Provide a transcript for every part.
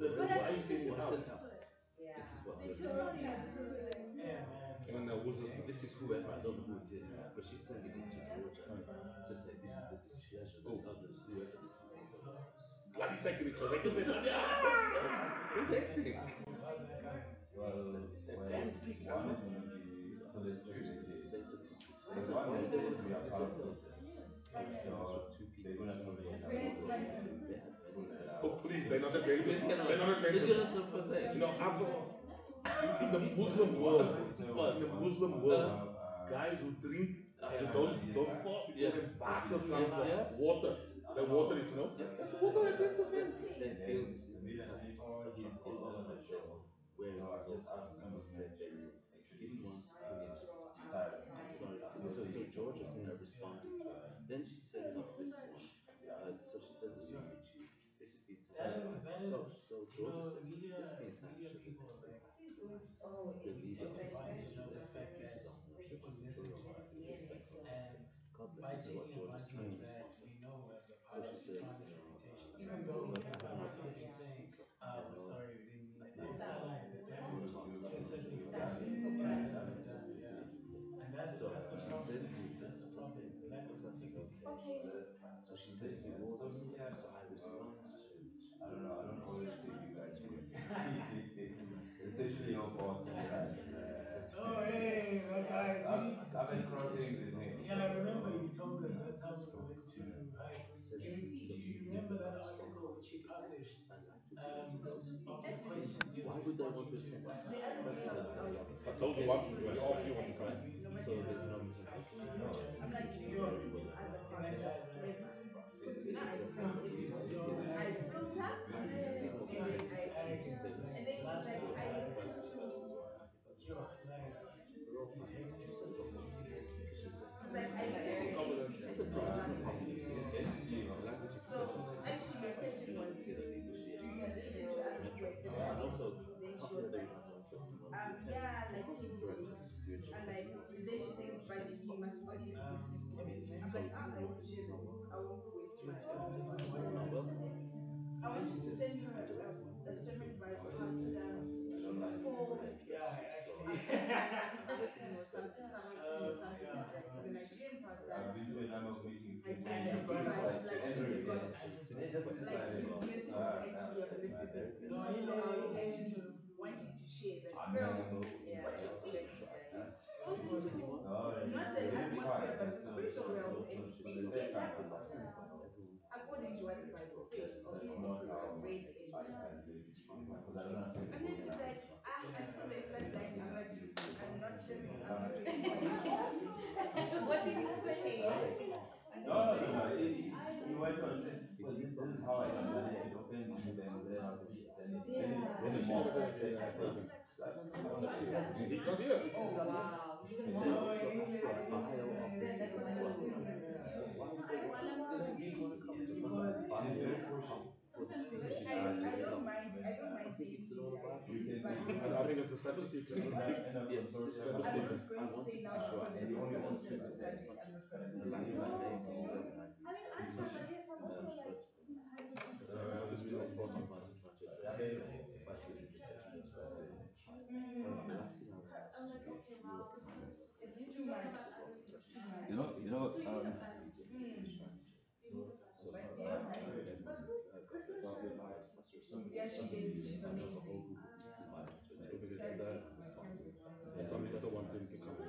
Why are you saying it out? This is what They her killed response her. is. Yeah, man. And who's this? This is whoever, I don't know who it is, but she's sending it to Georgia Right. to say this is the displeasure that Oh, others, whoever this is, is So, bloody second each other. They can say something. It's hectic. how's that going? Well, Then when pick one up. is gonna be So so there's they two. say to them, There's so one why they would they say want to to be come? a They said, power no, protest. I've seen this So with two they're people. gonna So come they in and they also advertise pull that it. Oh, out. please, they're not Adventists. They They're cannot. not They're Adventists. just for saying. You know, I've in the Muslim One world, of them say in the wants Muslim to world, have guys who drink, Yeah. don't fast before them vodka comes Yeah. up. Water. The water is, that's water Adventist, man. They and feel then this is the media like people his all over element the says, show. where is So his I old just asked the Muslim movement to burial? He introduce wants his side of so Georgia responded to it. Then she sends off this one. So she sends a video to you. This is being sanctioned. So You Georgia know, says this is being media sanctioned people against the like past. The leader take of this advantage country of the is fact saying that she's on no, she people wasn't listen killed to by us, the effects on her. and God bless. by This is what taking Georgia's advantage trying to of that, respond to. we know that the So she party is says, tarnish reputation. I Even though don't it's know not how something to saying, speak up. we're sorry, we didn't mean it. Like It's not like the type you, to a certain you extent. got Yeah, that but yeah. And so that's the she problem. sends me That's the something. problem. The lack of So I said, integrity. okay. So she sends me all this stuff. So I respond I don't know. I don't always take you guys seriously. and I said, Especially your boss guys. Oh, hey, that guy. I've been crossing with him. Yeah, I remember you told us I that time we spoke went to to High I Queen. said Do to you, the do you people remember that that have strong article hearts she who give back published and like to give to those who of the need. questions he was Why would they want responding to to attend? by the That's High the Queen? I told you what, we off you when you come. right? So there's no representation. No, Very well. And that guy's like, She's so giving I, I see what yeah, makes I, sense like, to last the night I person was, versus what other yo, people like, we're all it's fine. She hectic. said, don't go see it. She said, Confidence. I said, no, there's no confidence here. NCG. The language expression So, is you know, the kid of leadership, metro. And also, I can't say that they would have no interest in one to attend because it's directed to spiritual what is his name? so you and your people say, well, to attend, you're not welcome. And she says, I directed one day a film called I don't like it. Yeah, so actually. I'm getting instead of Yeah, I've been to a number of meetings with I them. do this is balance. like every day I send a Everything. simple question to God. Let me be very So careful. Man, But what you see, so I think this is anyone. no, Very big fine. fan. That's And also for she's the not third time the I'm last asking. time everyone very exposed. That's not how I can do it. Because I don't want to say the word now. No. You went on this because this is how I can do it. If it offends you, then But the she more never did I anything say, like no, that. I don't know. He's not here. And they also ask for a bio of the speaker. So I said, why would they want to? They don't even want to come. So what's a bio for the speaker besides yourself? I think it's an you autobiography. can I think it's a seven speaker. end up Yeah, consortium. Seven speaker. I wanted to be sure. I said, if you're going to speak to one subject in a language that they understand, and I knew English, because we don't talk about it much at Yeah, first. it's hectic. If I said in the church, Yeah. that's first thing to try. The last thing I want to ask you to do is you are kind of aggressive about the question. English manager. So God bless her, highest must respect. I know the whole group of people might want to attend. Because it's that. Some people don't want him to come. I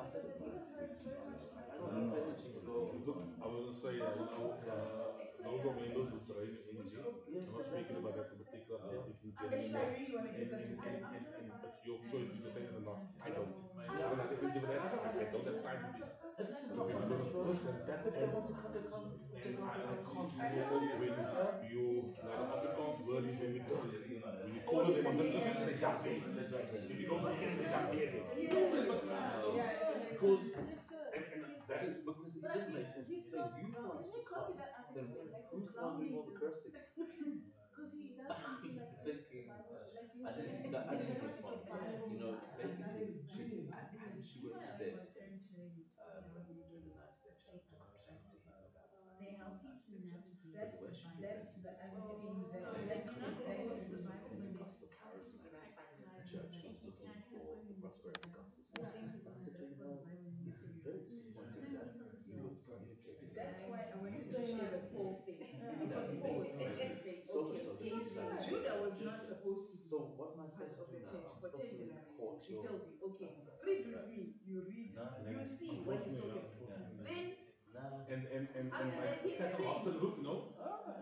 said, I don't have energy for. Look, I will say, those of members who train energy, I'm not speaking about that particular if you genuine and it's your choice to attend it or not. I don't. I don't have energy for that. I don't have time for this. So if you're gonna push and I can't handle when you like the Afrikaans word is when you call them on this, they jump in. If you go here, they jump here. No, man, but because and that Because it doesn't make sense. So if youth wants to come, then who's the one doing all the cursing? I'm thinking, I didn't respond. You know, basically, she went to the expense in the night lecture to complain to him about the architecture. But the way she presented it, Finding is Like, so so the two sides of yeah. the objective. So what my person told me is she's supposed to quote right. Unfortunately, yeah, Yeah. unfortunately, yeah. Nah. And like half the roof,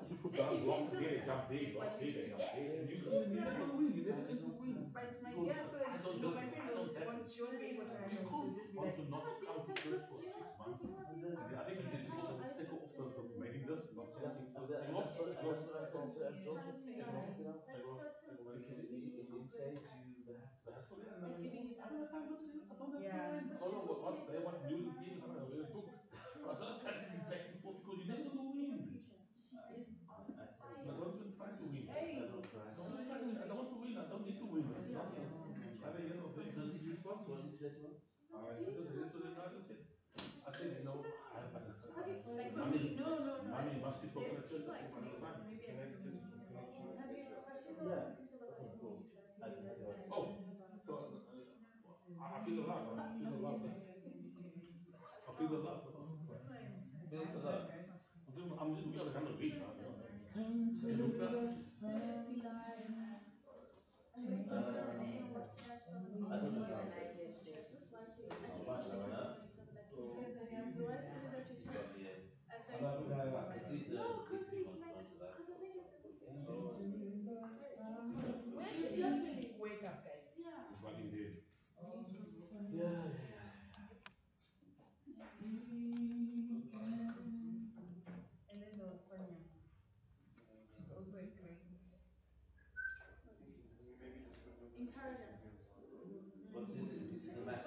you put down block there, jump there, block there, jump there, and you're never gonna win. You're never going to win because I don't listen. I know that much. You can't want to not come to church for 6 months, and then I think you just also take off the mailing list, not Yeah, something. and Take it off, take it off, that's what I said to Abdul. take it I off, take it off take it off, take it off. because it saves you the The hassle. hassle, yeah. And then I don't have time to listen. I don't have time. I don't know what they want news and TV. I don't know. Read a book. I don't have time to be back and forth because you're never gonna win. I tell And I you, don't even try to win. I don't try I to. don't even try to win. I don't want to win. I don't need to win. It's nonsense. No, no, By no. the end of the day, So who did you cares? respond to him? Did you say to him? I just yesterday night I said, money must be talking at church. I said it all the time. Can I set you up with that? Yeah. Okay, cool. How do I set you Oh, up? so I feel the love. I feel the love. I feel the love. Feels the love. We are gonna win. Cling to Can look at the that. flame. I thought the drum set. Oh, much love, huh? Got me in. Because Lisa wants to run to that. Oh, it's running there. Yeah, yeah, yeah. What's this is a Mac.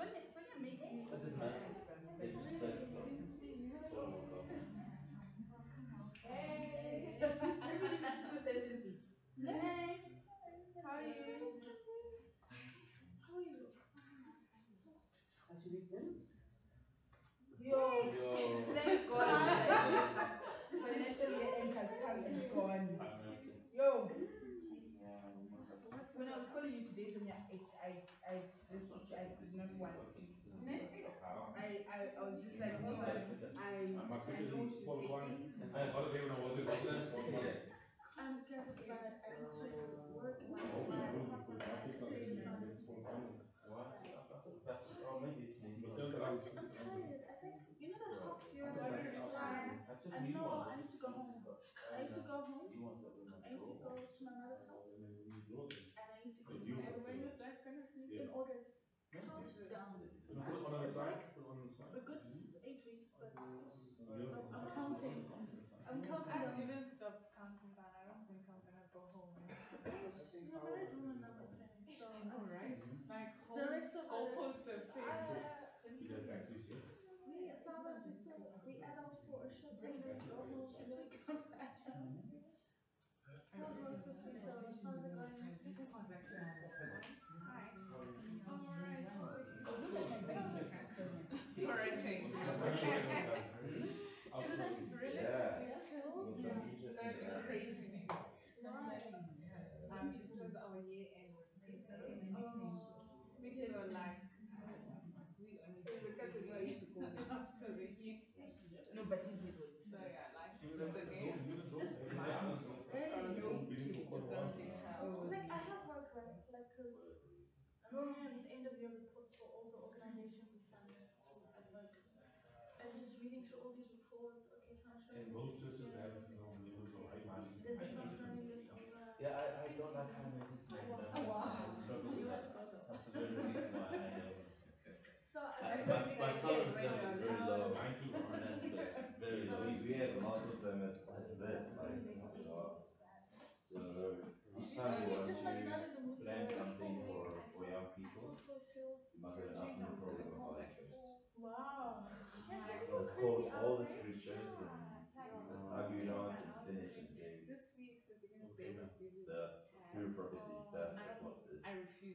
It doesn't matter. They just play the film. Solo workout. Yo, so close. Have mercy. I'm not checking this to see. This doesn't do that stuff. Okay, okay. My cricket is Paul Kwan. I got it there when I was in Boston. Paul Kwan. Yeah. I'm hoping you do because my kids are actually playing Paul Kwan. What? I thought back. Oh, maybe But one. still, there are chickens around there. Right. I think that's just new ones. They're just pieces, but new ones that we might grow. When you grow them, they deal with it. Yeah. Maybe. Said you Can you put it on the side? Put it on the side. You don't have to put it on the side. Mm-hmm. You get batteries, yeah? Battery for your side. That's why I don't have. Absolutely. Yeah. Some interesting guys. Even the drone, they are the drone. They've been in for quite a while now. And most churches have, members of high chiefs. See, I don't like high maintenance members. I struggle with that. That's the very reason why I am. My tolerance level is very low Mine too. in that space. Very Yeah, low. we have lots of them at events, like, so each time you want to plan something for young people, you must have an afternoon program about it first. Let's call all the scriptures and let's argue it out and finish and say Okay, now. the spirit prophecy does support this,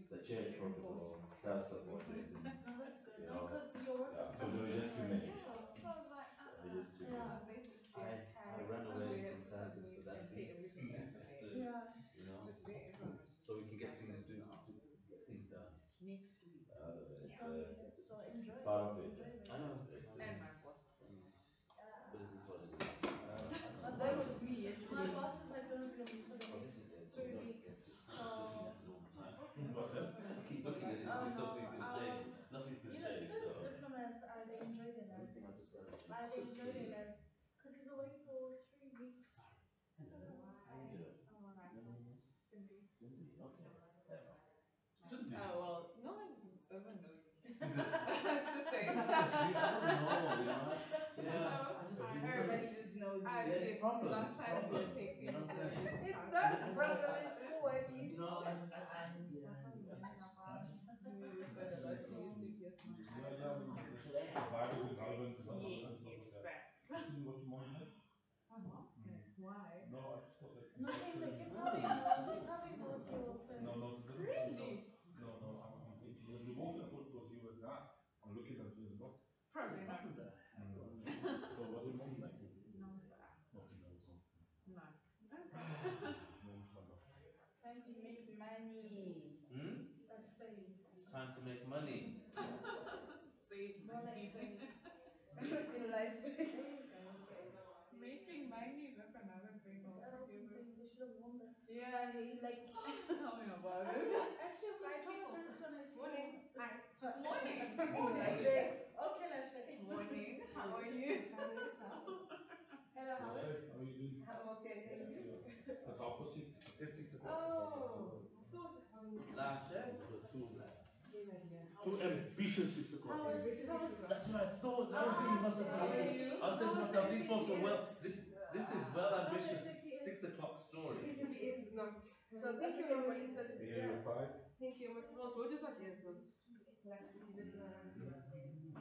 the church protocol does support this, and yeah, because there were just too many. There were just too many. I ran away from Santa for that reason. Just to, you know, so we can get things get things done. It's part of it. I know It's but it is what it is. I don't know. Shouldn't be. No one doesn't know you. Is it? Just I'm saying. just trying to see. I don't know. Yeah. No, I just. Every It's a, day. Everybody just knows I you. yeah, it's did. The problem. It's last a time we were problem. You know taking what I'm the saying? It's test, not And a and problem, it's cool at least. you serious man. Ja, ja, maar dat waren natuurlijk relevant, is dat relevant, so to Yes, say. facts. You see what your mom said? Why? No, I just got that No, infection. he probably knows your No, parents. no, it doesn't. Really? No, no, I'm thinking because we walked up towards you, but now I'm looking at you as well. Probably not. So what's your mom like? No, sir. Okay, no, so No. no, inshallah. Time to make money. Hmm? Let's save. It's time to make money. Save More like money. save. In life. There you go. Making money, that's another thing I don't think altogether. they should have worn this. Yeah, he like Tell me about it. Actually, I'm Hi, gonna tell my people. parents when I see Morning. them. Hi. Morning. Morning. Lashe. Okay, Lashe. Morning. How are you? Hello, how Let's are say, you? how are you doing? I'm okay, thank you. Yeah. It's opposite. It's at 6 o'clock. Oh, so Lashe? Too ambitious 6 o'clock. how was That's what I thought. I was thinking to myself, How are you? I was saying to how was myself, these folks are well. SAPS? This is well How's ambitious. SAPS? 6 o'clock story. SAPS is not. South Thank you, African Mama. Police Service. Yeah, you're fine. Thank you, Mama. Want hoje só que isso.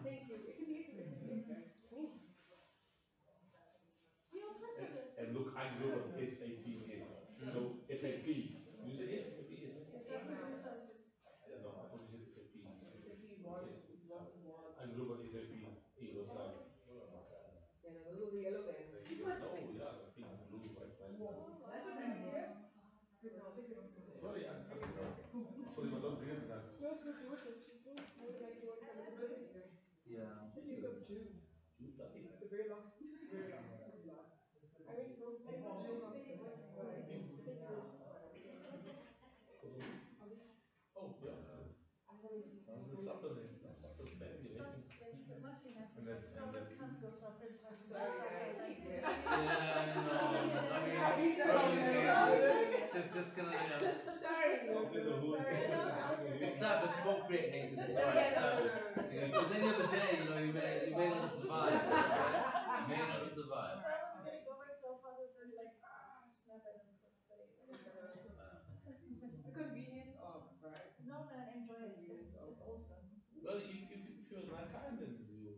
Thank you. Ik heb niet eens SAPS. Nee. We all printed this. And look, I know what SAP is. So SAP. You say SAP is. South African Resources. Yeah, no, I thought you said SAP. Yes. I know what SAP is. Those guys. Yeah, no, those are the yellow guys. No, yeah, the pink, blue, white, red. That's a good idea. Sorry, sorry, but don't bring it tonight. No, it's good. You want it. I would like you want some of the Yeah. beginning of June. June 30. The very last. Very last. I went home. I went June last year. Thank you. Oh, yeah. That's happening. That's happening. Family waiting. It must be nice. And then, Some of us can't go to our parents' house. Sorry, guys. Yeah, you know. I mean, early age. Just gonna, Sorry. Salt in the wound. Salt in the It's wound. sad, but you won't create hatred. It's alright. Yeah, It's no, sad, no, but no, no. if it was any other day, you may not have survived. You know what I'm saying? You may not have survived. So I was gonna go back to our father's and be like, snap at him for today. The convenience of, right? No, man, enjoy it. It's awesome. Well, if you was my kind, then you say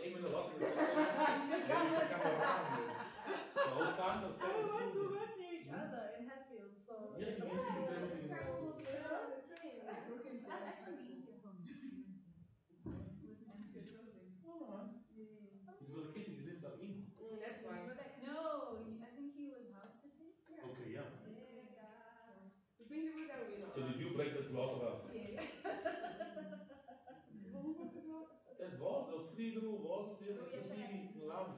aim in a lot in the kitchen. Then you can come around. And the whole time they'll stay And we with work, food. we work near each other in Hatfield, so Yes, it's you mentioned you said yeah, something it's in like that too. almost right on the train. I've actually been to your home. Oh, man. If you got a kid, you should live that in. That's why. No, I think he was house sitting. Okay, yeah. Ik weet niet hoe dat wil. So did you break that glass of house? Yeah. That vase, those three little vases there Oh, next yeah, to the check TV lounge.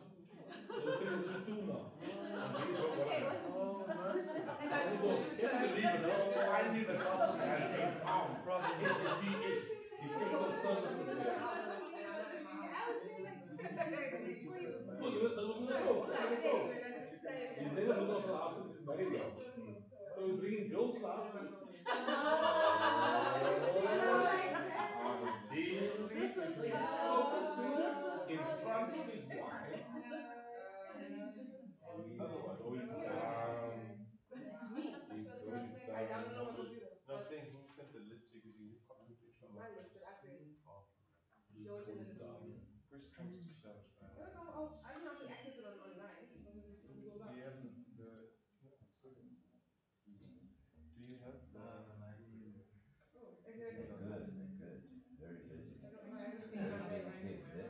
They were selling them too now. And we broke one of Okay, it them. wasn't Oh, mercy. I thought, can you believe it? There was finally the cops has been found. SAP is Detective Services here. I was saying like send that guy the next week. Oh, it was a joke. It was a joke. He didn't look after the house since he's married now. So he's bringing girls to the house. Undearly is being spoken to in front of his wife. He's going down. He's going down. No, I'm saying who sent the list to you because you just copied and pasted my list. Oh, He's going down. first comes to shove. I can also access it online. Do you have the sorry. Do you have the They're good, they're good. Very busy. Very busy kids, eh?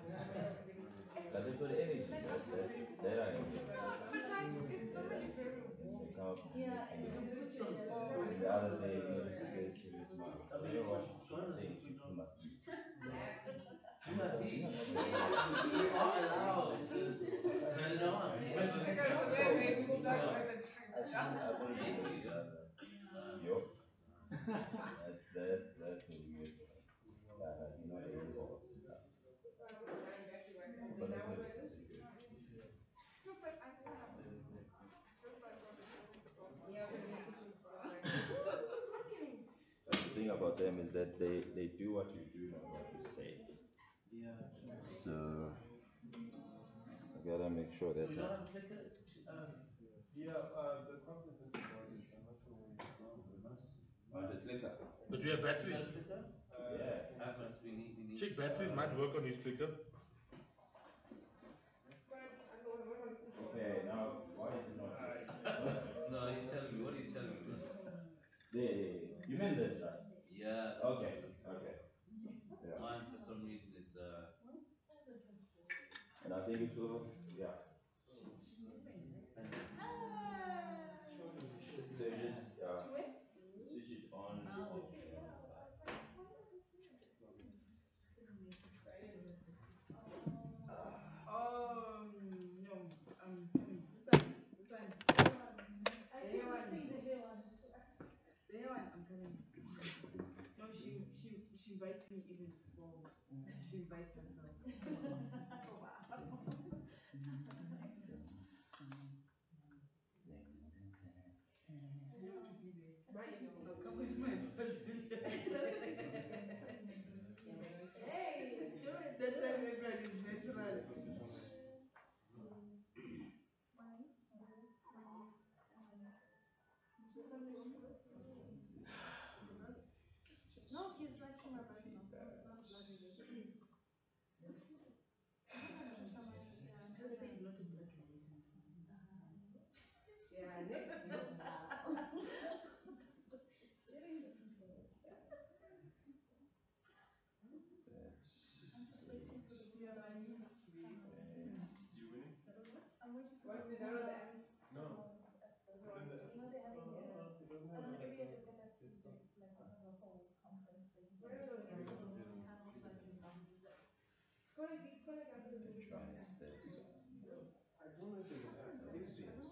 But they've got energy, that I enjoy. Sometimes it's normally very They warming. come up and Yeah, they and can put it in bring the other day, this is a serious one. I don't know what she's saying, people must sleep. Gina, Yeah. we are allowed to turn it on. Because when maybe we'll talk about the I think Maybe. yo, that's a weird one. You know, they use all this stuff. But they're good, they're good. No, but I do have a so far so the kitchen stuff. Yeah, okay, the kitchen stuff. Ooh, this is working. But the thing about them is that they do what you do, not what you say. So I gotta make sure So that's you don't have happening. a clicker? Yeah, the compensate about it. I'm not sure where it's Oh, we must. Oh, the clicker. But you have You got batteries. a clicker? Yeah. Ahmed, we need Check batteries might work on his clicker. Okay, now why is it not here? No, you're telling me. What are you telling me, brother? You meant this, right? Yeah, that's what I'm Okay, looking for. okay. Yeah. Mine for some reason is And I think it will, yeah. thank you. So you just switch it on, off, and inside. No, coming. This one, the hair one, the hair one. I'm coming. No, she invites me even before she invites herself. I'll come with my Brazilian. That time everyone is natural. Feedback. Just say not a black and white Yeah, I used to. You winning? What did download the app? No. But then it doesn't have like this stuff. Yeah, yeah. And try and use this one. I don't know if there's an app. That used to be in the switch. No,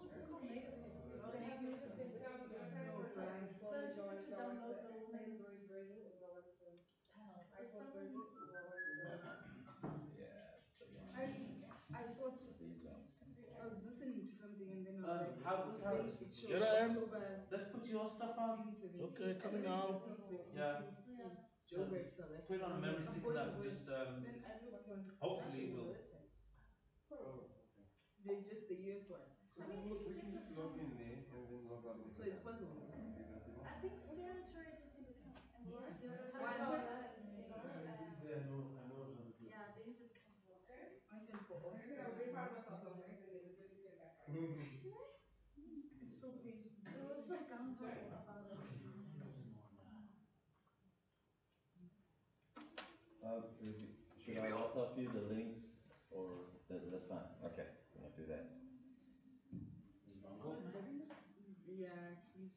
but Yeah, it's the one. I thought So these ones can go I was in. listening to something and then I was like, How where's then Harold? it Here showed I am. October Let's put your stuff on. 2017. Okay, I don't coming know if you now. saw it in Yeah. 2016. So Joburg, South put it Africa. on a memory I'm stick and I going can with. just Then I looked and hopefully we'll. Oh, okay. there's just the US one. So we can just log in there and then log out with So the it's app. possible. Leave it as it is. One, I know how to do it. one can for off. It's so painful. Should I WhatsApp you the links or that's fine? Okay, I'm gonna do that. Yeah, please.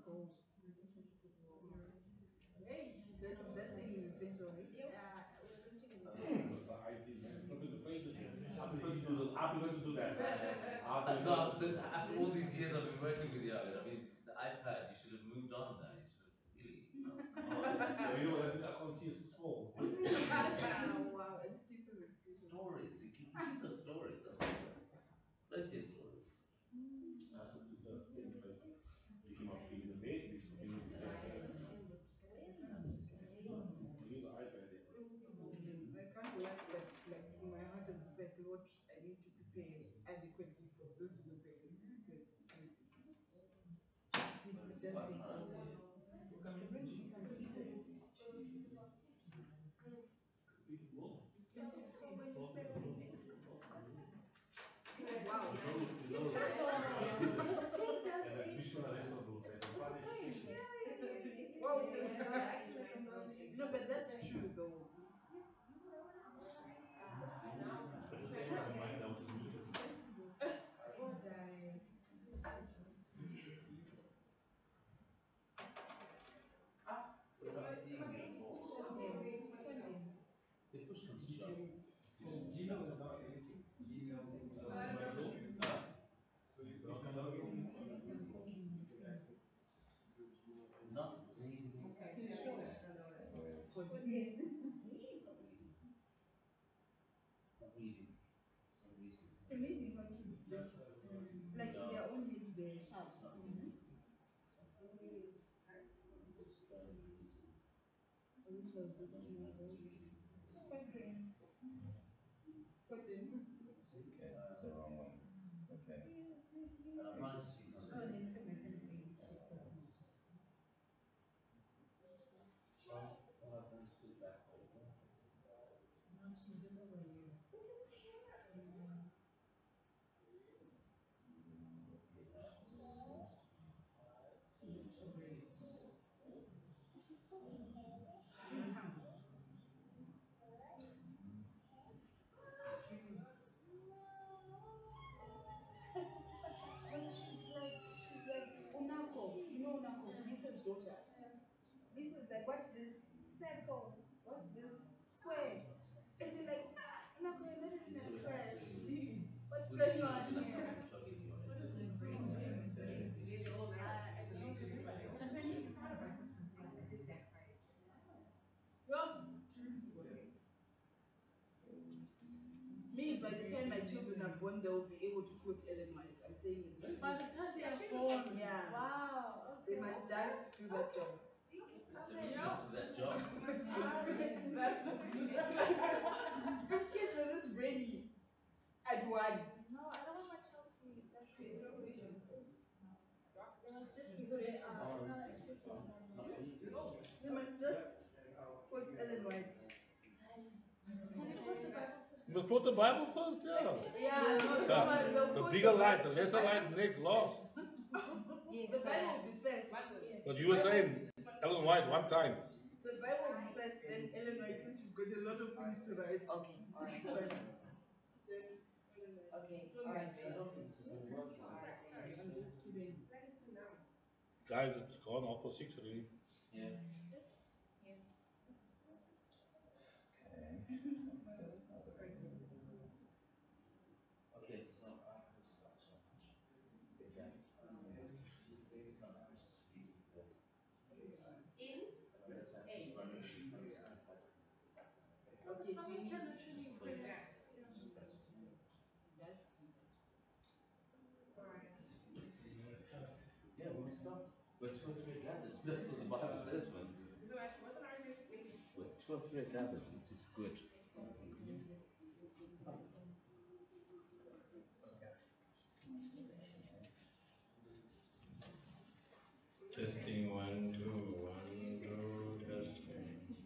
Cold. That thing is essential, right? The IT man. Look at the pages. I prefer to do the, I prefer to do that, man. I prefer No, to do after all these years I've been working with you, I mean, the iPad, you should have moved on there. You should have really, come on. Yeah, you know what? I can't see. It's too small. Wow, excuses, excuses. Stories. It gives us stories. That's what it does. Plenty of stories. I have to put the thing like picking my feet in the bed, because the thing is the bed. I use the iPad. I can't lie, but like in my heart, I'm just like, Lord, I need to prepare adequately for this weekend because it does Why take can't I all. see it? You can't see it. Wow. You can do that. En dat wist je naar restaurant doen, weet je. Waar is special? Whoa. No, but that's true though. I just came out of my mind now, which is musical. Die. Ah, what am I seeing here? They pushed me to shove. Dat is mijn bedoel. Huh? Welke dan? Not reading. For Not reading. Not reading. For some reason. amazing how kids just like No, they're only at the sharp. it's not reading. Which was this universe? Squadron. Squadron. Okay, that's the wrong one. Okay. Oh, then look at my friend's baby. She's so small. No, she's just over here. She's great. She can count. But she's like Unako. You know Unako, Lisa's daughter. Lisa's like, what's this? Circle. What's this? Square. And you're like, Unako, you're not even a crush. What's going on here? What is this brain doing? Maybe all night. Apparently, part of my system, I did that right. Well, me, by the time my children are born, they will be able to quote Ellen White. I'm saying it's true. By the time they are born. Yeah. Wow. They Okay. must just do that job. Okay. That job. If kids are this brainy at one, No, I don't want my child to be that big. They must just be good at they must just quote Ellen White. Can you put the Bible first? You must put the Bible first, yeah. Yeah, no, don't worry, they'll The quote bigger light, the Bible. lesser light, next lost. The Bible will be first. But you were saying Ellen White one time. The Bible will be first, then Ellen White, since she's got a lot of things to write. Okay, all right. But then Ellen White. Okay, Don't all right, worry. babe. All right, babe. I'm just kidding. Guys, it's gone off for 6 already. Yeah. Okay. That's not the right one. Okay, so after such a much, say that it's not breastfeeding the that's actually running to the Okay, do you need just put it just yeah, we stopped. Where two or three are gathered. That's what the Bible says, man. Where two or three are gathered, it is good. Testing one, two, one, two, testing.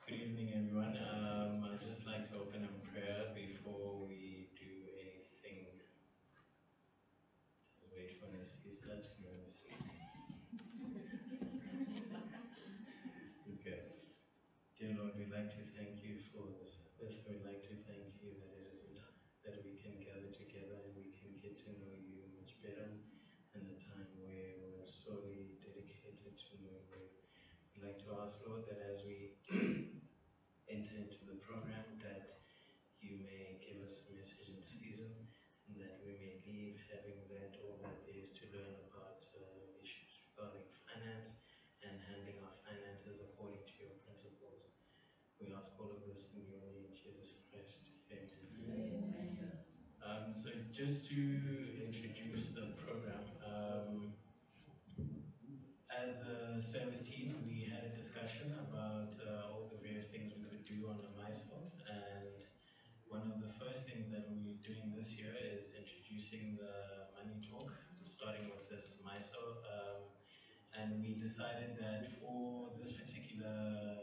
Good evening, everyone. I'd just like to open in prayer before we do anything. Just wait for Nasisa to go to sleep. Okay. Dear Lord, we'd like to thank you for this Sabbath. We'd like to thank you that it is a time that we can gather together and we can get to know you much better, and a time where we're solely dedicated to knowing you. We'd like to ask, Lord, that as we enter into the program, that you may give us a message in season, and that we may leave having learned all that there is to learn about issues regarding finance and handling our finances according to your principles. We ask all of this in your name, Jesus Christ. Amen. So just to introduce the program, as the service team, we had a discussion about all the various things we could do on a MySol, and one of the first things that we're doing this year is introducing the money talk, starting with this MySol. And we decided that for this particular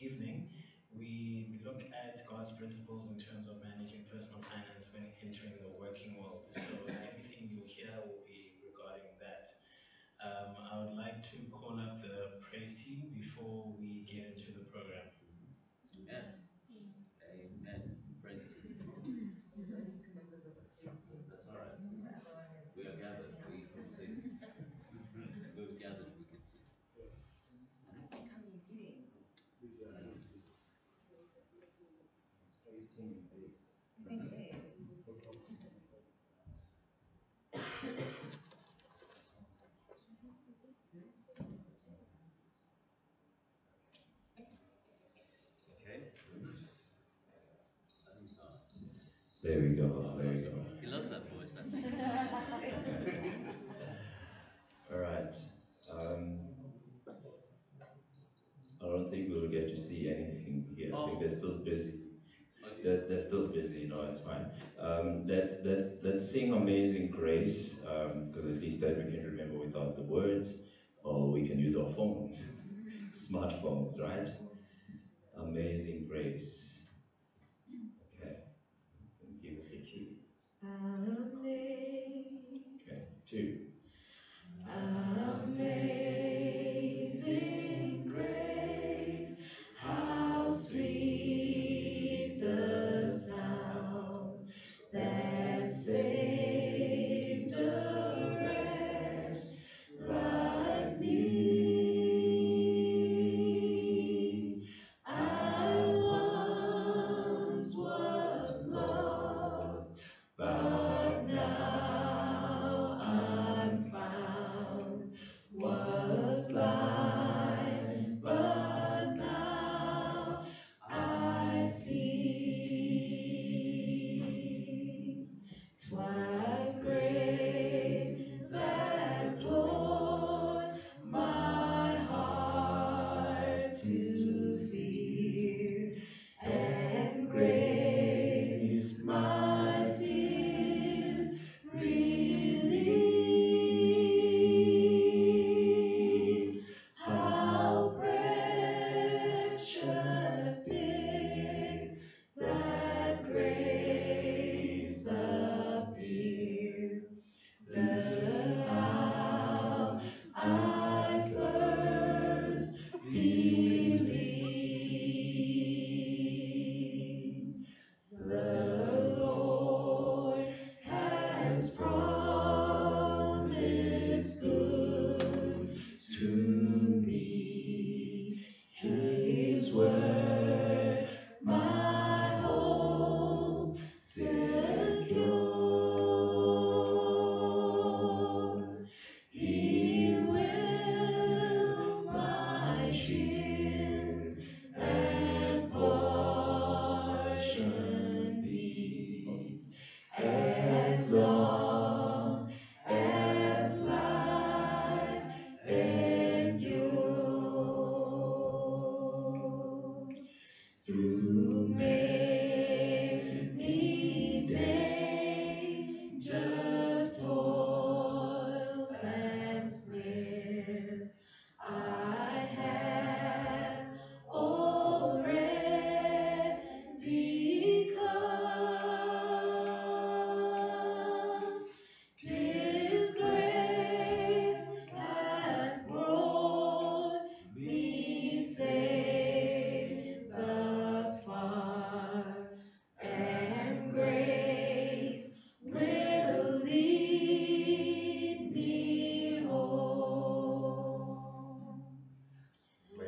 evening, we look at God's principles in terms of managing personal finance when entering the working world. So everything you hear will be regarding that. I would like to call up the praise team before we get into the program. Amen. Amen. Praise to you. There's only two members of the praise team. That's all right. The other one is We are gathered. We can sing. We're gathered. We can sing. I think I'm leading. It's praise team and bass. I think it is. Okay. There we go. There we go. He loves that voice, I think. busy. They're still busy. No, it's fine. Let's sing Amazing Grace, because at least that we can remember without the words, or we can use our phones, smartphones, right? Amazing Grace. Okay, give us the key. Okay, two. Amazing grace, how sweet the sound that saved a wretch like me. I once was lost, but now I'm found. Was blind, but now I see. 'Twas grace that taught my heart to see, and grace my fears relieved. How precious did that grace appear, the hour I first believed. The Lord has promised good to me. His word, my hope secures. He will my shield and portion be, as long as life endures. Through many dangers, toils, and snares, I have already come. 'Tis grace hath brought me safe thus far, and grace will lead me home.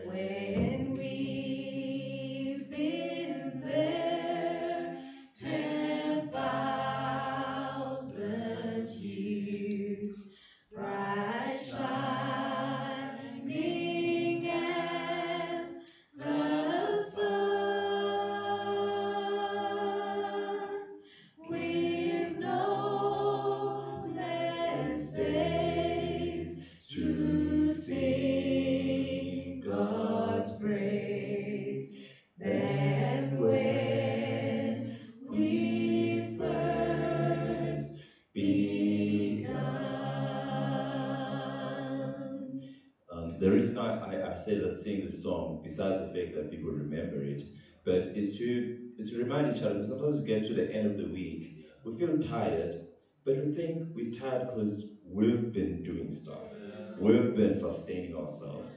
When we've been there 10,000 years, bright shining as the sun, we've no less days to sing God's praise than when we first begun. The reason I say let's sing this song, besides the fact that people remember it, but is to remind each other, because sometimes we get to the end of the week, we feel tired, but we think we're tired because we've been doing stuff. We've been sustaining ourselves.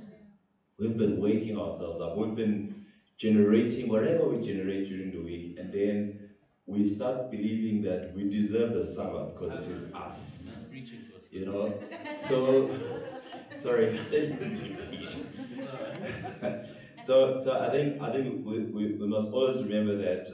We've been waking ourselves up. We've been generating whatever we generate during the week, and then we start believing that we deserve the Sabbath because it is us. That's preaching to us. You know, so sorry, I didn't preach. So I think we must always remember that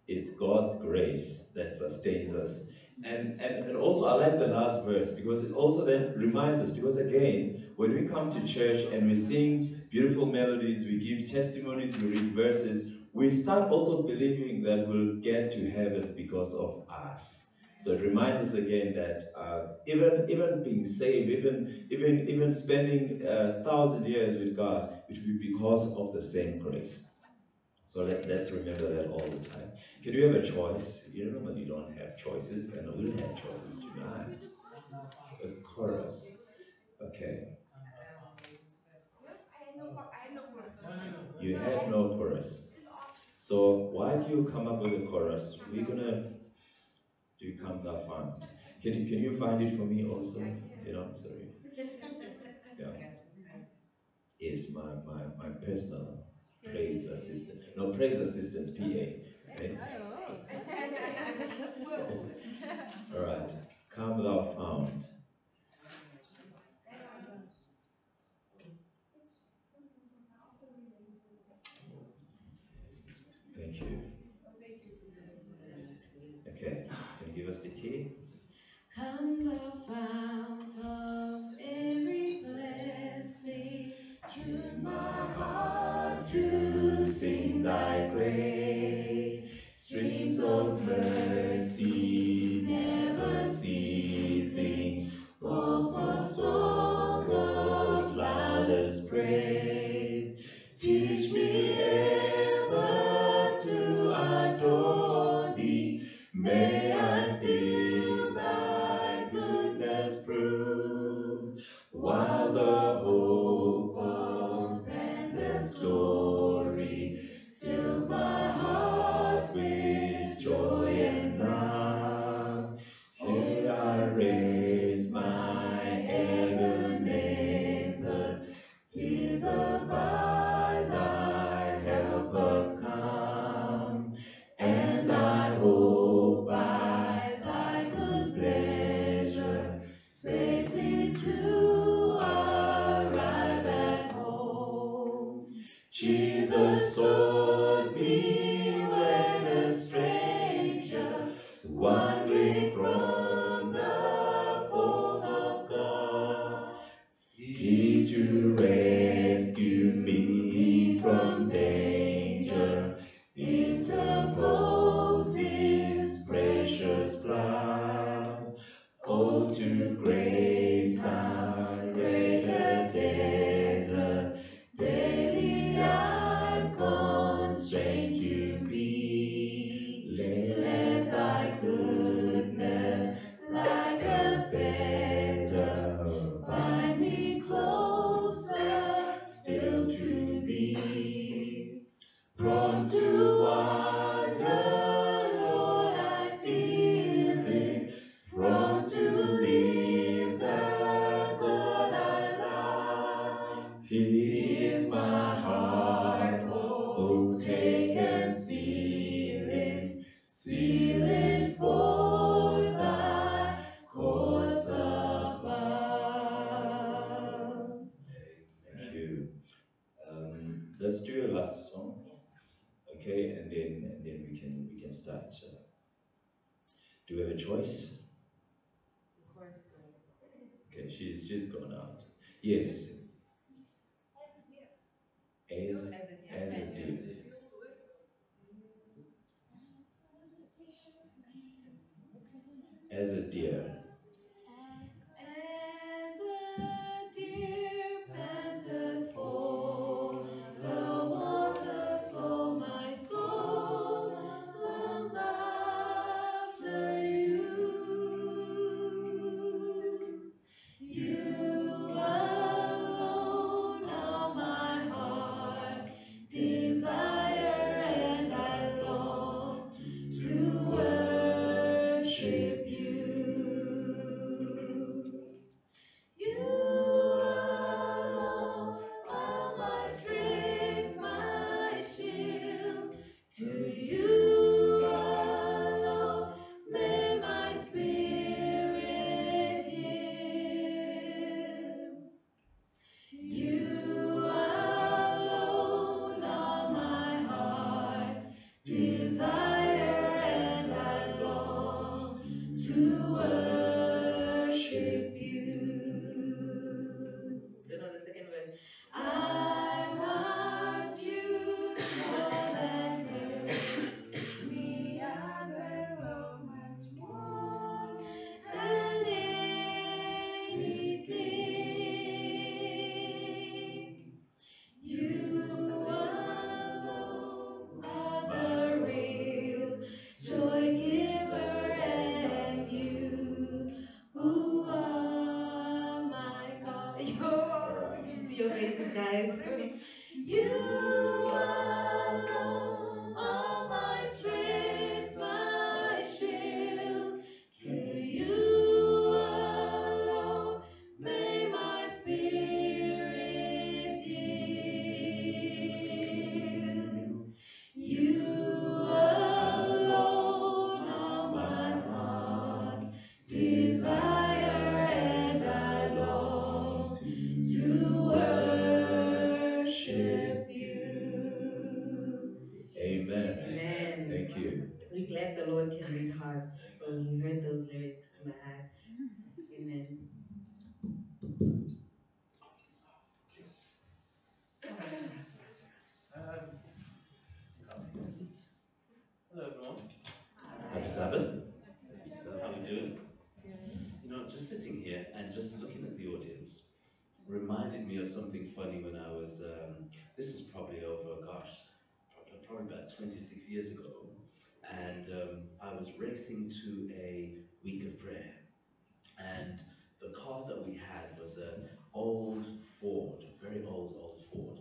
it's God's grace that sustains us. And also I like the last verse because it also then reminds us, because again, when we come to church and we sing beautiful melodies, we give testimonies, we read verses, we start also believing that we'll get to heaven because of us. So it reminds us again that even being saved, even spending 1,000 years with God, it will be because of the same grace. So let's remember that all the time. Can you have a choice? You know, normally you don't have choices, and we'll have choices tonight. A chorus. Okay. Ladies first. You had no chorus. So while you come up with a chorus, we're gonna do Come Thou Fount. Can you find it for me also? You know, sorry. Yeah. Your assistant. Is my personal praise assistant. No, praise assistant, PA. Right? All right. Come Thou Fount. Thank you. Okay. Can you give us the key? Come thou fount of every blessing, Tune my heart to sing thy praise. Streams of mercy never ceasing, both my song of loudest praise. Teach me ever to adore thee. May I still thy goodness prove, while the hope of endless glory fills my heart with joy and love. Here I raise my Ebenezer, thither by thy help have come, and I hope by thy good pleasure safely to arrive at home. Jesus sought me when a stranger, wandering from the fold of God. He to rescue me from danger interpose his precious blood. Oh, to grace a greater debtor, daily I'm constrained to be. Let thy goodness, like a fetter, bind me closer still to thee. Prone to wander, Lord, I feel it. Prone to leave the God I love. Here's my heart, oh, take and seal it for thy cause above. Thank you. Let's do a last song. Okay, and then we can start. Do we have a choice? The chorus girl. Okay, she's gone out. Yes, as As a dear as a panther. deer, as a deer. as a deer panteth for the water, so my soul longs after you. You alone are my heart desire, and I long to worship you. You alone are my strength, my shield. To you alone may my spirit yield. You alone are my heart desire, and I long to worship you. Don't know the second verse. I want you more than earth. Thank you. We're glad the Lord can read hearts. So He heard those lyrics in the heart. Amen. All right, all right, all right, all right. I'll take a seat. Hello, everyone. Happy Sabbath. Happy How we Sabbath. doing? You know, just sitting here and just looking at the audience reminded me of something funny when I was, this was probably over, gosh, probably about 26 years ago. And I was racing to a week of prayer. And the car that we had was a old Ford, a very old Ford.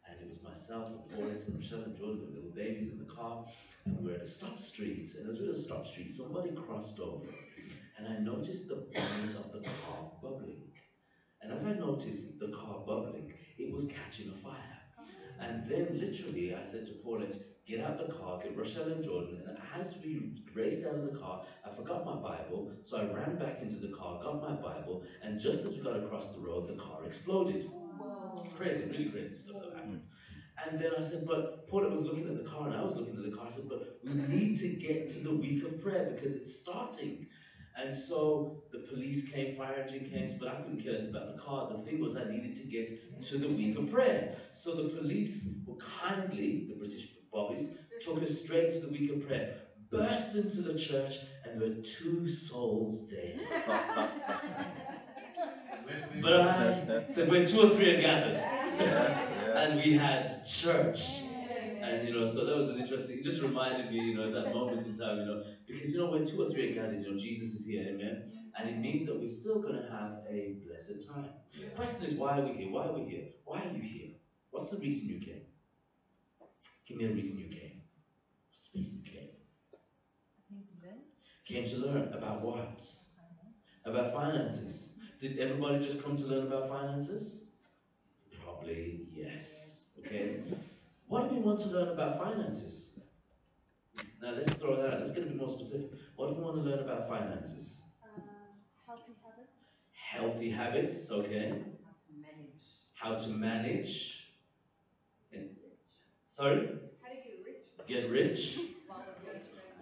And it was myself and Paulette and Rochelle and Jordan, the little babies in the car. And we were at a stop street. And as we were at a stop street, somebody crossed over. And I noticed the bonnet of the car bubbling. And as I noticed the car bubbling, it was catching a fire. And then literally I said to Paulette, get out the car, get Rochelle and Jordan. And as we raced out of the car, I forgot my Bible. So I ran back into the car, got my Bible, and just as we got across the road, the car exploded. It's crazy, really crazy stuff that happened. And then I said, but Paulette was looking at the car and I was looking at the car. I said, but we need to get to the week of prayer because it's starting. And so the police came, fire engine came, but I couldn't care less about the car. The thing was I needed to get to the week of prayer. So the police were kindly, the British bobbies, took us straight to the week of prayer, burst into the church, and there were two souls there. But I said, where two or three are gathered. And we had church. And so that was an interesting, it just reminded me, that moment in time, because where two or three are gathered, Jesus is here, amen. And it means that we're still gonna have a blessed time. The question is, why are we here? Why are we here? Why are you here? What's the reason you came? Give me a reason you came. What's the reason you came? Came to learn about what? About finances. Did everybody just come to learn about finances? Probably yes. Okay. What do we want to learn about finances? Now let's throw that out. Let's get a bit more specific. What do we want to learn about finances? Healthy habits. Healthy habits, okay. How to manage. Sorry? How to get rich. Get rich.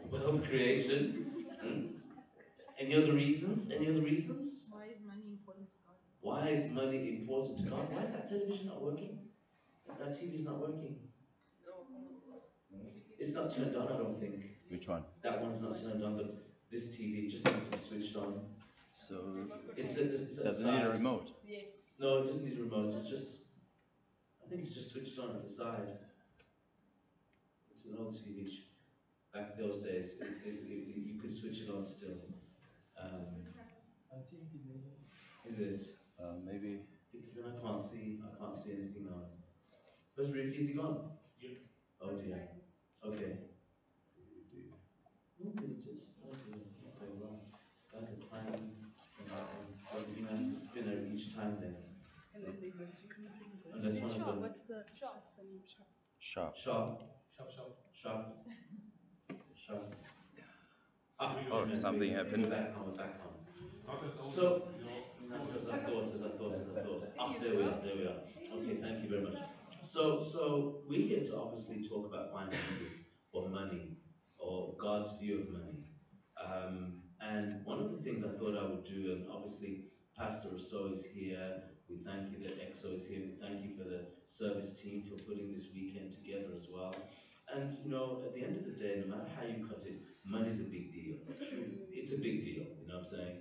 Wealth creation. Hmm? Any other reasons? Any other reasons? Why is money important to God? Why is money important to God? Why is that television not working? That TV is not working. It's not turned on, I don't think. Which one? That one's not turned on. This TV just needs to be switched on. So, It's does it need a outside. remote? No, it doesn't need a remote. It's just, I think it's just switched on at the side. It's an old TV. Back those days, you could switch it on still. Um, is it? Maybe. Because then I can't see anything on. Where's Rufi? Is he gone? Yeah. Oh dear. Okay. No visitors. Oh dear. Okay, right. So guys are climbing. Doesn't mean I have to spin it each time then. And then there's a strictly thing going. Unless one of Sharp, them. what's the name? Sharp. Sharp. Sharp. Sharp. Sharp. Ah, Oh, something happened. We're back on, we're back on. Not as old So, as your as I thought, Ah, there we are, there we are. Okay, thank you very much. So we're here to obviously talk about finances or money or God's view of money. And one of the things I thought I would do, and obviously Pastor Rousseau is here. We thank you that EXO is here. We thank you for the service team for putting this weekend together as well. And at the end of the day, no matter how you cut it, money's a big deal. It's a big deal, you know what I'm saying?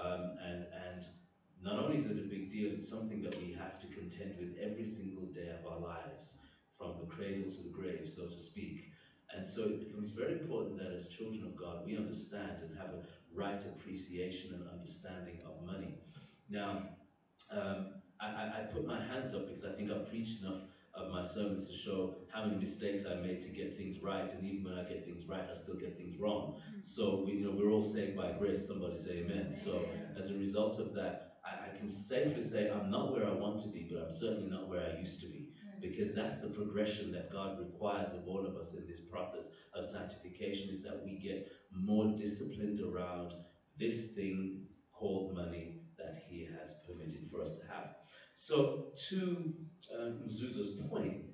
And not only is it a big deal, it's something that we have to contend with every single day of our lives, from the cradle to the grave, so to speak. And so it becomes very important that as children of God, we understand and have a right appreciation and understanding of money. Now, I put my hands up because I think I've preached enough of my sermons to show how many mistakes I made to get things right, and even when I get things right, I still get things wrong. So we're all saved by grace. Somebody say amen. So as a result of that, I can safely say I'm not where I want to be, but I'm certainly not where I used to be, because that's the progression that God requires of all of us in this process of sanctification, is that we get more disciplined around this thing called money that He has permitted for us to have. So to Mzuza's point,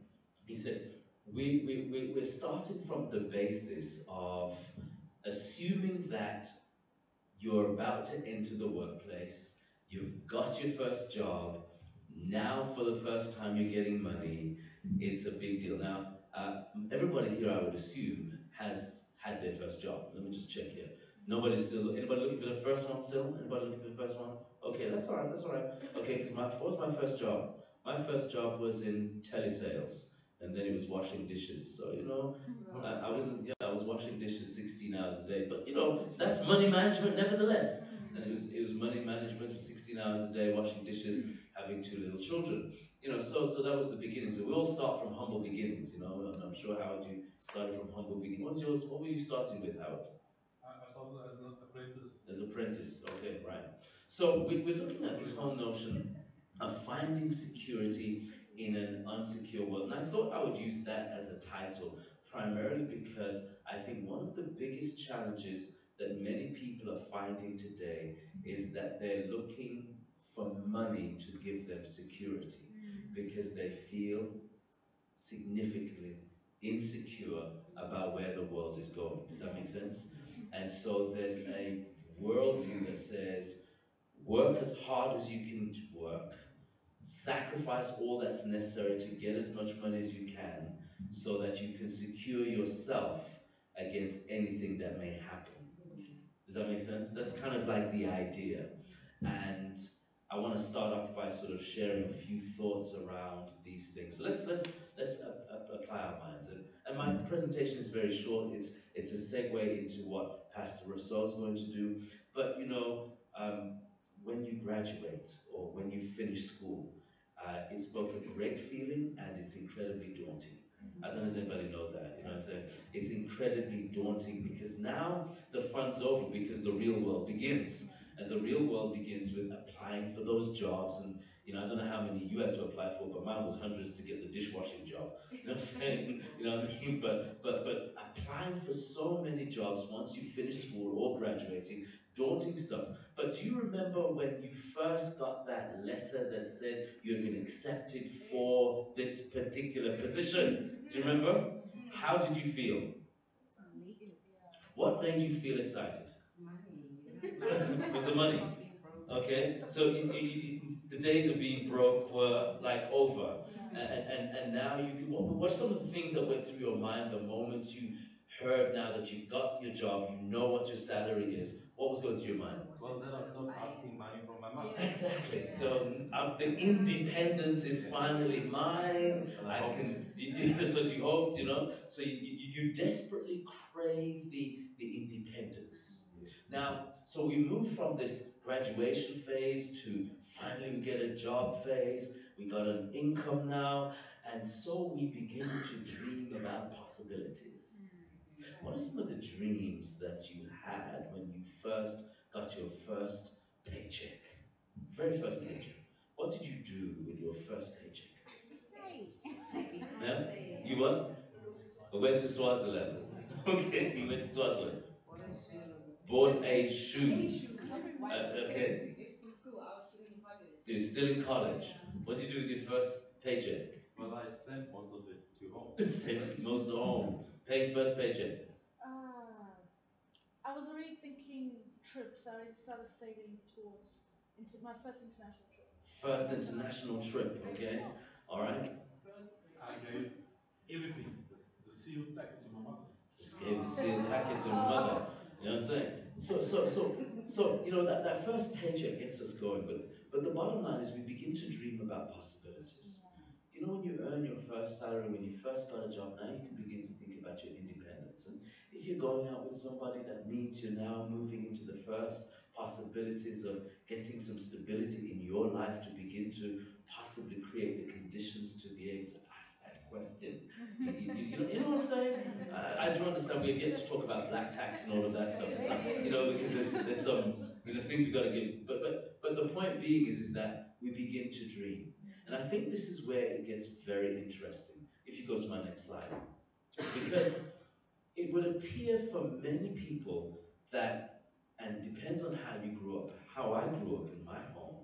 he said, we're starting from the basis of assuming that you're about to enter the workplace, you've got your first job, now for the first time you're getting money, it's a big deal. Now, everybody here, I would assume, has had their first job. Let me just check here. Nobody's still, anybody looking for the first one still? Anybody looking for the first one? Okay, that's all right, that's all right. Okay, because what was my first job? My first job was in telesales, and then it was washing dishes. So, Oh, I nice. wasn't, yeah, I was washing dishes 16 hours a day. But, that's money management nevertheless. And it was money management for 16 hours a day, washing dishes, having two little children. So that was the beginning. So we all start from humble beginnings. I'm sure Howard, you started from humble beginnings. What was yours? What were you starting with, Howard? I started as an apprentice. As apprentice. Okay, right. So we're looking at this whole notion of finding security in an unsecure world. And I thought I would use that as a title, primarily because I think one of the biggest challenges that many people are finding today is that they're looking for money to give them security because they feel significantly insecure about where the world is going. Does that make sense? And so there's a worldview that says work as hard as you can work, sacrifice all that's necessary to get as much money as you can so that you can secure yourself against anything that may happen. Does that make sense? That's kind of like the idea. And I want to start off by sort of sharing a few thoughts around these things. So let's apply our minds. And my presentation is very short. It's a segue into what Pastor Rousseau is going to do. But um, when you graduate or when you finish school, it's both a great feeling and it's incredibly daunting. I don't know if anybody know that. You know what I'm saying? It's incredibly daunting because now the fun's over because the real world begins. And the real world begins with applying for those jobs. And, I don't know how many you had to apply for, but mine was hundreds to get the dishwashing job. You know what I'm saying? You know what I mean? But applying for so many jobs once you finish school or graduating, daunting stuff. But do you remember when you first got that letter that said you had been accepted for this particular position? Do you remember? How did you feel? What made you feel excited? Was the money? Okay, so the days of being broke were like over, and now you can. What are some of the things that went through your mind the moment you heard now that you've got your job, you know what your salary is? What was going through your mind? Well, then I stopped asking money from my mom. Exactly. So the independence is finally mine. And I I hoped. can. That's what you hoped. So you desperately crave the independence. Yes. Now, so we move from this graduation phase to finally we get a job phase. We got an income now, and so we begin to dream about possibilities. What are some of the dreams that you had when you first got your first paycheck? Very first paycheck. What did you do with your first paycheck? Yeah? You what? I went to Swaziland. Okay, you went to Swaziland. Bought a shoes. Okay. You're still in college. What did you do with your first paycheck? Well, I sent most of it to home. Sent most to home. Pay first paycheck. Ah, I was already thinking trips. I already started saving towards into my first international trip. First international trip. Okay. All right. I gave everything, the sealed packet to my mother. Just gave the sealed packet to my mother. You know what I'm saying? So that first paycheck gets us going, but the bottom line is we begin to dream about possibilities. When you earn your first salary, when you first got a job, now you can begin to think about your independence. And if you're going out with somebody, that means you're now moving into the first possibilities of getting some stability in your life to begin to possibly create the conditions to be able to ask that question. You know what I'm saying? I do understand we have yet to talk about black tax and all of that stuff. It's not, because there's some things we got to give. But the point being is that we begin to dream, and I think this is where it gets very interesting. If you go to my next slide, because it would appear for many people that, and it depends on how you grew up. How I grew up in my home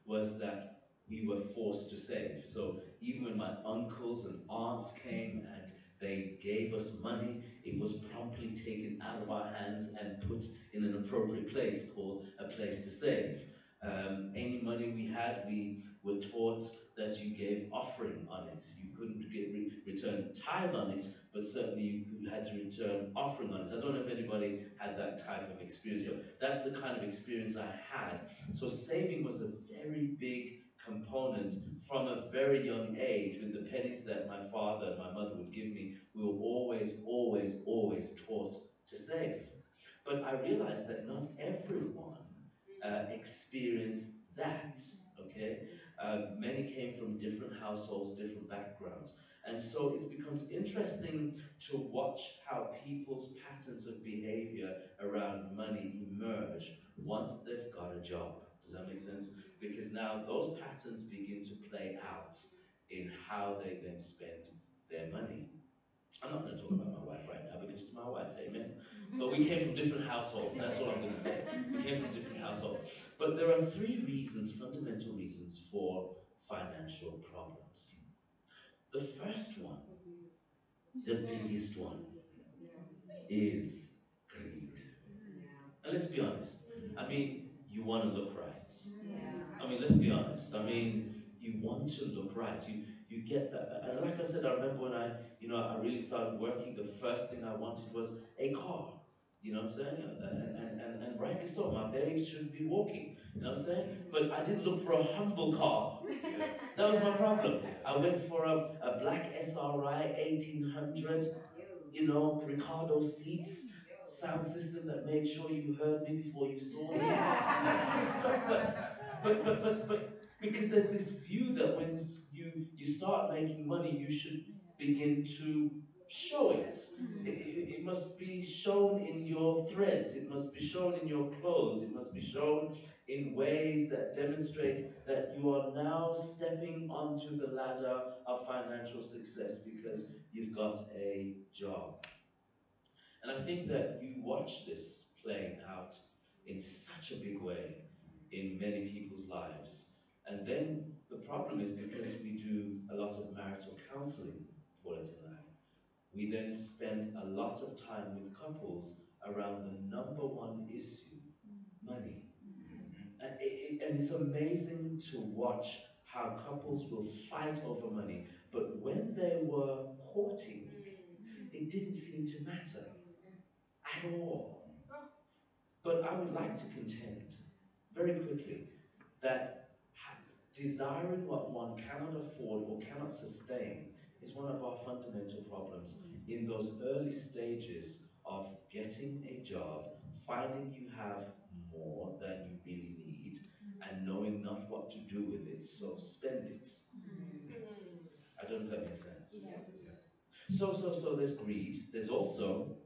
was that we were forced to save. So even when my uncles and aunts came and They gave us money. It was promptly taken out of our hands and put in an appropriate place called a place to save. Any money we had, we were taught that you gave offering on it. You couldn't return tithe on it, but certainly had to return offering on it. I don't know if anybody had that type of experience, but that's the kind of experience I had. So saving was a very big component from a very young age. With the pennies that my father and my mother would give me, we were always, always, always taught to save. But I realized that not everyone experienced that. Okay, many came from different households, different backgrounds, and so it becomes interesting to watch how people's patterns of behavior around money emerge once they've got a job. Does that make sense? Because now those patterns begin to play out in how they then spend their money. I'm not going to talk about my wife right now because she's my wife, amen. But we came from different households. That's all I'm going to say. We came from different households. But there are three reasons, fundamental reasons for financial problems. The first one, the biggest one, is greed. And let's be honest. I mean, you want to look right. I mean, let's be honest. I mean, you want to look right. You get that. And like I said, I remember when I really started working. The first thing I wanted was a car. You know what I'm saying? And rightly so. My babes shouldn't be walking. You know what I'm saying? But I didn't look for a humble car. That was my problem. I went for a black SRI 1800, Ricardo seats, sound system that made sure you heard me before you saw me, that kind of stuff. But because there's this view that when you start making money, you should begin to show it. It must be shown in your threads. It must be shown in your clothes. It must be shown in ways that demonstrate that you are now stepping onto the ladder of financial success because you've got a job. And I think that you watch this playing out in such a big way in many people's lives. And then the problem is because we do a lot of marital counseling, Paulette and I, we then spend a lot of time with couples around the number one issue, money. And it's amazing to watch how couples will fight over money. But when they were courting, it didn't seem to matter at all. But I would like to contend very quickly that desiring what one cannot afford or cannot sustain is one of our fundamental problems in those early stages of getting a job, finding you have more than you really need, and knowing not what to do with it, so spend it. I don't know if that makes sense. So there's greed. There's also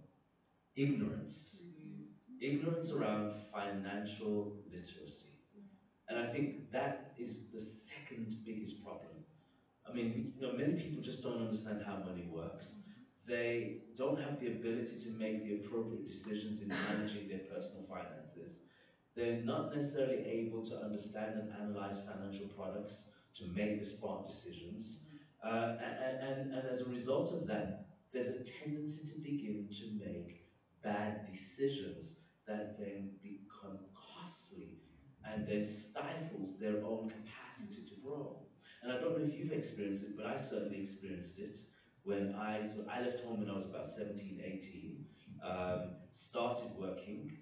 ignorance. Ignorance around financial literacy. And I think that is the second biggest problem. I mean, many people just don't understand how money works. They don't have the ability to make the appropriate decisions in managing their personal finances. They're not necessarily able to understand and analyze financial products to make the smart decisions. And as a result of that, there's a tendency to begin to make bad decisions that then become costly and then stifles their own capacity to grow. And I don't know if you've experienced it, but I certainly experienced it when I left home when I was about 17, 18, started working,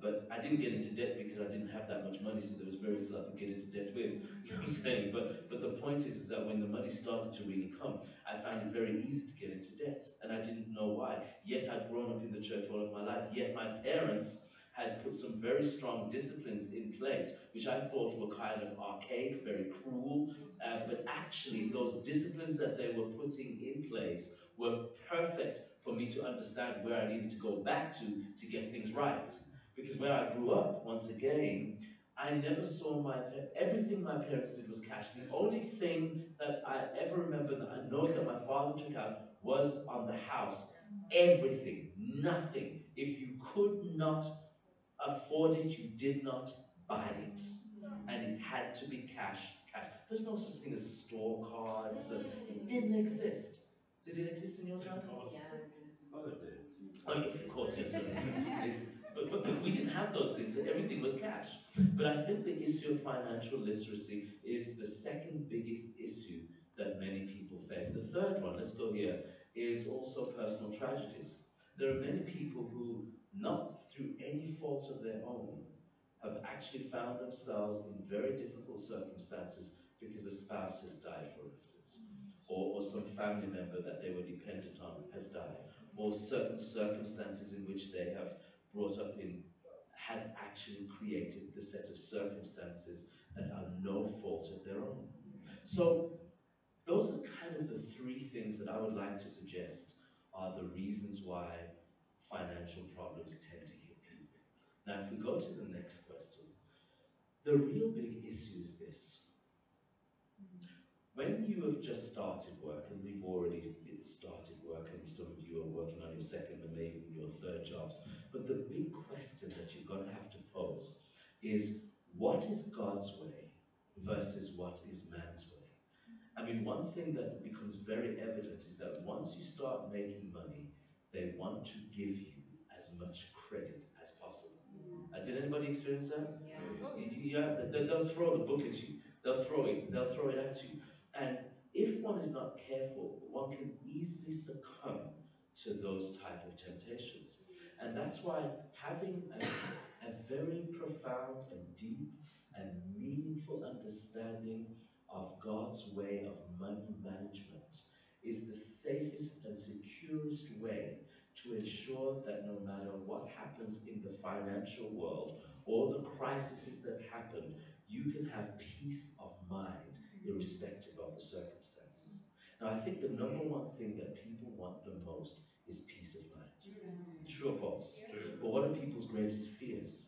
but I didn't get into debt because I didn't have that much money, so there was very little I could get into debt with. You know what I'm saying? But the point is that when the money started to really come, I found it very easy to get into debt, and I didn't know why. Yet I'd grown up in the church all of my life. Yet my parents had put some very strong disciplines in place, which I thought were kind of archaic, very cruel. But actually, those disciplines that they were putting in place were perfect for me to understand where I needed to go back to get things right. Because where I grew up, once again, I never saw everything my parents did was cash. The only thing that I ever remember knowing that my father took out was on the house. Everything, nothing. If you could not afford it, you did not buy it. And it had to be cash, cash. There's no such thing as store cards. It didn't exist. Did it exist in your time? Yeah, I did. All of it. Oh, of course, yes, sir. But we didn't have those things. So everything was cash. But I think the issue of financial literacy is the second biggest issue that many people face. The third one, let's go here, is also personal tragedies. There are many people who, not through any fault of their own, have actually found themselves in very difficult circumstances because a spouse has died, for instance, or some family member that they were dependent on has died, or certain circumstances in which they have brought up in has actually created the set of circumstances that are no fault of their own. So those are kind of the three things that I would like to suggest are the reasons why financial problems tend to hit people. Now, if we go to the next question, the real big issue is this. When you have just started work, and we've already started work, and some of you are working on your second and maybe even your third jobs, but the big question that you're going to have to pose is, what is God's way versus what is man's way? I mean, one thing that becomes very evident is that once you start making money, they want to give you as much credit as possible. Did anybody experience that? Yeah. Yeah, they'll throw the book at you. They'll throw it at you. And if one is not careful, one can easily succumb to those type of temptations. And that's why having a very profound and deep and meaningful understanding of God's way of money management is the safest and securest way to ensure that no matter what happens in the financial world or the crises that happen, you can have peace of mind irrespective of the circumstances. Now, I think the number one thing that people want the most is peace of mind. True or false? True. But what are people's greatest fears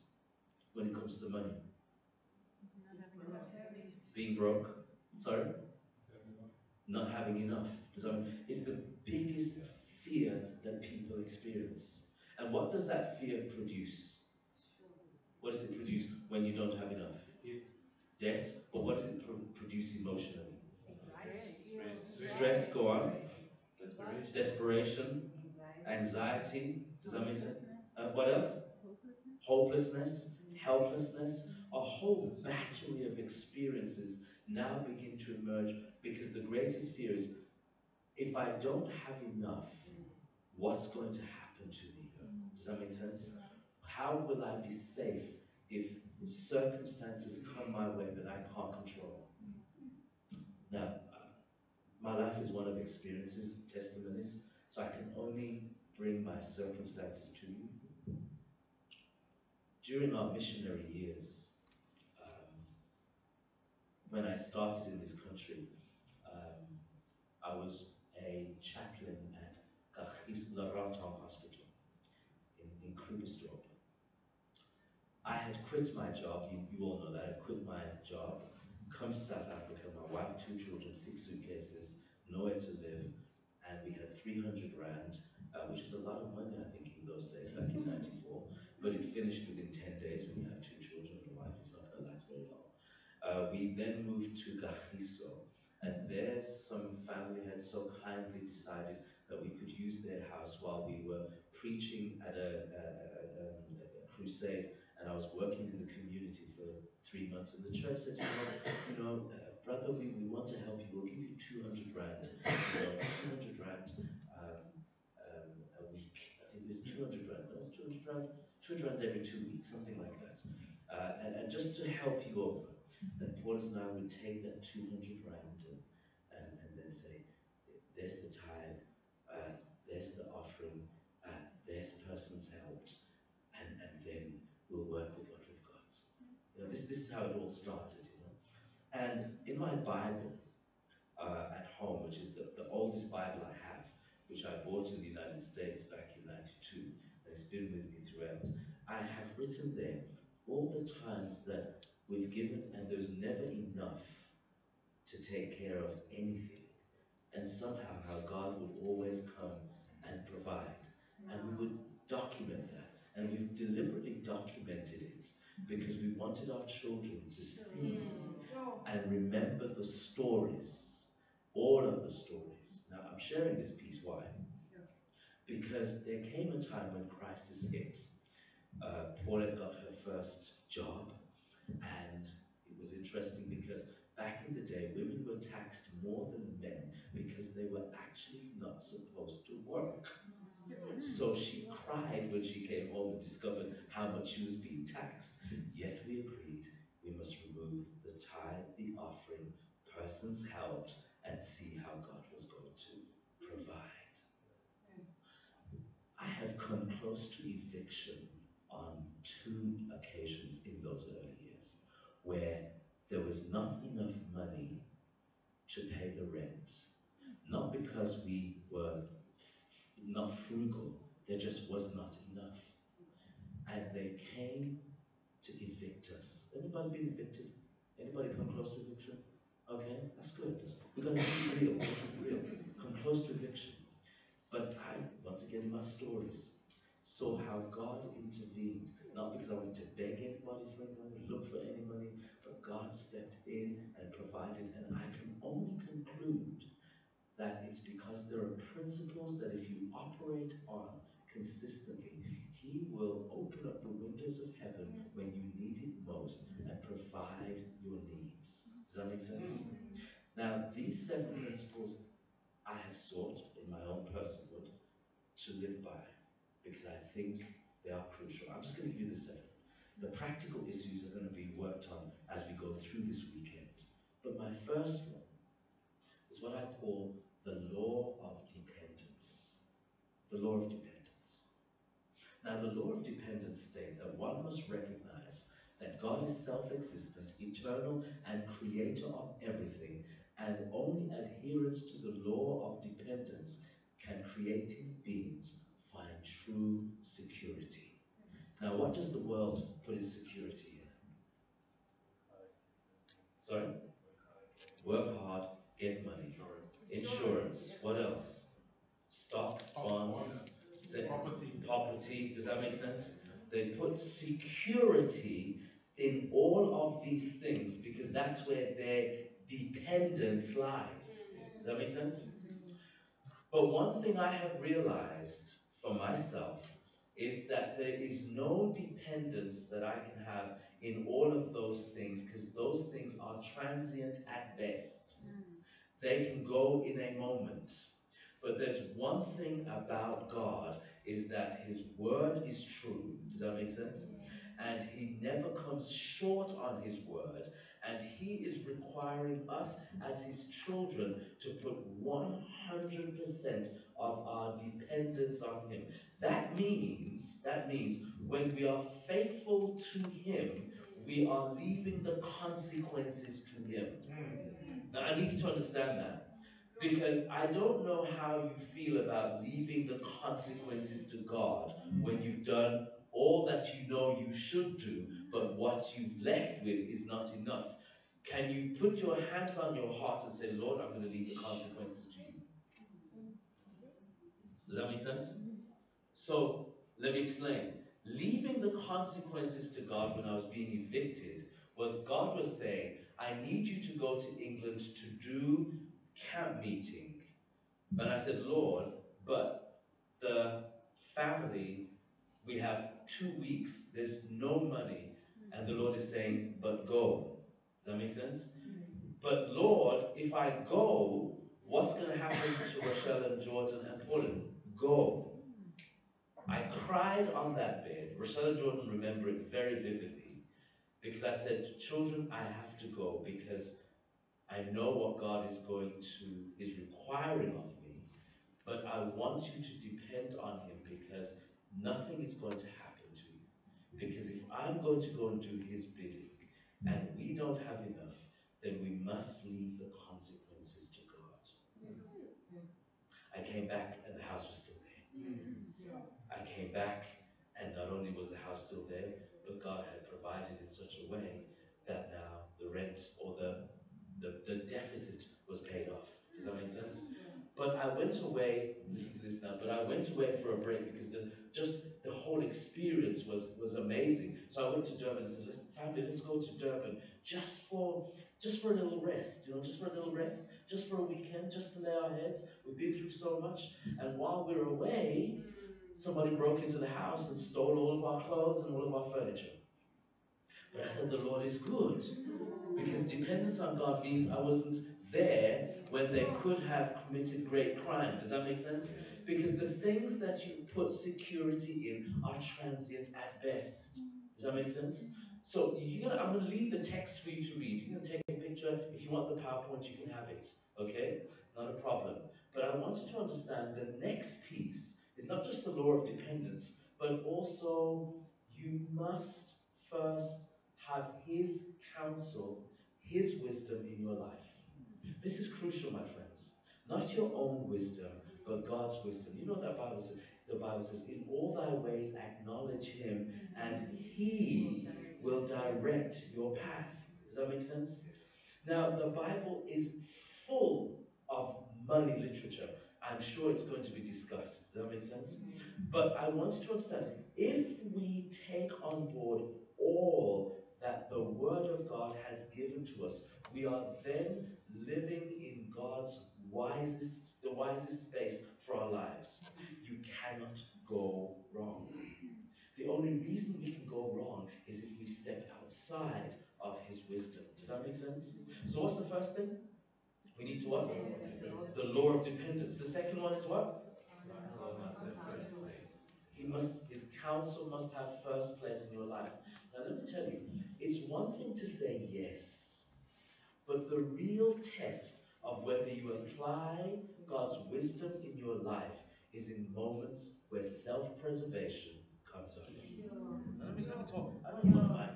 when it comes to money? Being broke? Sorry? Not having enough. Does that mean it's the biggest fear that people experience? And what does that fear produce? What does it produce when you don't have enough? It, Debt. But what does it produce emotionally? stress, Stress, go on. desperation. Desperation, Anxiety. anxiety. Does that make sense? What else? Hopelessness, helplessness. A whole battery of experiences now begin to emerge because the greatest fear is, if I don't have enough, what's going to happen to me? Does that make sense? How will I be safe if circumstances come my way that I can't control? Now, my life is one of experiences, testimonies, so I can only bring my circumstances to you. During our missionary years, um, when I started in this country, um, I was a chaplain at Gachis Laratong Hospital in Krugersdorp. I had quit my job, you all know that, I quit my job, come to South Africa, my wife, two children, 6 suitcases, nowhere to live, and we had 300 Rand, which was a lot of money, I think, in those days, back in 94, but it finished within 10 days when you have two children and a wife, it's not going to last very long. We then moved to Gachiso, and there some family had so kindly decided that we could use their house while we were preaching at a crusade, and I was working in the community for 3 months. And the church said, brother, we want to help you. We'll give you 200 Rand, 200 Rand a week. I think it was 200 Rand. No, it's 200 Rand, 200 Rand every 2 weeks, something like that. And just to help you over. And Paulus and I would take that 200 Rand and then say, there's the tithe, there's the offering, there's person's helped, and then we'll work with what we've got. This is how it all started, And in my Bible at home, which is the oldest Bible I have, which I bought in the United States back in 92, and it's been with me throughout, I have written there all the times that we've given and there's never enough to take care of anything. And somehow how God would always come and provide. And we would document that. And we've deliberately documented it because we wanted our children to see and remember the stories, all of the stories Now, I'm sharing this piece. Why? Because there came a time when crisis hit. Paulette got her first job, and it was interesting because back in the day, women were taxed more than men because they were actually not supposed to work. So she cried when she came home and discovered how much she was being taxed. Yet we agreed we must remove the tithe, the offering, persons helped, and see how God was going to provide. I have come close to eviction on two occasions in those early years where there was not enough money to pay the rent. Not because we were not frugal, there just was not enough. And they came to evict us. Anybody been evicted? Anybody come close to eviction? Okay, that's good. We're going to keep it real. We're going to keep it real. Come close to eviction. But I, once again, in my stories, saw how God intervened. Not because I went to beg anybody for any money, look for any money, but God stepped in and provided. And I can only conclude that it's because there are principles that if you operate on consistently, He will open up the windows of heaven when you need it most and provide your needs. Does that make sense? Now, these seven principles I have sought in my own personhood to live by because I think they are crucial. I'm just going to give you the seven. The practical issues are going to be worked on as we go through this weekend. But my first one is what I call the law of dependence. The law of dependence. Now, the law of dependence states that one must recognize that God is self existent, eternal, and creator of everything, and only adherence to the law of dependence can creating beings find true security. Now, what does the world put its security in? Sorry? Work hard, get money. Insurance. What else? Stocks, bonds, property. Does that make sense? They put security in all of these things because that's where their dependence lies. Does that make sense? But one thing I have realized for myself is that there is no dependence that I can have in all of those things because those things are transient at best. They can go in a moment. But there's one thing about God is that His word is true. Does that make sense? And He never comes short on His word. And He is requiring us as His children to put 100% of our dependence on Him. That means when we are faithful to Him, we are leaving the consequences to Him. Now, I need you to understand that. Because I don't know how you feel about leaving the consequences to God when you've done all that you know you should do, but what you've left with is not enough. Can you put your hands on your heart and say, Lord, I'm going to leave the consequences to you? Does that make sense? So, let me explain. Leaving the consequences to God when I was being evicted was God was saying, I need you to go to England to do camp meeting. And I said, Lord, but the family, we have 2 weeks, there's no money. And the Lord is saying, but go. Does that make sense? But Lord, if I go, what's going to happen to Rochelle and Jordan and Paulette? Go. I cried on that bed. Rochelle and Jordan remember it very vividly because I said, children, I have to go because I know what God is requiring of me. But I want you to depend on Him because nothing is going to happen to you. Because if I'm going to go and do His bidding and we don't have enough, then we must leave the consequences to God. I came back and the house was still there. I came back and not only was the house still there, but God had provided in such a way that now the rent or the deficit was paid off. Does that make sense? But I went away, listen to this now, but I went away for a break because the whole experience was amazing. So So I went to Durban and said, family, let's go to Durban just for just for a little rest, just for a little rest, just for a weekend, just to lay our heads. We've been through so much. And while we were away, somebody broke into the house and stole all of our clothes and all of our furniture. But I said, the Lord is good. Because dependence on God means I wasn't there when they could have committed great crime. Does that make sense? Because the things that you put security in are transient at best. Does that make sense? So I'm going to leave the text for you to read. You can take a picture. If you want the PowerPoint, you can have it. Okay? Not a problem. But I want you to understand the next piece is not just the law of dependence, but also you must first have His counsel, His wisdom in your life. This is crucial, my friends. Not your own wisdom, but God's wisdom. You know that the Bible says, in all thy ways acknowledge Him, and He will direct your path. Does that make sense? Now, the Bible is full of money literature. I'm sure it's going to be discussed. Does that make sense? But I want you to understand, if we take on board all that the Word of God has given to us, we are then living in the wisest space for our lives. You cannot go wrong. The only reason we can go wrong is if we step outside of His wisdom. Does that make sense? So what's the first thing? We need to what? The law of dependence. The second one is what? His counsel must have first place in your life. Now let me tell you, it's one thing to say yes, but the real test of whether you apply God's wisdom in your life is in moments where self-preservation comes up. Now let me talk. I don't want to mind.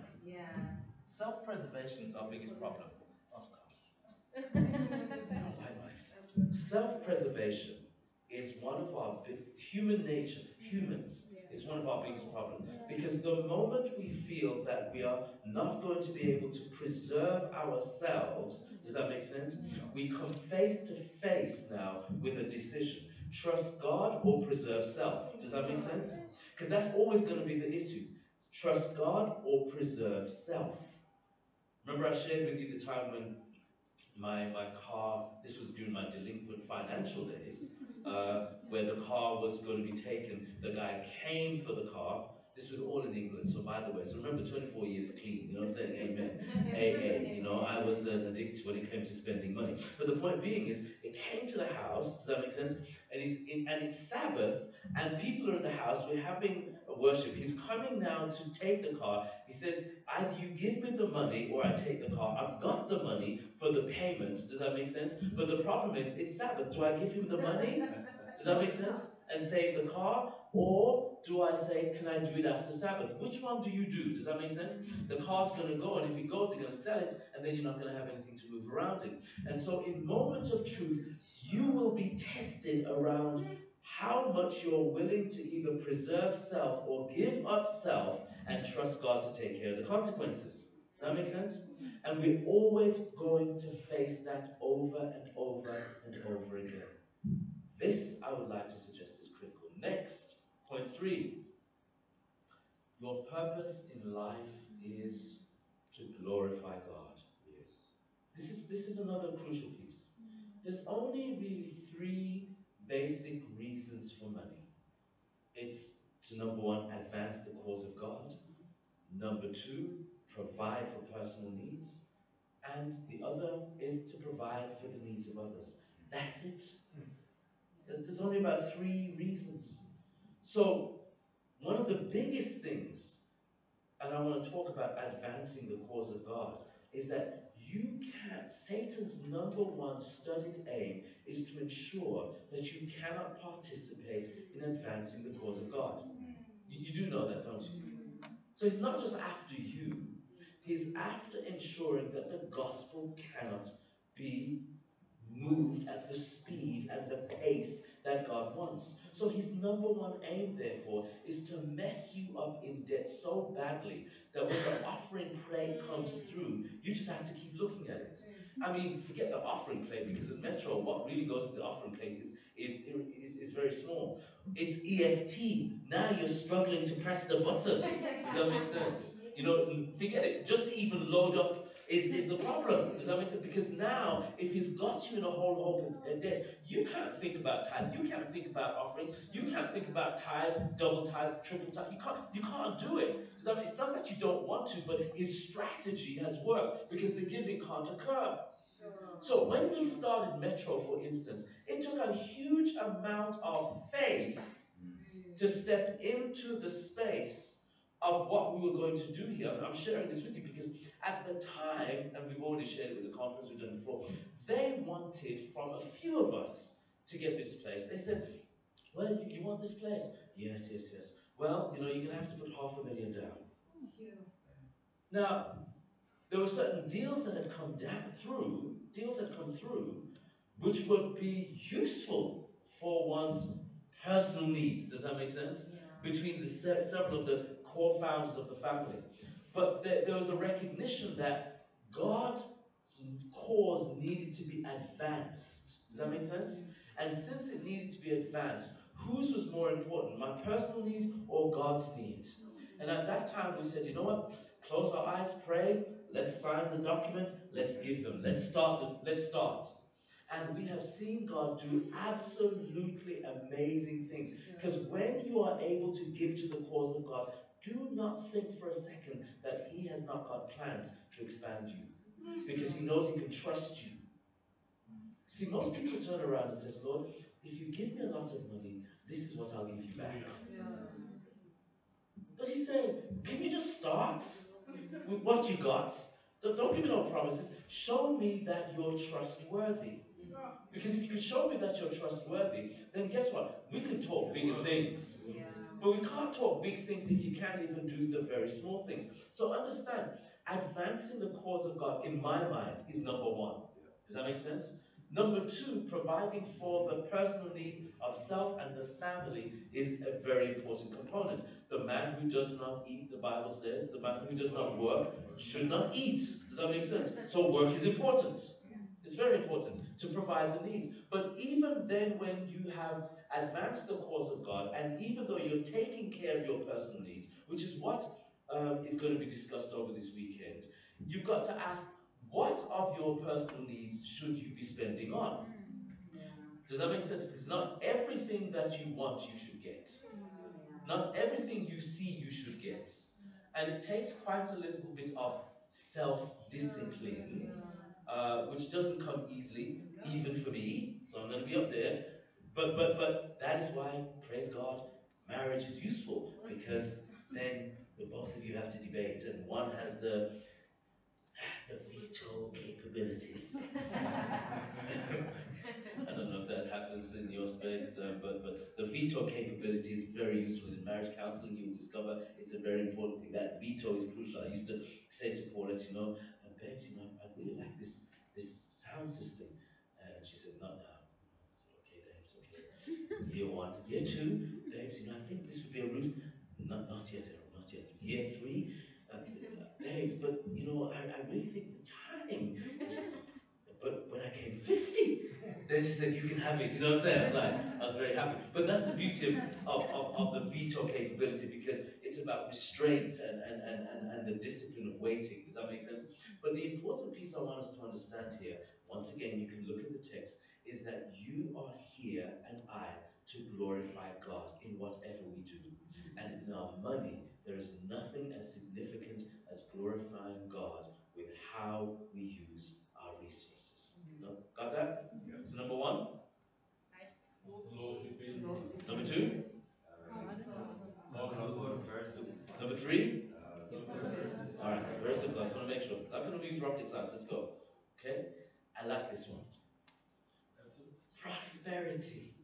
Self-preservation is our biggest problem. Oh gosh. I don't like mics. Self-preservation is one of our human nature, humans, it's one of our biggest problems. Because the moment we feel that we are not going to be able to preserve ourselves, does that make sense? We come face to face now with a decision. Trust God or preserve self. Does that make sense? Because that's always going to be the issue. Trust God or preserve self. Remember I shared with you the time when my car, this was during my delinquent financial days, where the car was going to be taken. The guy came for the car. This was all in England, so by the way, so remember 24 years clean, you know what I'm saying? Amen. AA, I was an addict when it came to spending money. But the point being is, it came to the house, does that make sense? And it's Sabbath, and people are in the house, we're having a worship. He's coming now to take the car. He says, either you give me the money or I take the car. I've got the money for the payment. Does that make sense? But the problem is, it's Sabbath. Do I give him the money? Does that make sense? And save the car? Or do I say, can I do it after Sabbath? Which one do you do? Does that make sense? The car's going to go, and if it goes, they're going to sell it, and then you're not going to have anything to move around in. And so in moments of truth, you will be tested around how much you're willing to either preserve self or give up self and trust God to take care of the consequences. Does that make sense? And we're always going to face that over and over and over again. This, I would like to suggest, is critical. Next, point 3. Your purpose in life is to glorify God. This is another crucial piece. There's only really 3 basic reasons for money. It's to, number 1, advance the cause of God. Number 2, provide for personal needs. And the other is to provide for the needs of others. That's it. There's only about 3 reasons. So, one of the biggest things, and I want to talk about advancing the cause of God, is that you can't, Satan's number 1 studied aim is to ensure that you cannot participate in advancing the cause of God. You do know that, don't you? So he's not just after you, he's after ensuring that the gospel cannot be moved at the speed and the pace that God wants. So his number 1 aim, therefore, is to mess you up in debt so badly that when the offering plate comes through, you just have to keep looking at it. I mean, forget the offering plate, because at Metro, what really goes in the offering plate is very small. It's EFT. Now you're struggling to press the button. Does that make sense? Forget it. Just to even load up is the problem. Does that make sense? Because now, if he's got you in a whole hope of debt, you can't think about tithe. You can't think about offering. You can't think about tithe, double tithe, triple tithe. You can't do it. Does that mean it's not that you don't want to, but his strategy has worked because the giving can't occur. So when we started Metro, for instance, it took a huge amount of faith to step into the space of what we were going to do here. I'm sharing this with you because at the time, and we've already shared it with the conference we've done before, they wanted from a few of us to get this place. They said, well, you want this place? Yes, yes, yes. Well, you're going to have to put 500,000 down. Now, there were certain deals that had come through, which would be useful for one's personal needs. Does that make sense? Between the several of the core founders of the family. But there was a recognition that God's cause needed to be advanced. Does that make sense? And since it needed to be advanced, whose was more important, my personal need or God's need? And at that time, we said, you know what? Close our eyes, pray. Let's sign the document. Let's give them. Let's start. Let's start. And we have seen God do absolutely amazing things. Because when you are able to give to the cause of God, do not think for a second that He has not got plans to expand you. Because He knows He can trust you. See, most people turn around and says, Lord, if you give me a lot of money, this is what I'll give you back. But He's saying, can you just start with what you got? Don't give me no promises. Show me that you're trustworthy. Because if you could show me that you're trustworthy, then guess what? We can talk bigger things. But we can't talk big things if you can't even do the very small things. So understand, advancing the cause of God, in my mind, is number one. Does that make sense? Number two, providing for the personal needs of self and the family is a very important component. The man who does not eat, the Bible says, the man who does not work should not eat. Does that make sense? So work is important. It's very important to provide the needs. But even then, when you have advanced the cause of God, and even though you're taking care of your personal needs, which is what is going to be discussed over this weekend, you've got to ask, what of your personal needs should you be spending on? Does that make sense? Because not everything that you want, you should get. Not everything you see, you should get. And it takes quite a little bit of self discipline, which doesn't come easily, even for me. So I'm going to be up there. But that is why, praise God, marriage is useful, because then the both of you have to debate, and one has the veto capabilities. I don't know if that happens in your space, but the veto capability is very useful in marriage counseling. You'll discover it's a very important thing. That veto is crucial. I used to say to Paulette, babes, I'd really like this sound system, and she said, not now. I said, okay, babes, okay. Year one, year two, babes, I think this would be a route. Not yet, Errol, not yet. Year three, babes, but I really think the time. But when I came 50, then she said, you can have it. You know what I'm saying? I was very happy. But that's the beauty of the veto capability, because it's about restraint and the discipline of waiting. Does that make sense? But the important piece I want us to understand here, once again, you can look at the text, is that you are here and I to glorify God in whatever we do. And in our money, there is nothing as significant as glorifying God with how we use our resources. No? Got that? So number one. Number two. Number three. All right, very simple. I just want to make sure. Not going to use rocket science. Let's go. Okay? I like this one. Prosperity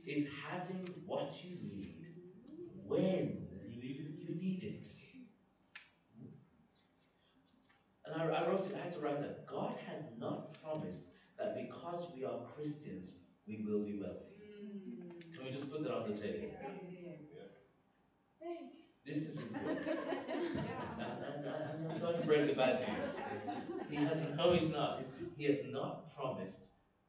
is having what you need when you need it. And I wrote it, I had to write that. God has not promised that because we are Christians, we will be wealthy. Can we just put that on the table? This is important. And I'm sorry to break the bad news. He's not. He has not promised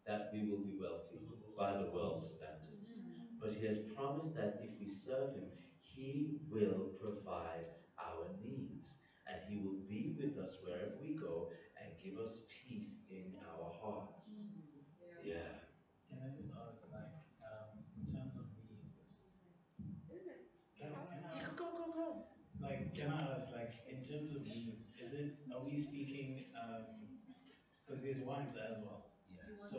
that we will be wealthy by the world's standards. But He has promised that if we serve Him, He will provide our needs. And He will be with us wherever we go and give us peace in our hearts. Yeah. Can I just ask, like, in terms of needs, can I Yeah, ask, go. like, can I ask, like, in terms of needs, is it, are we speaking, because there's wants as well. Yeah. So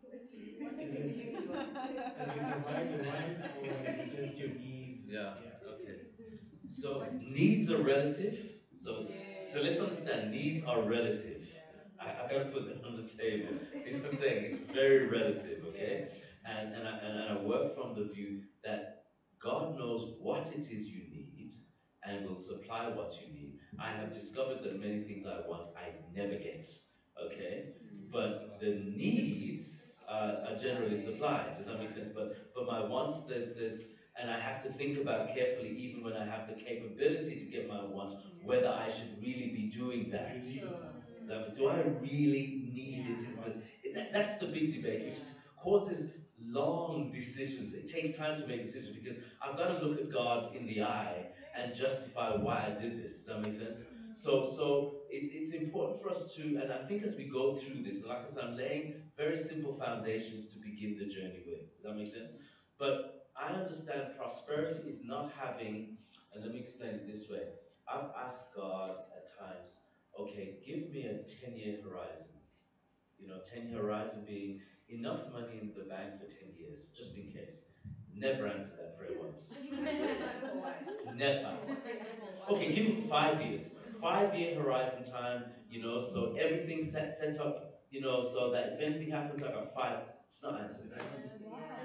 is it, does He provide with wants, or is it just your needs? Yeah. Yeah. Okay. So needs are relative. So let's understand needs are relative. I gotta put that on the table. You know what I'm saying? It's very relative, okay? And I work from the view that God knows what it is you need and will supply what you need. I have discovered that many things I want I never get. Okay, but the needs are generally supplied. Does that make sense? But my wants, there's and I have to think about carefully, even when I have the capability to get my want, whether I should really be doing If that. you need it. Do I really need it? That's the big debate, which causes long decisions. It takes time to make decisions because I've got to look at God in the eye and justify why I did this. Does that make sense? So it's important for us to, and I think as we go through this, like I said, I'm laying very simple foundations to begin the journey with. Does that make sense? But I understand prosperity is not having, and let me explain it this way. I've asked God at times, okay, give me a 10-year horizon. 10-year horizon being enough money in the bank for 10 years, just in case. Never answered that prayer once. Never. Okay, give me for 5 years. 5-year horizon time, so everything set up, so that if anything happens, I got five. It's not answered that.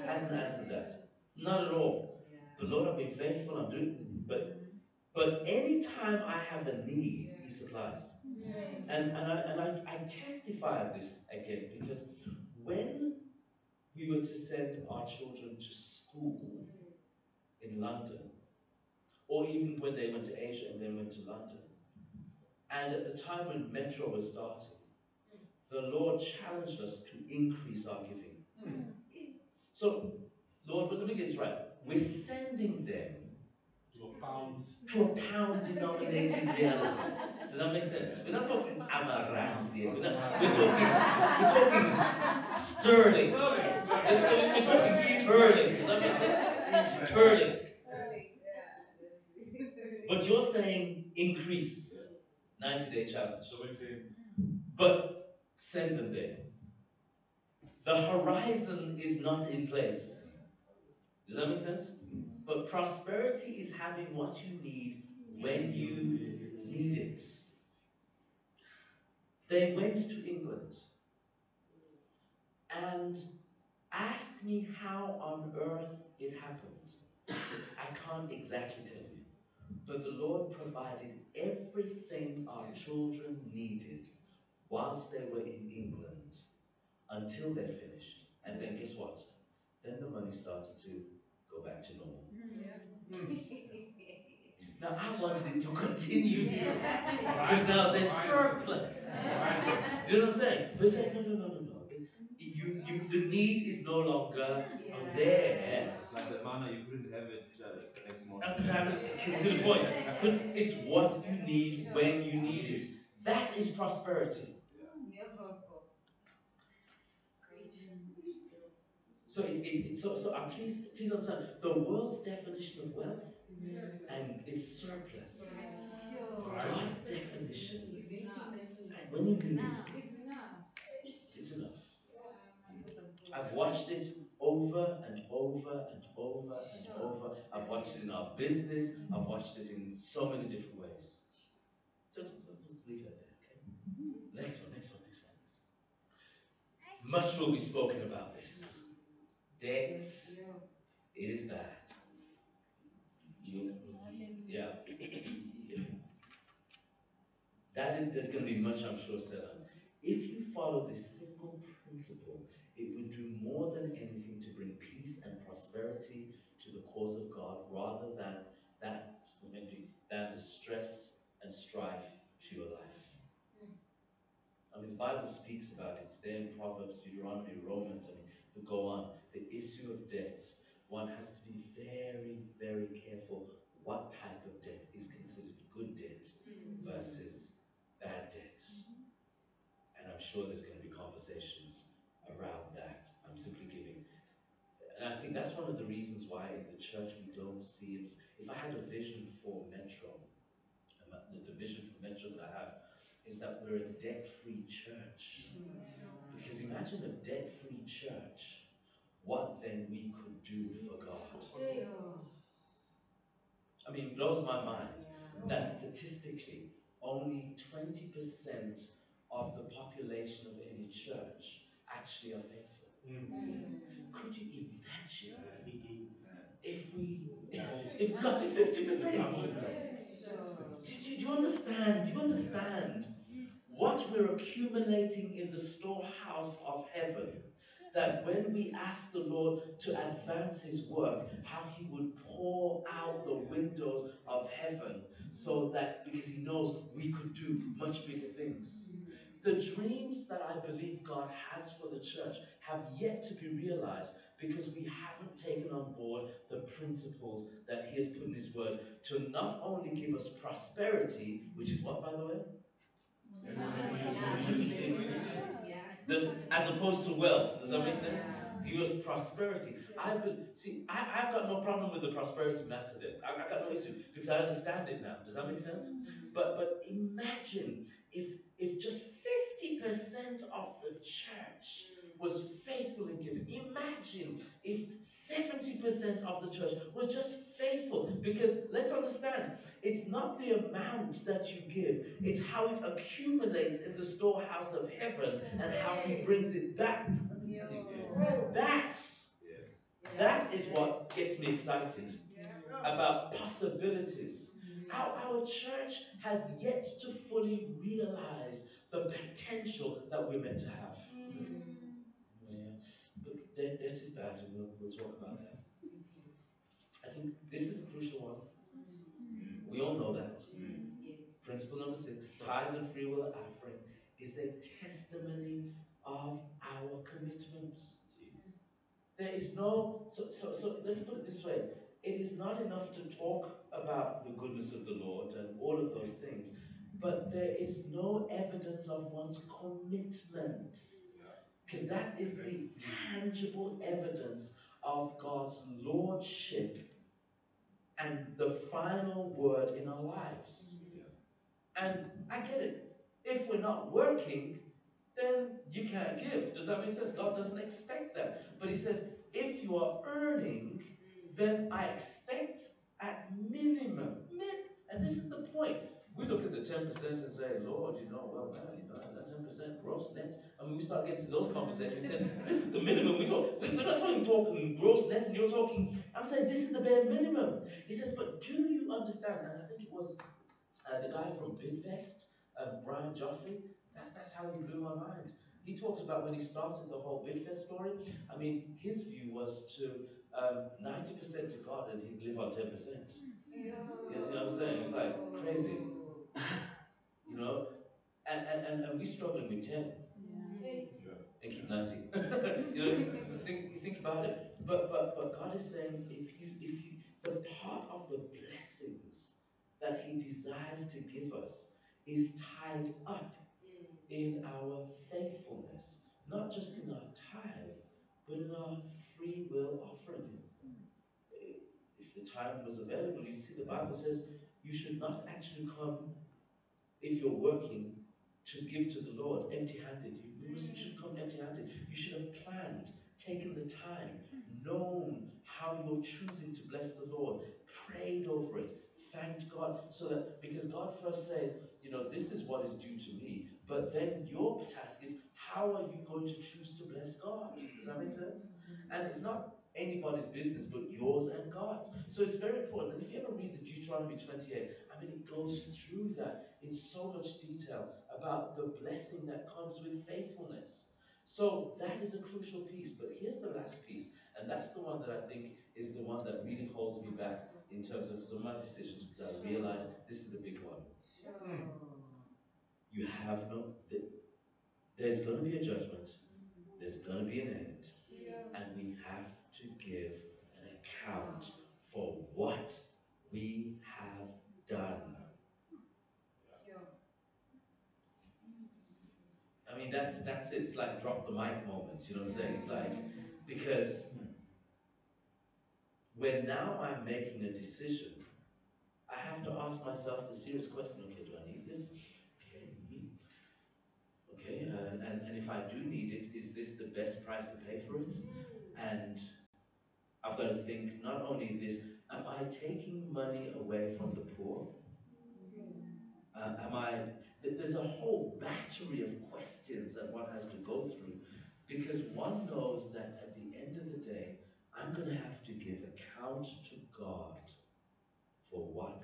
Hasn't answered that. Not at all. But Lord, I've been faithful. I'm doing, but anytime I have a need, He supplies. And I testify of this again because when we were to send our children to school in London, or even when they went to Asia and then went to London, and at the time when Metro was starting, the Lord challenged us to increase our giving. So, Lord, let me get this right. We're sending them To a pound. to a pound denominated reality. Does that make sense? We're not talking amarands here. We're talking sterling. We're talking sterling. Does that make sense? Sterling. But you're saying increase. 90-day challenge. That makes sense. But send them there. The horizon is not in place. Does that make sense? But prosperity is having what you need when you need it. They went to England and ask me how on earth it happened. I can't exactly tell you. But the Lord provided everything our children needed whilst they were in England until they finished. And then guess what? Then the money started to go back to normal. Now I wanted it to continue because now there's surplus. Do you know what I'm saying? But it's like, no, no, no, no, no. The need is no longer there. It's like the manna you couldn't have it the next I morning. could have it. See the point? But it's what you need when you need it. That is prosperity. So please understand the world's definition of wealth and is surplus. Right? God's definition, and when you need it, it's enough. I've watched it over and over and over and over. I've watched it in our business. I've watched it in so many different ways. Let's leave that there, okay? Next one, next one, next one. Much will be spoken about this. Debt is bad. You, yeah. There's going to be much, I'm sure, said on. If you follow this simple principle, it would do more than anything to bring peace and prosperity to the cause of God, rather that than the stress and strife to your life. I mean, the Bible speaks about it. It's there in Proverbs, Deuteronomy, Romans. I mean, to go on, the issue of debt. One has to be very, very careful what type of debt is considered sure there's going to be conversations around that. I'm simply giving. And I think that's one of the reasons why in the church we don't see it. If I had a vision for Metro, and the vision for Metro that I have is that we're a debt free church. Because imagine a debt free church, what then we could do for God. Sure. I mean, it blows my mind Yeah. that statistically only 20% of the population of any church actually are faithful. Could you imagine if we if we got to 50%? Sure. Do you understand? Do you understand what we're accumulating in the storehouse of heaven? That when we ask the Lord to advance his work, how he would pour out the windows of heaven so that because he knows we could do much bigger things. The dreams that I believe God has for the church have yet to be realized because we haven't taken on board the principles that he has put in his word to not only give us prosperity, which is what, by the way? Yeah, infinite. Yeah. As opposed to wealth. Does that make sense? Yeah. To give us prosperity. I've got no problem with the prosperity matter there. I got no issue because I understand it now. Does that make sense? But imagine if just 50% of the church was faithful in giving. Imagine if 70% of the church was just faithful. Because let's understand, it's not the amount that you give, it's how it accumulates in the storehouse of heaven and how he brings it back. Let me tell you, Yo. that's that is what gets me excited about possibilities. Our church has yet to fully realize the potential that we're meant to have. Yeah. But that is bad, and we'll talk about that. Okay. I think this is a crucial one. We all know that. Yes. Principle number 6, tithe and free will offering is a testimony of our commitment. There is no, so let's put it this way. It is not enough to talk about the goodness of the Lord and all of those things, but there is no evidence of one's commitment. Because that is the tangible evidence of God's lordship and the final word in our lives. And I get it. If we're not working, then you can't give. Does that make sense? God doesn't expect that. But he says, if you are earning, then I expect at minimum. And this is the point. We look at the 10% and say, Lord, well, man, that 10% gross net. I mean, we start getting to those conversations. We say, this is the minimum. We're not talking gross net, and you're talking, I'm saying this is the bare minimum. He says, but do you understand? And I think it was the guy from Bidfest, Brian Joffrey, that's how he blew my mind. He talks about when he started the whole Bidfest story. I mean, his view was to 90% to God and he'd live on 10%. You know what I'm saying? It's like crazy, Yo. you know? And we're struggling with 10 and keep 90. Think about it. But God is saying if you the part of the blessings that he desires to give us is tied up in our faithfulness, not just in our tithe, but in our free will offering him. If the time was available, you see the Bible says you should not actually come if you're working to give to the Lord empty-handed. You shouldn't come empty-handed. You should have planned, taken the time, known how you're choosing to bless the Lord, prayed over it, thanked God, so that because God first says, this is what is due to me, but then your task is how are you going to choose to bless God? Does that make sense? And it's not anybody's business but yours and God's. So it's very important. And if you ever read the Deuteronomy 28, I mean, it goes through that in so much detail about the blessing that comes with faithfulness. So that is a crucial piece. But here's the last piece, and that's the one that I think is the one that really holds me back in terms of some of my decisions because I realize this is the big one. Sure. You have no, there's going to be a judgment, there's going to be an end, and we have to give an account for what we have done. Sure. I mean, mean, that's it. It's like drop the mic moments. You know what I'm saying? It's like because when now I'm making a decision, I have to ask myself the serious question: okay, do I need this? Okay, okay, and if I do need it, is this the best price to pay for it? And I've got to think not only this: am I taking money away from the poor? Am I? There's a whole battery of questions that one has to go through because one knows that at the end of the day, I'm going to have to give account to God for what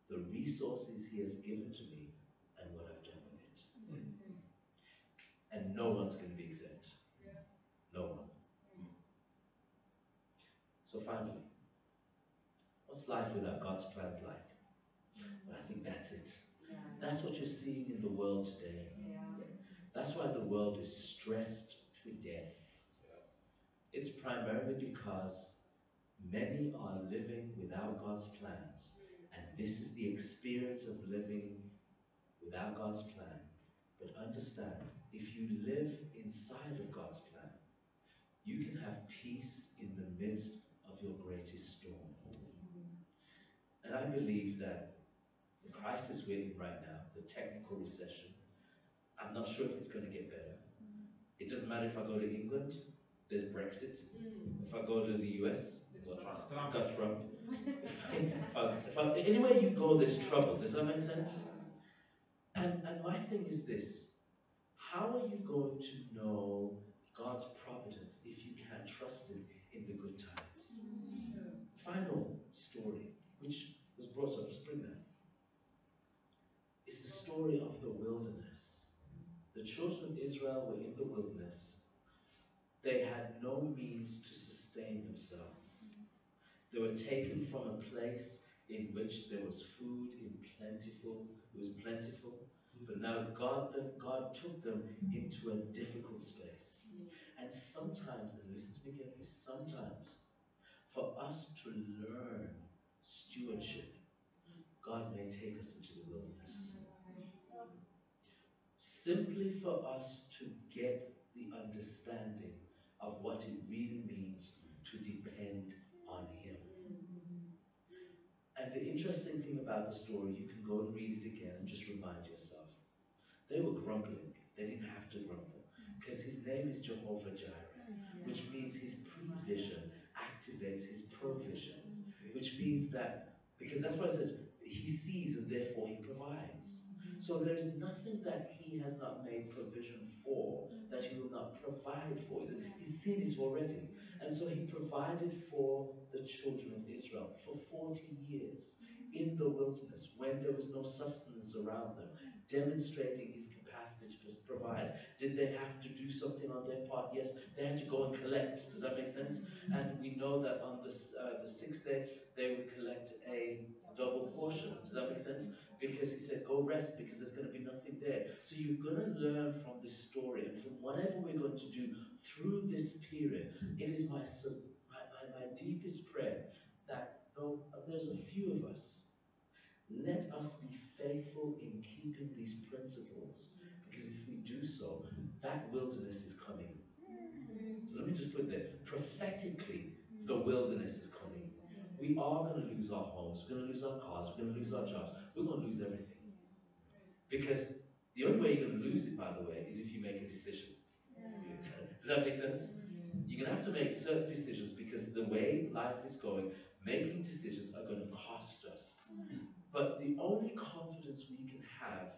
the resources He has given to me and what I've done with it. And no one's going to be exempt. No one. So finally, what's life without God's plans like? Well, I think that's it. That's what you're seeing in the world today. That's why the world is stressed to death. It's primarily because many are living without God's plans. And this is the experience of living without God's plan. But understand, if you live inside of God's plan, you can have peace in the midst of your greatest storm. And I believe that the crisis we're in right now, the technical recession, I'm not sure if it's going to get better. It doesn't matter if I go to England, there's Brexit. If I go to the US, well, I've got Trump. Anywhere you go, there's trouble. Does that make sense? And my thing is this: how are you going to know God's providence if you can't trust Him in the good times? Final story, which was brought up, just bring that. It's the story of the wilderness. The children of Israel were in the wilderness. They had no means to sustain themselves. They were taken from a place in which there was food in plentiful, it was plentiful, but now God took them into a difficult space. And sometimes, and listen to me carefully, sometimes for us to learn stewardship, God may take us into the wilderness. Simply for us to get the understanding of what it really means to depend on Him. And the interesting thing about the story, you can go and read it again and just remind yourself. They were grumbling. They didn't have to grumble because His name is Jehovah Jireh, which means His prevision activates His provision, which means that, because that's why it says He sees and therefore He provides. So there is nothing that He has not made provision for that He will not provide for. He's seen it already. And so He provided for the children of Israel for 40 years in the wilderness when there was no sustenance around them, demonstrating His capacity to provide. Did they have to do something on their part? Yes, they had to go and collect. Does that make sense? And we know that on the sixth day, they would collect a double portion. Does that make sense? Because He said, go rest, because there's going to be nothing there. So you're going to learn from this story, and from whatever we're going to do through this period. It is my deepest prayer that though there's a few of us, let us be faithful in keeping these principles, because if we do so, that wilderness is coming. So let me just put that prophetically, the wilderness is coming. We are going to lose our homes, we're going to lose our cars, we're going to lose our jobs, we're going to lose everything. Because the only way you're going to lose it, by the way, is if you make a decision. Does that make sense? You're going to have to make certain decisions, because the way life is going, making decisions are going to cost us. But the only confidence we can have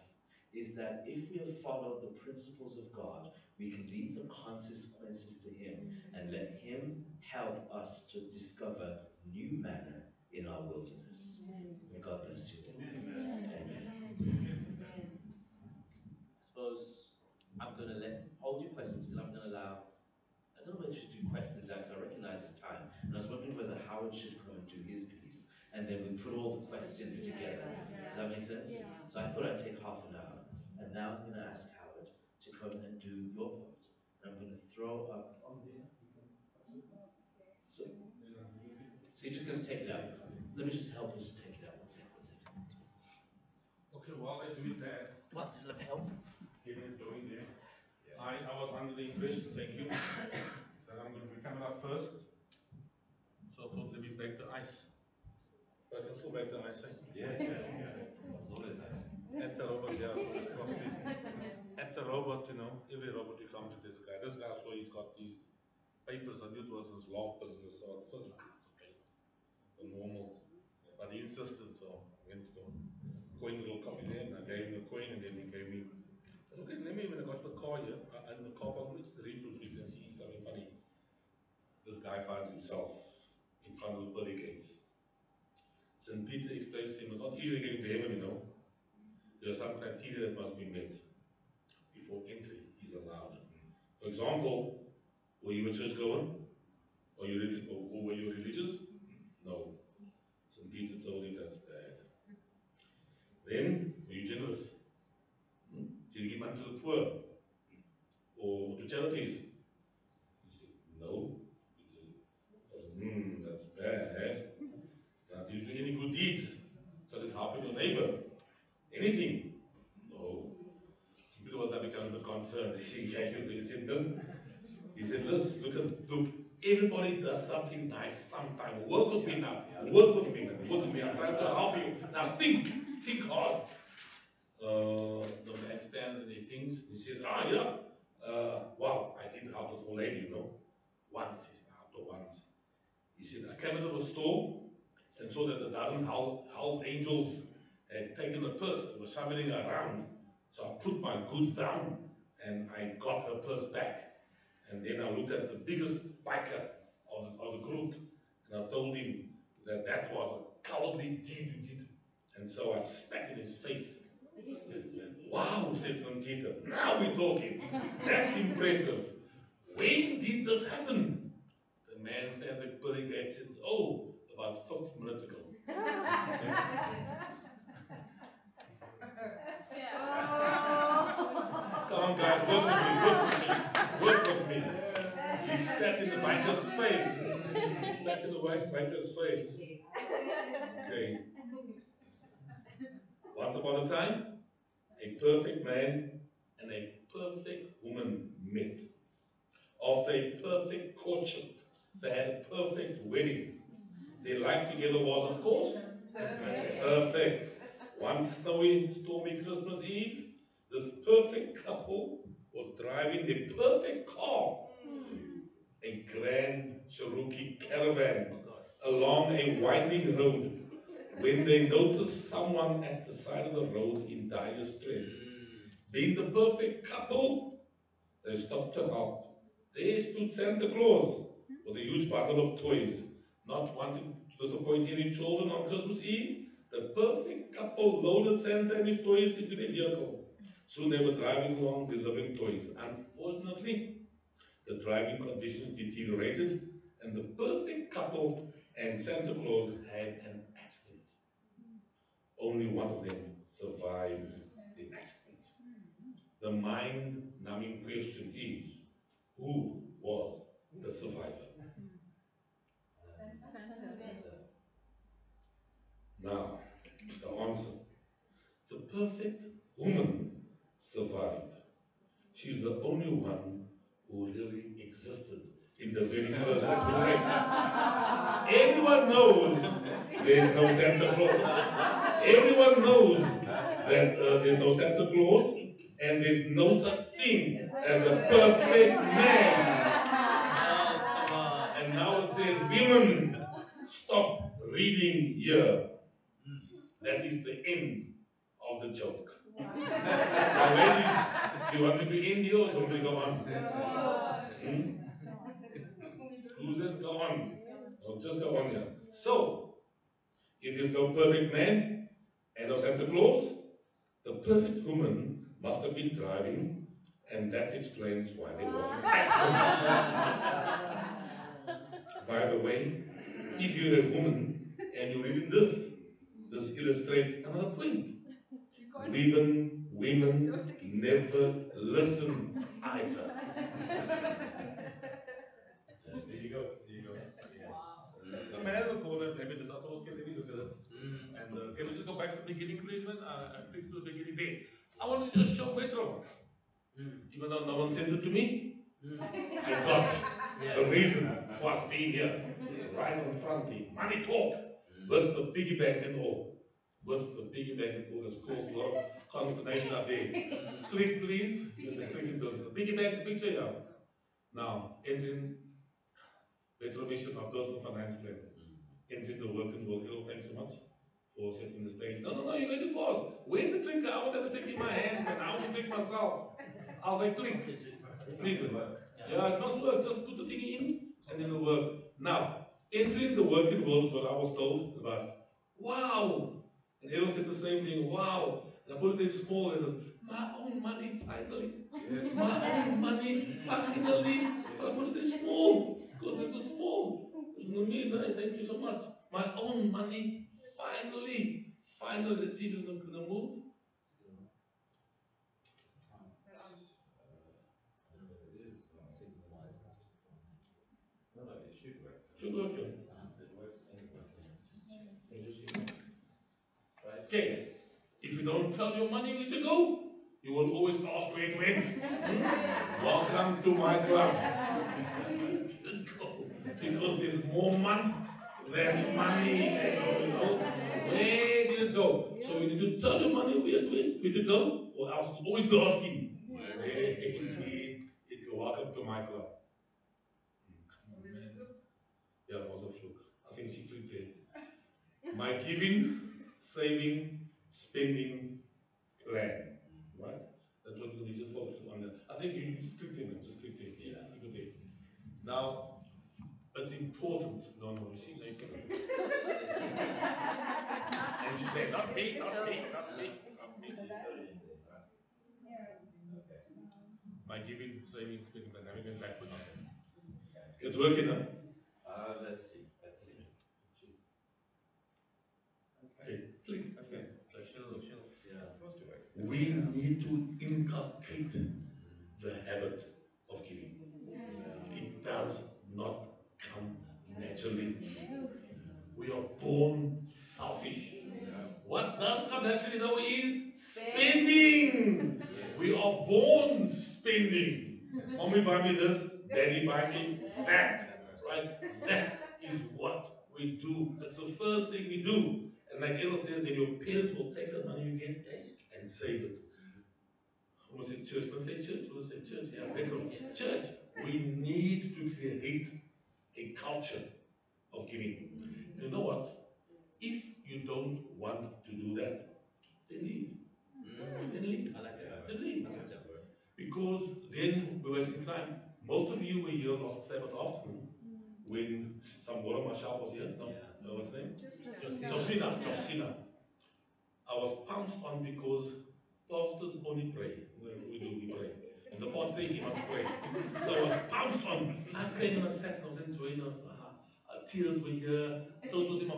is that if we have followed the principles of God, we can leave the consequences to Him and let Him help us to discover new manna in our wilderness. May God bless you all. Amen. I suppose I'm going to hold your questions, and I'm going to allow, I don't know whether we should do questions now, because I recognize it's time. And I was wondering whether Howard should come and do his piece, and then we put all the questions together. Does that make sense? So I thought I'd take half an hour, and now I'm going to ask Howard to come and do your part. And I'm going to throw up. So, so you're just going to take it out. Let me just help you just take it out. One second, one second. Okay, while I do that, What? Let me help. he is doing it. I was under the impression, thank you, that I'm going to be coming up first. So I thought, let me break the ice. I can still break the ice, eh? It's always nice. At the robot, yeah, so just cross it. At the robot, every robot you come to, there's a guy. This guy, so he's got these papers. I knew it was his law business, so at first, it's okay, the normal. But he insisted, so I went to the coin little copy there, and I gave him the coin, and then he gave me. I said, okay, let me, when I got to the car here, in the car park, let's read through it and see something funny. This guy finds himself in front of the pearly gates. St. Peter explains to him, it's not easy getting to heaven. There are some criteria that must be met before entry is allowed. For example, were you a churchgoer? Or were you religious? No. St. Peter told him that's bad. Then, were you generous? Did you give money to the poor? Or to charities? He said, no. Peter said, that's bad. Now, did you do any good deeds? Such as helping your neighbor? Anything? No. Peter was now becoming a bit concerned. He said, no. He said, look, everybody does something nice sometime. Work with me now. Work with me, man. Work with me. I'm trying to help you. Now think hard. The man stands and he thinks. He says, yeah. Well, I did help this old lady. Once. He said, once. He said, I came into the store and saw that a dozen house angels had taken the purse and were shuffling around. So I put my goods down and I got her purse back. And then I looked at the biggest biker of the group, and I told him that that was a cowardly deed you did. And so I spat in his face. Wow, said St. Peter, now we're talking. That's impressive. When did this happen? The man at the pearly gate said, about 50 minutes ago. Come on, guys, work with me, work with me. He spat in the biker's face. He spat in the biker's face. Okay. Once upon a time, a perfect man and a perfect woman met. After a perfect courtship, they had a perfect wedding. Their life together was, of course, perfect. One snowy, stormy Christmas Eve, this perfect couple was driving their perfect car, a grand Cherokee caravan, along a winding road, when they noticed someone at the side of the road in dire stress. Being the perfect couple, they stopped to help. There stood Santa Claus with a huge bundle of toys. Not wanting to disappoint any children on Christmas Eve, the perfect couple loaded Santa and his toys into their vehicle. Soon they were driving along delivering toys. Unfortunately, the driving conditions deteriorated, and the perfect couple and Santa Claus had an accident. Only one of them survived the accident. The mind-numbing question is, who was the survivor? Now, the answer. The perfect woman survived. She's the only one who really existed in the very first place. Everyone knows there's no Santa Claus. Everyone knows that there's no Santa Claus and there's no such thing as a perfect man. And now it says, women, stop reading here. That is the end of the joke. Now, ladies, do you want me to end here or do you want me to go on? Who says go on? I'll just go on here. So, if there's no perfect man and no Santa Claus, the perfect woman must have been driving, and that explains why there was an accident. By the way, if you're a woman and you're reading this illustrates another point. Women never listen either. There you go. There you go. The man in the corner gave me this. I thought, okay, let me look at it. And can we just go back to the beginning, please, man? I clicked to the beginning there. I want to just show Metro. You even though no one sent it to me, I got the reason for us being here, right on front here. Money talk with the piggy bank and all. With the piggy bank and all, that's caused a lot of consternation out there. Click, please. There's a click and build. The piggy bank, the picture here. Now, entering retrovision of personal finance plan. Entering the working world. Errol, thanks so much for setting the stage. No, no, no, you're going too fast. Where's the clicker? I want to have a click in my hand, and I want to click myself. I'll say click. Please, man. Yeah, it must work. Just put the thing in, and then it'll work. Now, entering the working world is what I was told about. Wow! And Errol said the same thing. Wow! And I put it in small letters. My own money, finally. My own money, finally. But I put it in small, because it's a small. It's not me, no, thank you so much. My own money, finally. Finally, let's see if it's going to move. Should work, John. Can you just see? Okay. If you don't tell your money where to go, you will always ask where it went. Welcome to my club. Didn't go because there's more month than money. You know, where did it go? So you need to tell your money where it went, where to go, or else you'll always be asking. Where it went. Welcome to my club. Come on, man. Yeah, it was a fluke. I think she clicked there. My giving, saving, spending plan. Right? That's what you just focus on that. I think you just click them, just click them. Keep it there. Now, it's important. No, no, you see, now you can. And she said, not me, not me, not me, not me. My giving, saving, spending plan. Now we're going backwards. It's working, huh? Let's see. Let's see. Okay, click. Okay. So it's supposed to work. We need to inculcate the habit of giving. It does not come naturally. We are born selfish. What does come naturally though is spending. We are born spending. Mommy buy me this, daddy buy me that. Right? That is what we do. It's the first thing we do. And like Errol says, then your parents will take the money you get and save it. I want to say church, not say church, I want to say church, yeah, retro. Church, we need to create a culture of giving. And you know what? If you don't want to do that, then leave. Then leave. I like that. Then leave. Because then we're wasting time. Most of you were here last Sabbath afternoon when some Walla Marshall was here. No, what's his name? Josina. I was pounced on because pastors only pray. We do, we pray. And the pastor, he must pray. So I was pounced on. I came and I sat and I was enjoying us. Tears were here, throat was in my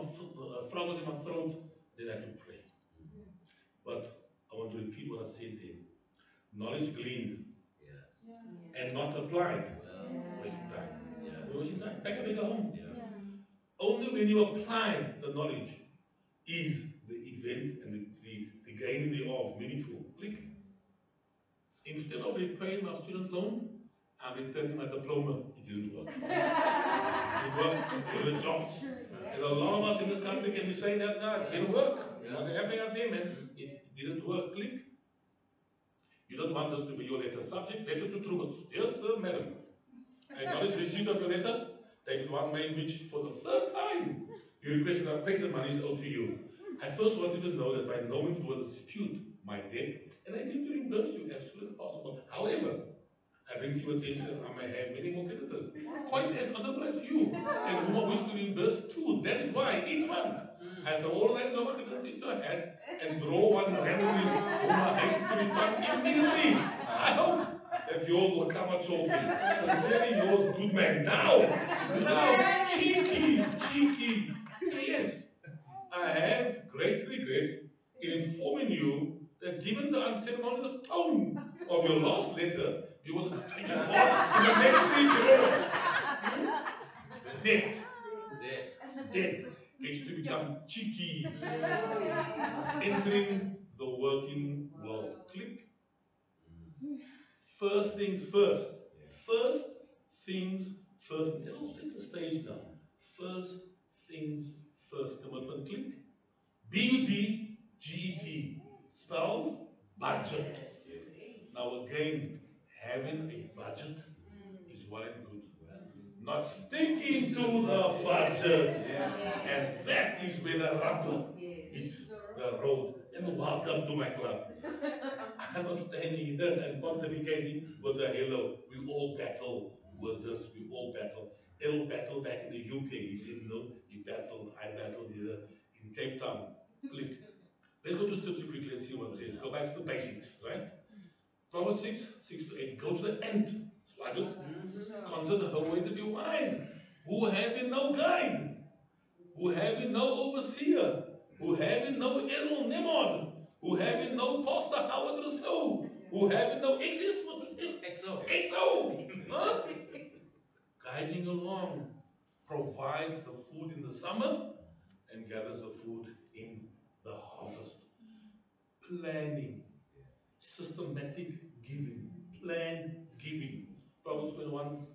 frog was in my throat. Then I had to pray. But I want to repeat what I said there. Knowledge gleaned and not applied. Wasting time. We're wasting time. Back to home. Only when you apply the knowledge is the event and the gaining thereof meaningful. Click. Instead of repaying my student loan, I'm returning my diploma. It didn't work. It didn't work. I got a job. And a lot of us in this country can be saying that it didn't work. What's happening out there, man? It didn't work. Click. You don't want this to be your letter. Subject, letter to Truman. Dear sir, madam, I acknowledge receipt of your letter, dated 1 May, which for the third time you requested I pay the monies owed to you. I first wanted to know that by no means do I dispute my debt, and I intend to reimburse you as soon as possible. However, I bring to your attention that I may have many more creditors, quite as honorable as you, and whom I wish to reimburse too. That is why each month I throw all names of my creditors into a hat and draw one randomly whom I hasten to refund immediately. I hope that yours will come out shortly. Sincerely yours, good man. Now, cheeky. Yes, I have great regret in informing you that given the unceremonious tone of your last letter, you will not take it part in the next 3 draws. Debt gets you to become cheeky. Entering the working world. Click. First things first. First things first. And it'll set the stage now. First things first. Come on, click. BUDGET spells budget. Now again, having a budget is well and good. Not sticking to the budget. And that is where the rubber hits the road. And welcome to my club. I'm not standing here and pontificating with the hello. We all battle with this. We all battle. Errol battled back in the UK. He said, no, he battled. I battled here in Cape Town. Click. Let's go to scripture quickly and see what it says. Go back to the basics, right? Proverbs 6, 6 to 8. Go to the end. Slug it. Consider her way to be wise. Who having no guide, who having no overseer, who having no Errol Nembhard, who having no Pastor Howard Rousseau, who having no exes, what it is? XO. Huh? Guiding along, provides the food in the summer and gathers the food in the harvest. Planning, systematic giving, planned giving. Proverbs 21,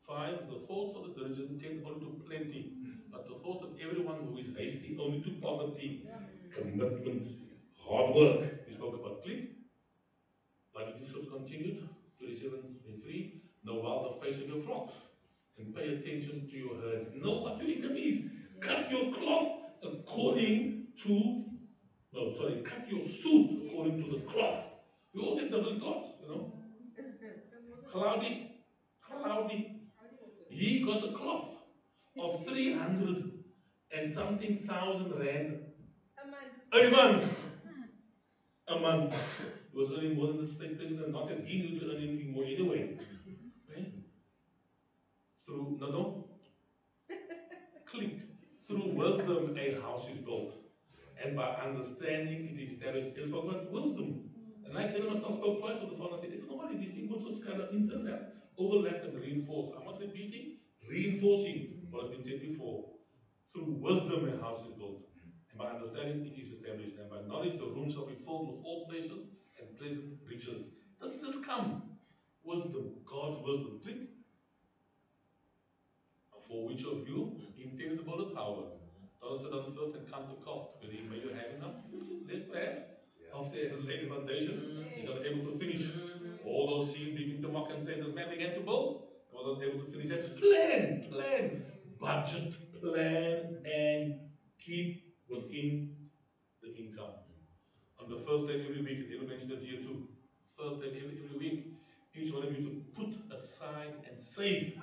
5, the thoughts of the diligent tend only to plenty, but the thoughts of everyone who is hasty only to poverty. Commitment, hard work. We spoke about click. But the scripts continued, 27, 23. Know well the face of your flocks and pay attention to your herds. Know what your income is. Cut your cloth according to, no, sorry, cut your suit according to the cloth. We all get different cloths, you know. Cloudy. He got a cloth of 300 and something thousand rand a month. A month. He was earning more than the state president. Not that he needed to earn anything more anyway. Okay? Through, no, click. Through wisdom, a house is built. And by understanding, it is established. It spoke about wisdom. And like Ella myself spoke twice on the phone, I said, don't worry, these things just kind of interlap, overlap, and reinforce. I'm not repeating, reinforcing what has been said before. Through wisdom, a house is built. And by understanding, it is established. And by knowledge, the room shall be filled with all precious and pleasant riches. Doesn't just come. Wisdom, God's wisdom. Click. For which of you intended about the tower? Don't sit on first and count the cost. Wherein may you have enough to finish it? Less perhaps. After he has laid the foundation, he's not able to finish. All those seeds begin to mock and say, this man began to build. He was not able to finish. That's plan, budget, plan, and keep within the income. On the first day every week, and it'll mention it here too. First day every week, each one of you to put aside and save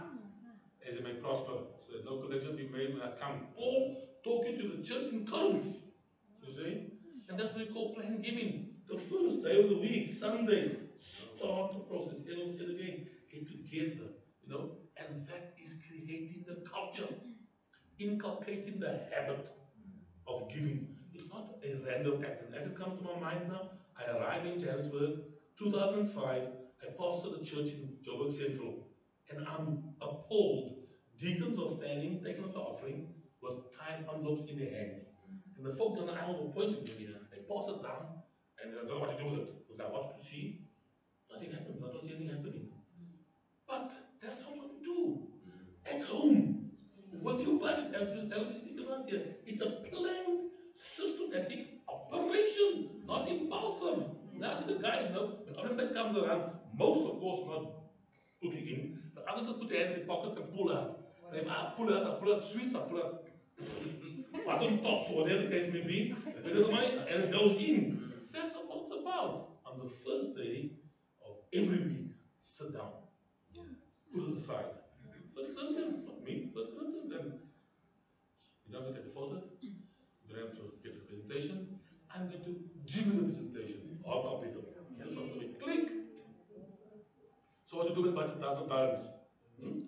as it may prosper, so that no collection be made when I come. Paul talking to the church in Corinth, you see, and that's what we call plan giving. The first day of the week, Sunday, start the process. It'll say it again, get together, you know, and that is creating the culture, inculcating the habit of giving. It's not a random act. And as it comes to my mind now, I arrived in Johannesburg, 2005. I pastored the church in Joburg Central, and I'm appalled. Deacons are standing, taking up the offering with tied envelopes in their hands. And the folk down the aisle were pointing to me. They pass it down, and they don't know what to do with it. Because I watch to see, nothing happens. I don't see anything happening. But that's not what we do at home. With your budget, as we speak about here, it's a planned, systematic operation, not impulsive. Now, see the guys, you know, when everybody comes around, most of course not putting in, the others just put their hands in pockets and pull out. And if I pull out sweets, I pull out bottom tops, or whatever the case may be, if it is money, and it goes in. That's not what it's about. On the first day of every week, sit down, put it aside. First Corinthians, not me, First Corinthians, and you don't have to take a photo. You don't have to get the presentation. I'm going to give you the presentation. I'll copy them. And so we click. So what to do when budget does not balance? Hmm?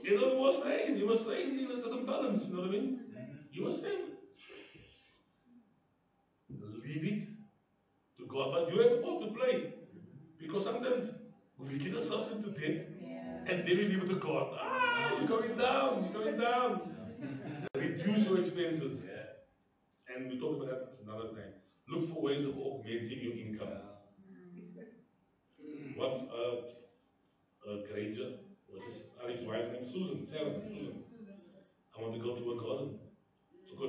You were saying it doesn't balance, you know what I mean? You were saying leave it to God, but you have a part to play. Because sometimes we get ourselves into debt and then we leave it to God. You're going down, you're going down. Reduce your expenses. And we talk about that another time. Look for ways of augmenting your income. What's Granger? What's his wife's name? Susan. Sarah. Susan. Susan. I want to go to a garden. To go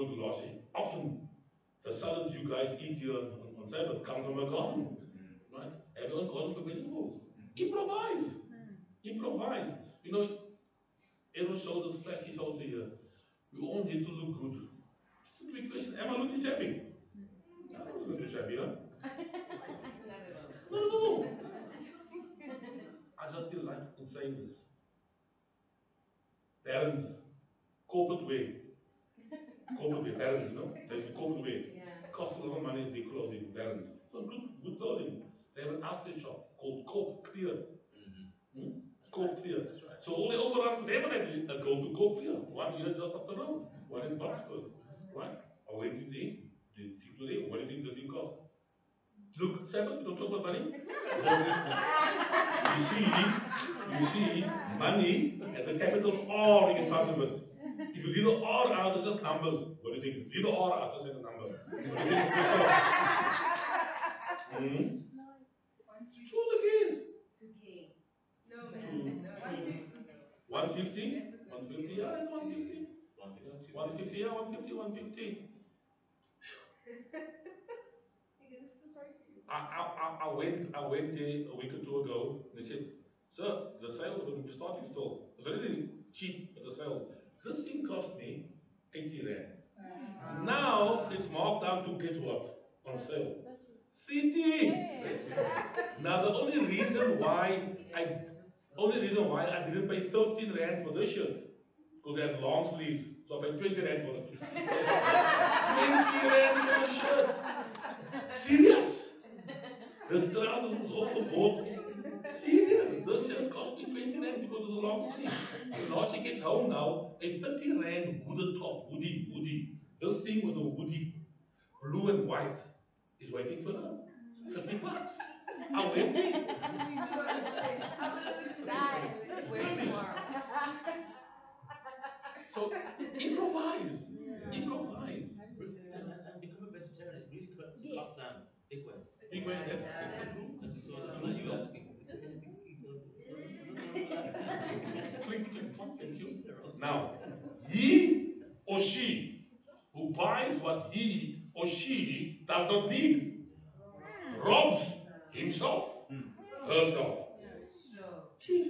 to Lassie. Often the salads you guys eat here on Sabbath come from a garden, right? Have your own garden for vegetables. Improvise. Improvise. You know, Errol showed this flashy photo here. We all need to look good. It's a quick question. Am I looking shabby? No, I'm not looking shabby, huh? Not at all. Not at all. I just delight in saying this. Parents, corporate wear. Corporate wear, parents, no? The corporate wear. Yeah. Cost a lot of money, their clothing, parents. So it's good clothing. They have an outlet shop called Corp Clear. Hmm? Corp Clear. So all the overruns, they even have a go to Corp Clear. One here just up the road, one in Boxburg, right? I went in there, the thing today, what do you think the thing cost? Look, Sabbath, we don't talk about money. Because you see, money has a capital R in front of it. If you leave the R out, it's just numbers. What do you think? Leave the R out, just say the number. What do you think it's going to cost? Hmm? True the case. 2K. No, man. Two. No, no, no, no, no, no. 150? That's a good 150, deal. yeah, it's 150. 150, yeah, 150, 150. I went there a week or two ago and they said, sir, the sales are going to be starting still. It's really cheap with the sales. This thing cost me 80 rand. Now it's marked down to get what? On sale. 30. Now the Yeah, it's just only reason why I didn't pay 15 rand for this shirt because they had long sleeves. So I paid 20 rand for it. 20 rand for the shirt. Serious? This trousers was also bought. Serious? This shirt cost me 20 rand because of the long sleeve. So now she gets home now, a 30 rand hooded top, hoodie. This thing with a hoodie, blue and white, is waiting for her. 50 bucks. I went there. Show the chest. wear it Finish. tomorrow. So improvise. Improvise. And become a vegetarian. It really cuts the cost down. Big way. Big way. Yeah, it That's does. so true. As you saw last True. night, you were asking, is there anything to eat? No, no, no, relax. Click, click, click. What's Thank to you. eat, Errol? Now, he or she who buys what he or she does not need robs himself, herself. Sure. Chief,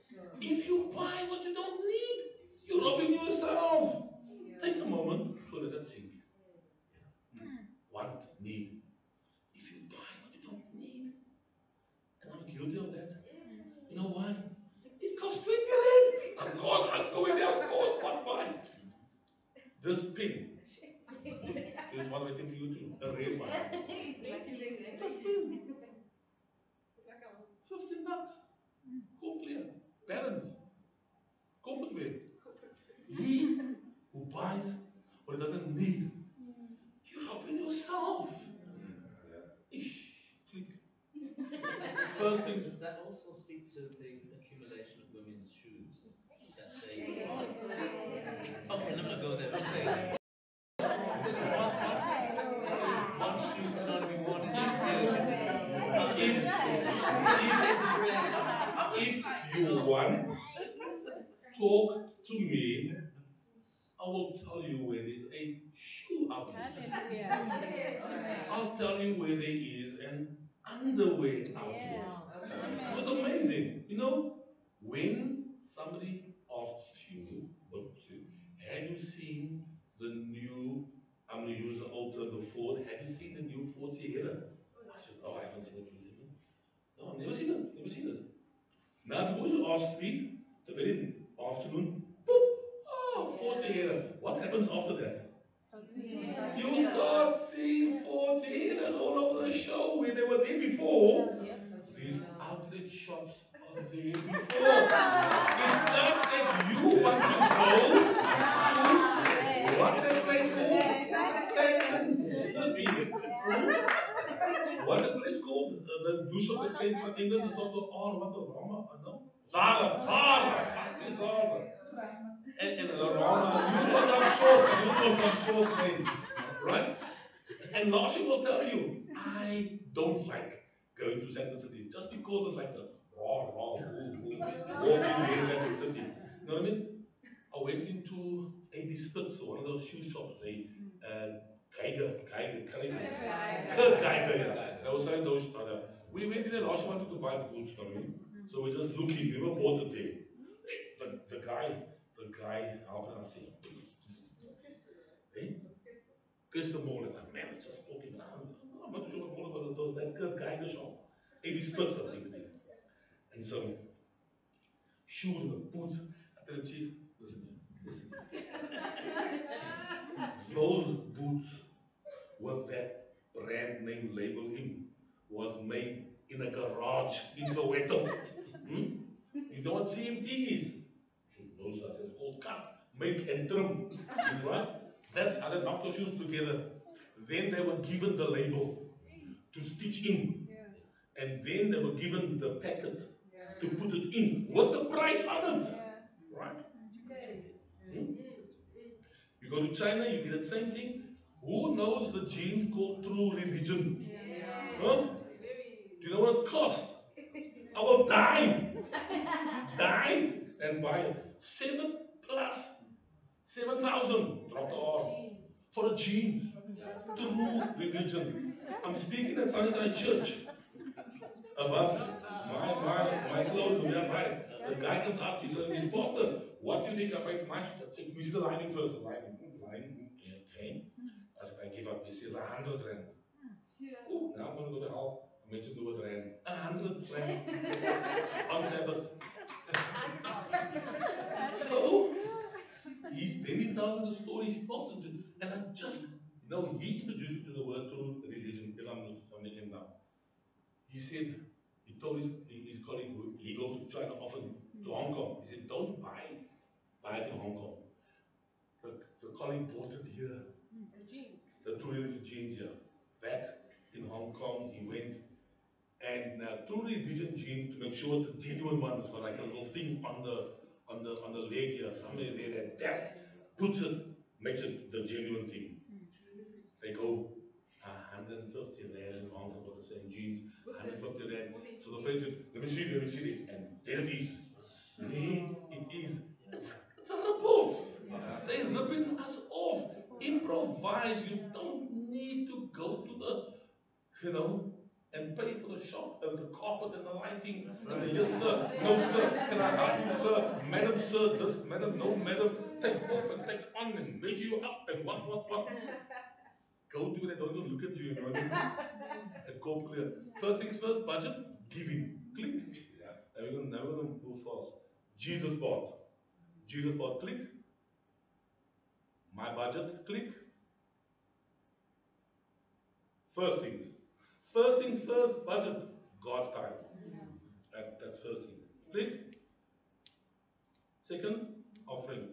Sure. if you buy what you don't need, you're robbing yourself. Yeah. Take a moment to let that sink. Want, need. If you buy what you don't need, and I'm guilty of that, you know why? It costs 20 rand. I'm going there. I'm going. What buy? This pin. There's one waiting for you too. A red one. Thank you. This pin. 15 bucks. Go clear. Parents. Corporate wear. He who buys what he doesn't need, you're robbing yourself. Ish. Click. First things. Does that also speak to the accumulation of women's shoes that they? Yes, absolutely. Okay, let me not go there. I'm saying one shoe can only be worn in this season. If, Shades of grey. if you want, talk to me. I will tell you where there's a shoe outlet. All right. I'll tell you where there is an underwear outlet. Okay. It was amazing. You know, when somebody asks you, what, have you seen the new, I'm going to use the old term, the Ford, have you seen the new Ford Sierra? I said, no, I haven't seen it, please. No, I've never seen it. Never seen it. Now, because you asked me the very afternoon, boop, oh, Ford Sierra. What happens after that? You start seeing Ford Sierras all over the show where they were there before. These outlet shops are there before. It's just that you want to go to what's that place called? Second City. Hmm? What's that place called? The do shop in England, the sort of what's the Rama? No? Zara. Ask me Zara. And Rama, you know some short names, right? And Lassie will tell you, I don't like going to Sandton City just because it's like a raw, walk in there in Sandton City. You know what I mean? I went into AD Spitz, one of those shoe shops. Geiger, Kurt Geiger, yeah. They were selling those. We went in there last year, wanted to buy boots, you know what I mean? So we just looking, we were bought it there. The guy, how can I say? Hey, Chris the morning, like, man, it's just walking around. I'm not sure what about those, that Kurt Geiger shop. 80 Spitz, I think it is. And some shoes and the boots. I tell him, Chief, listen here, listen here. Those boots with that brand name label in was made in a garage in Soweto. Hmm? You know what CMT is? He said, no, sir. I said, it's called cut, make, and trim. Right? That's how they knocked those shoes together. Then they were given the label to stitch in. And then they were given the packet to put it in with the price on it. Right? Hmm? You go to China, you get the same thing. Who knows the jeans called True Religion? Huh? Do you know what it cost? I will die and buy it. 7,000. Drop the R for the jeans. True religion. I'm speaking at Sunnyside Church about my clothes the way I buy it. The guy comes up, he says, "This pastor, what do you think I buy for my shoes?" I said, "We see the lining first, the lining. Okay. I give up. He says 100 rand. Oh, now I'm gonna go to hell. I mentioned the word rand. 100 rand on Sabbath. So then he tells me the story. He's supposed to do, and I just he introduced me to the word through religion. If I'm on the end now, he said he told his colleague who he goes to China often to Hong Kong. He said, "Don't buy it in Hong Kong." The colleague bought it here. The true religion jeans here. Back in Hong Kong, he went. And true religion jeans, to make sure it's a genuine one, it's got like a little thing on the leg here, somewhere there that puts it, makes it the genuine thing. They go 150 rand in Hong Kong for the same jeans, 150 rand. So the friend said, let me see it, and there it is. There it is. It's a rip-off. They're ripping us off. Improvise. You don't need to go to the you know, and pay for the shop and the carpet and the lighting and the yes sir, no sir, can I help you sir, madam sir, this madam, no madam, take off and take on and measure you up and what. Go do it, I don't even look at you, you know what I mean? And go clear. First things first, budget, giving. Click. Now we're gonna move fast. Jesus bought. Jesus bought, click. My budget, click. First things. First things first, budget. God's time. That's first thing. Click. Second, offering.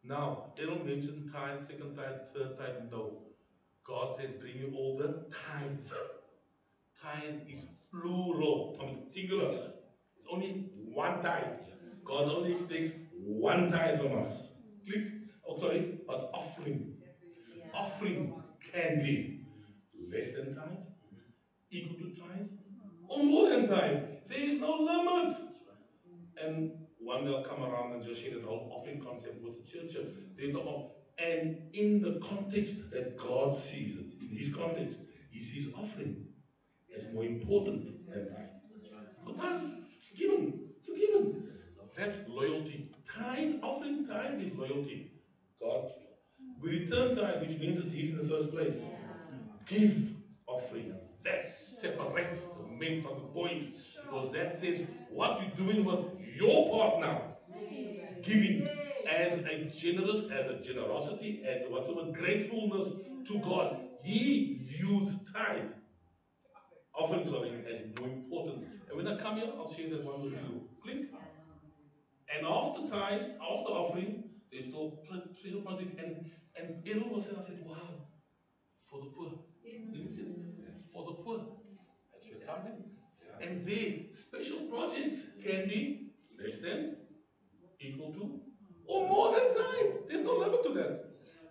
Now, they don't mention tithe, second tithe, third tithe. No. God says, bring you all the tithes. Tithe is plural, I mean singular. It's only one tithe. God only expects one tithe from us. Click. Oh, sorry, but offering. Offering can be less than tithe, equal to tithe, or more than tithe. There is no limit. And one day I'll come around and just share that whole offering concept with the church. There's no, and in the context that God sees it, in His context, He sees offering as more important than tithe. But tithe is given. That's loyalty. Offering tithe is loyalty. God, we return tithe, which means it's His in the first place. Give offering, and that separates the men from the boys, because that says what you're doing with your part now. Giving as a generosity, as whatsoever gratefulness to God. He views tithe, offering, sorry, as more important. And when I come here, I'll share that one with you. Click. And after tithe, after offering, there's still special projects. And Errol was saying, I said, wow, for the poor. For the poor. That's where it comes in. And their special projects can be less than, equal to, or more than tithe. There's no limit to that.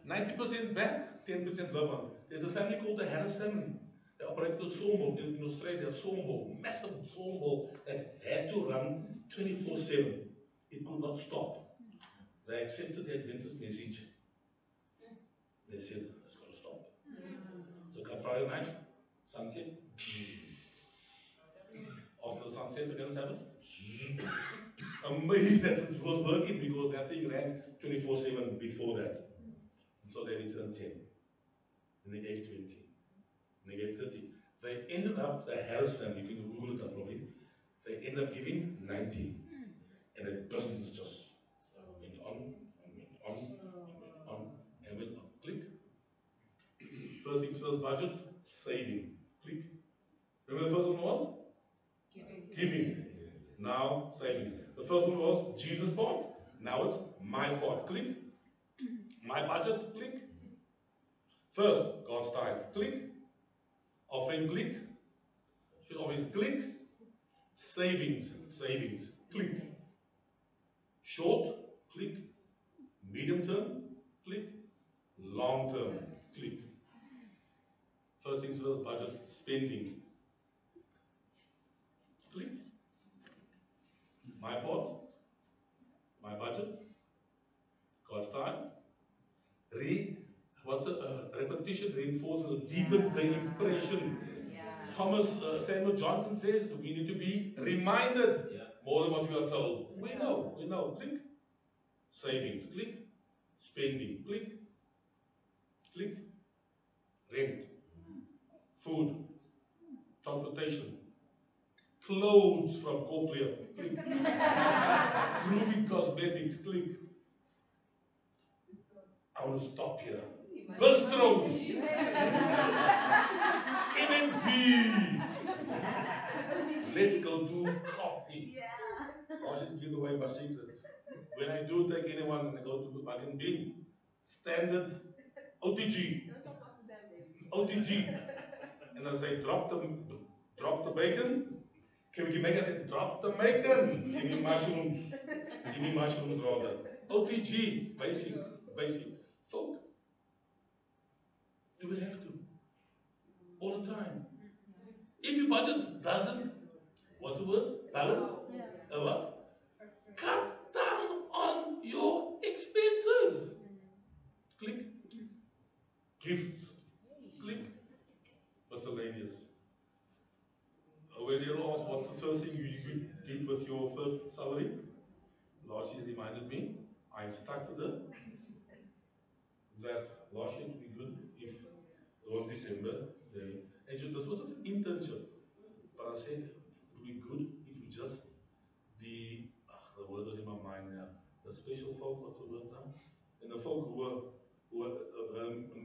90% back, 10% love on. There's a family called the Harris family. They operated a sawmill in Australia, a sawmill, massive sawmill that had to run 24/7. It could not stop. They accepted the Adventist message. They said, it's got to stop. So come Friday night, sunset. After the sunset again, Sabbath. Amazed that it was working because that thing ran 24/7 before that. And so they returned 10. And they gave 20. And they gave 30. They ended up, the Harris family, you can Google it up probably, they ended up giving 90. And the business just went on and went on and went on and went on. Click. First things first, budget, saving. Click. Remember the first one was? Giving. Now saving. The first one was Jesus part. Now it's my part. Click. My budget. Click. First, God's tithe. Click. Offering. Click. His office. Click. Savings. Savings. Click. Short. Click. Medium term. Click. Long term. Click. First things first, budget. Spending. Click. My part. My budget. God's tithe. What's a repetition reinforces, deepens the impression. Thomas Samuel Johnson says we need to be reminded more than what we are told. We know, we know. Click. Savings. Click. Spending. Click. Click. Rent. Food. Transportation. Clothes from Cochlear. Click. Grooming cosmetics. Click. I want to stop here. Bistros. M&B. Let's go do coffee. I should give away my secrets. When I do take anyone and I go to Wagon Bean, standard OTG. OTG. And I say, drop the bacon. Can we make I say, drop the bacon. Give me mushrooms. Give me mushrooms rather. OTG. Basic. Basic. Folk, do we have to? All the time. If your budget doesn't, what's the word? Balance? What? Cut down on your expenses. Click. Gifts. Click. Miscellaneous. When Errol asked what's the first thing you did with your first salary, last year reminded me, I instructed her that last year it would be good if it was December, and this was an internship, but I said it would be good if we just, the word was in my mind now, the special folk, what's the word now? And the folk who were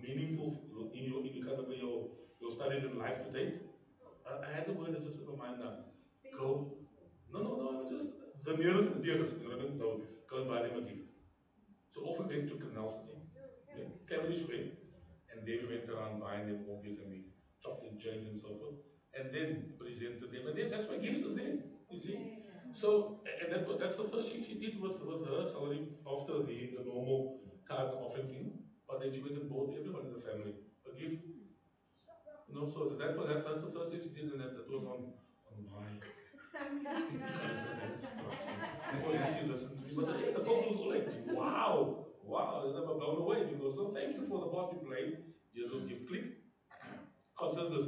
meaningful in your kind of your studies in life to date. I had the word, it's just in my mind now. Go. No, I just the nearest and the dearest, you know what I mean? Those, go and buy them a gift. So off we went to Canal City, yeah, Cavendish Way, and then we went around buying them all gifts and we chopped and changed and so forth, and then presented them, and then that's why gifts is there, you see. So, and that's the first thing she did with her salary after the normal tithe and offering thing, but then she went and bought everyone in the family a gift. You know, so that's the first thing she did, and that was on my instruction. Unfortunately, she listened to me, but the phone was all like, wow, and they were blown away because, no, thank you for the part you played. Here's a gift. Click. Consider this.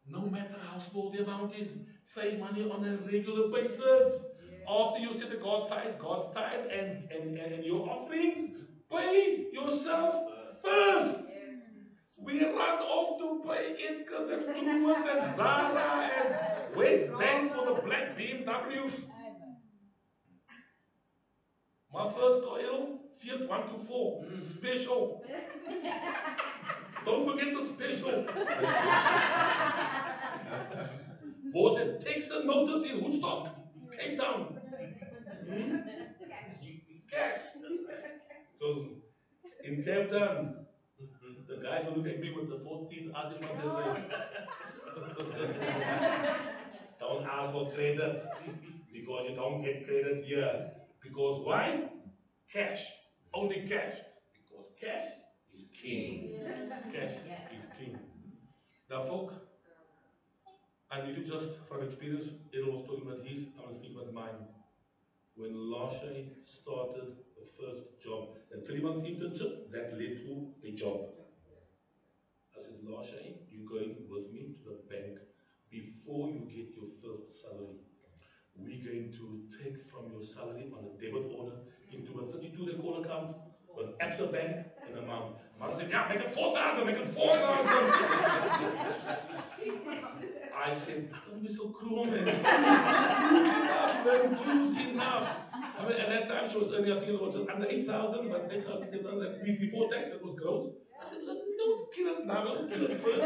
No matter how small the amount is, save money on a regular basis. After you set the God's tithe and your offering, pay yourself first. We run off to pay it because it's Truworths and Zara and West Bank for the black BMW. My first oil, Fiat 124, special. Don't forget the special. Bought at Texan Motors in Woodstock, Cape Town. Cash. Because in Cape Town, the guys will look at me with the 14th out in front and say, don't ask for credit because you don't get credit here. Because why? Cash. Only cash. Because cash is king. Cash is king. Now, folk, you just from experience, Errol was talking about his, I'm going to speak about mine. When Lashe started the first job, a 3-month internship that led to a job. I said, Lashe, you're going with me to the bank before you get your first salary. We're going to take from your salary on a debit order into a 32-day call account with Absa Bank an amount. Mother said, yeah, make it 4,000, make it 4,000. I said, don't be so cruel, man. Two's enough, man. Two's enough. I mean, at that time, she was earning, I think it was just under 8,000, but 8,700 before tax, it was gross. I said, look, don't kill it now, don't kill us first.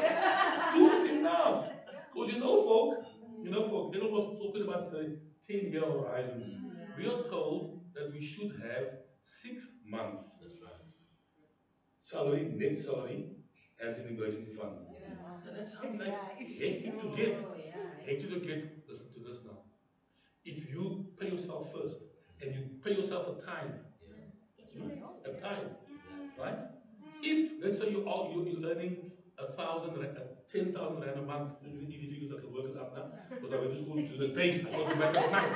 Two's enough. Because folk, Errol was talking about the 10-year horizon. We are told that we should have 6 months salary, net salary, as an emergency fund. And that sounds like hectic to get. Hectic to get. Listen to this now. If you pay yourself first and you pay yourself a tithe, a tithe, right? If let's say you're earning 10,000 rand a month, easy figures I can work it out now, because I went to school to the day, I got the math at night.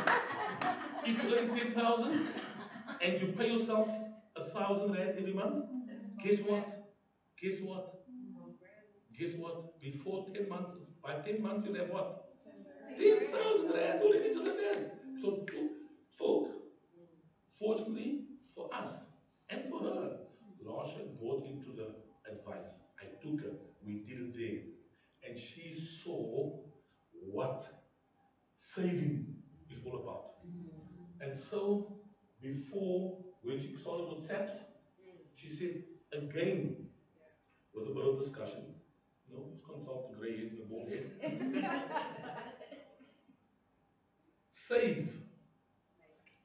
If you're earning 10,000 and you pay yourself 1,000 rand every month, guess what? Guess what? Guess what? Before 10 months, by 10 months, you'll have what? 10,000 rand already just like that. So, folk, fortunately for us and for her, Lasha bought into the advice. I took her. We did it there. And she saw what saving is all about. And so, when she started with SAPS, she said, again, with a bit of discussion, let's consult the grey hairs and the bald head. Save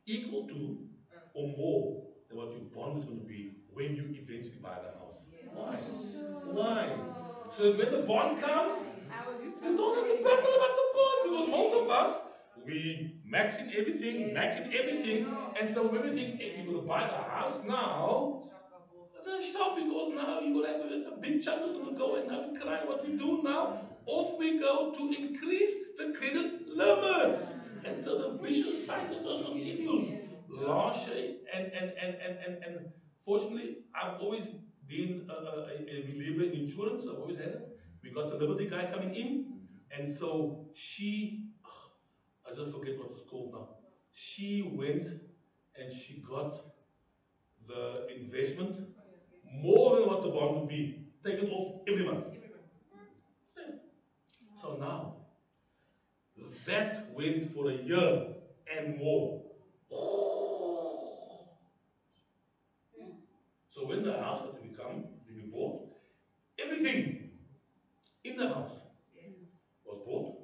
equal to or more than what your bond is going to be when you eventually buy the house. Why? Why? So that when the bond comes, you don't have to battle about the bond, because most of us, we maxing everything, and so when we think, hey, we're going to buy a house now, then stop, because now you're going to have a big chunk is going to go, and now we cry. What we do now, off we go to increase the credit limits. And so the vicious cycle just continues. Last year, and fortunately, I've always been a believer in insurance. I've always had it. We got the Liberty guy coming in, and so I just forget what it's called now. She went and she got the investment more than what the bond would be, taken off every month. So now, that went for a year and more. So when the house had to be bought, everything in the house was bought.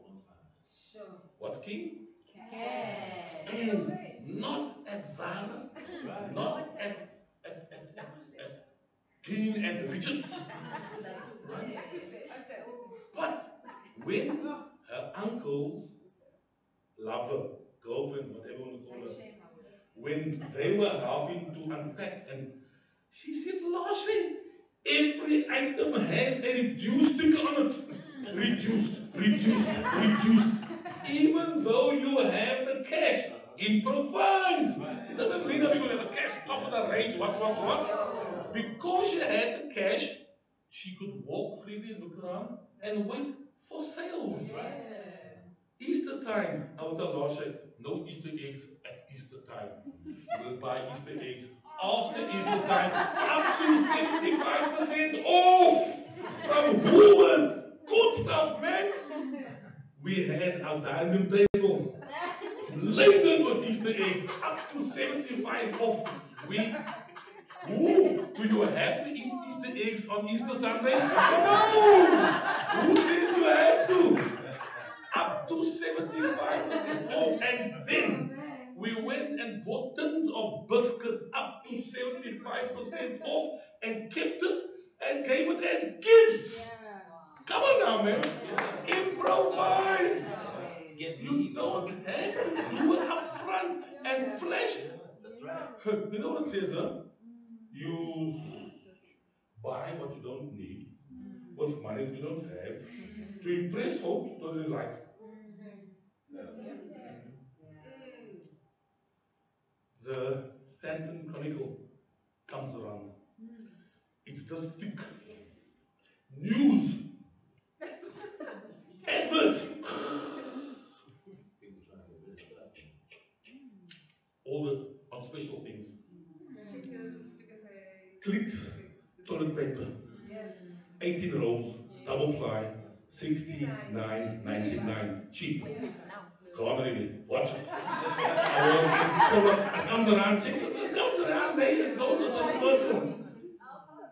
What's king? And not at Zara, not at King and Richards, right? But when her uncle's lover, girlfriend, whatever you want to call her, when they were helping to unpack, and she said, Lashley, every item has a reduced sticker on it. Reduced. Even though you have the cash, improvise. It doesn't mean that because you have the cash, top of the range, what. Because she had the cash, she could walk freely and look around and wait for sales. Easter time, I would tell Lashley, no Easter eggs at Easter time. We'll buy Easter eggs after Easter time, up to 75% off from Woolworths. Good stuff, man. We had our dining table laden with Easter eggs, up to 75 off. Do you have to eat Easter eggs on Easter Sunday? No! Who says you have to? Up to 75% off, and then we went and bought tins of biscuits up to 75% off and kept it and gave it as gifts. Come on now, man. Improvise. You don't have to do it up front and flash. You know what it says, huh? You buy what you don't need with money that you don't have to impress folks you don't really like. the Santon Chronicle comes around. It's this thick. News, adverts, all the on special things. Clicks, toilet paper, 18 rolls, double ply, 69.99, cheap. Gone really, watch it. I was it comes around, check it comes around, there it goes on the circle.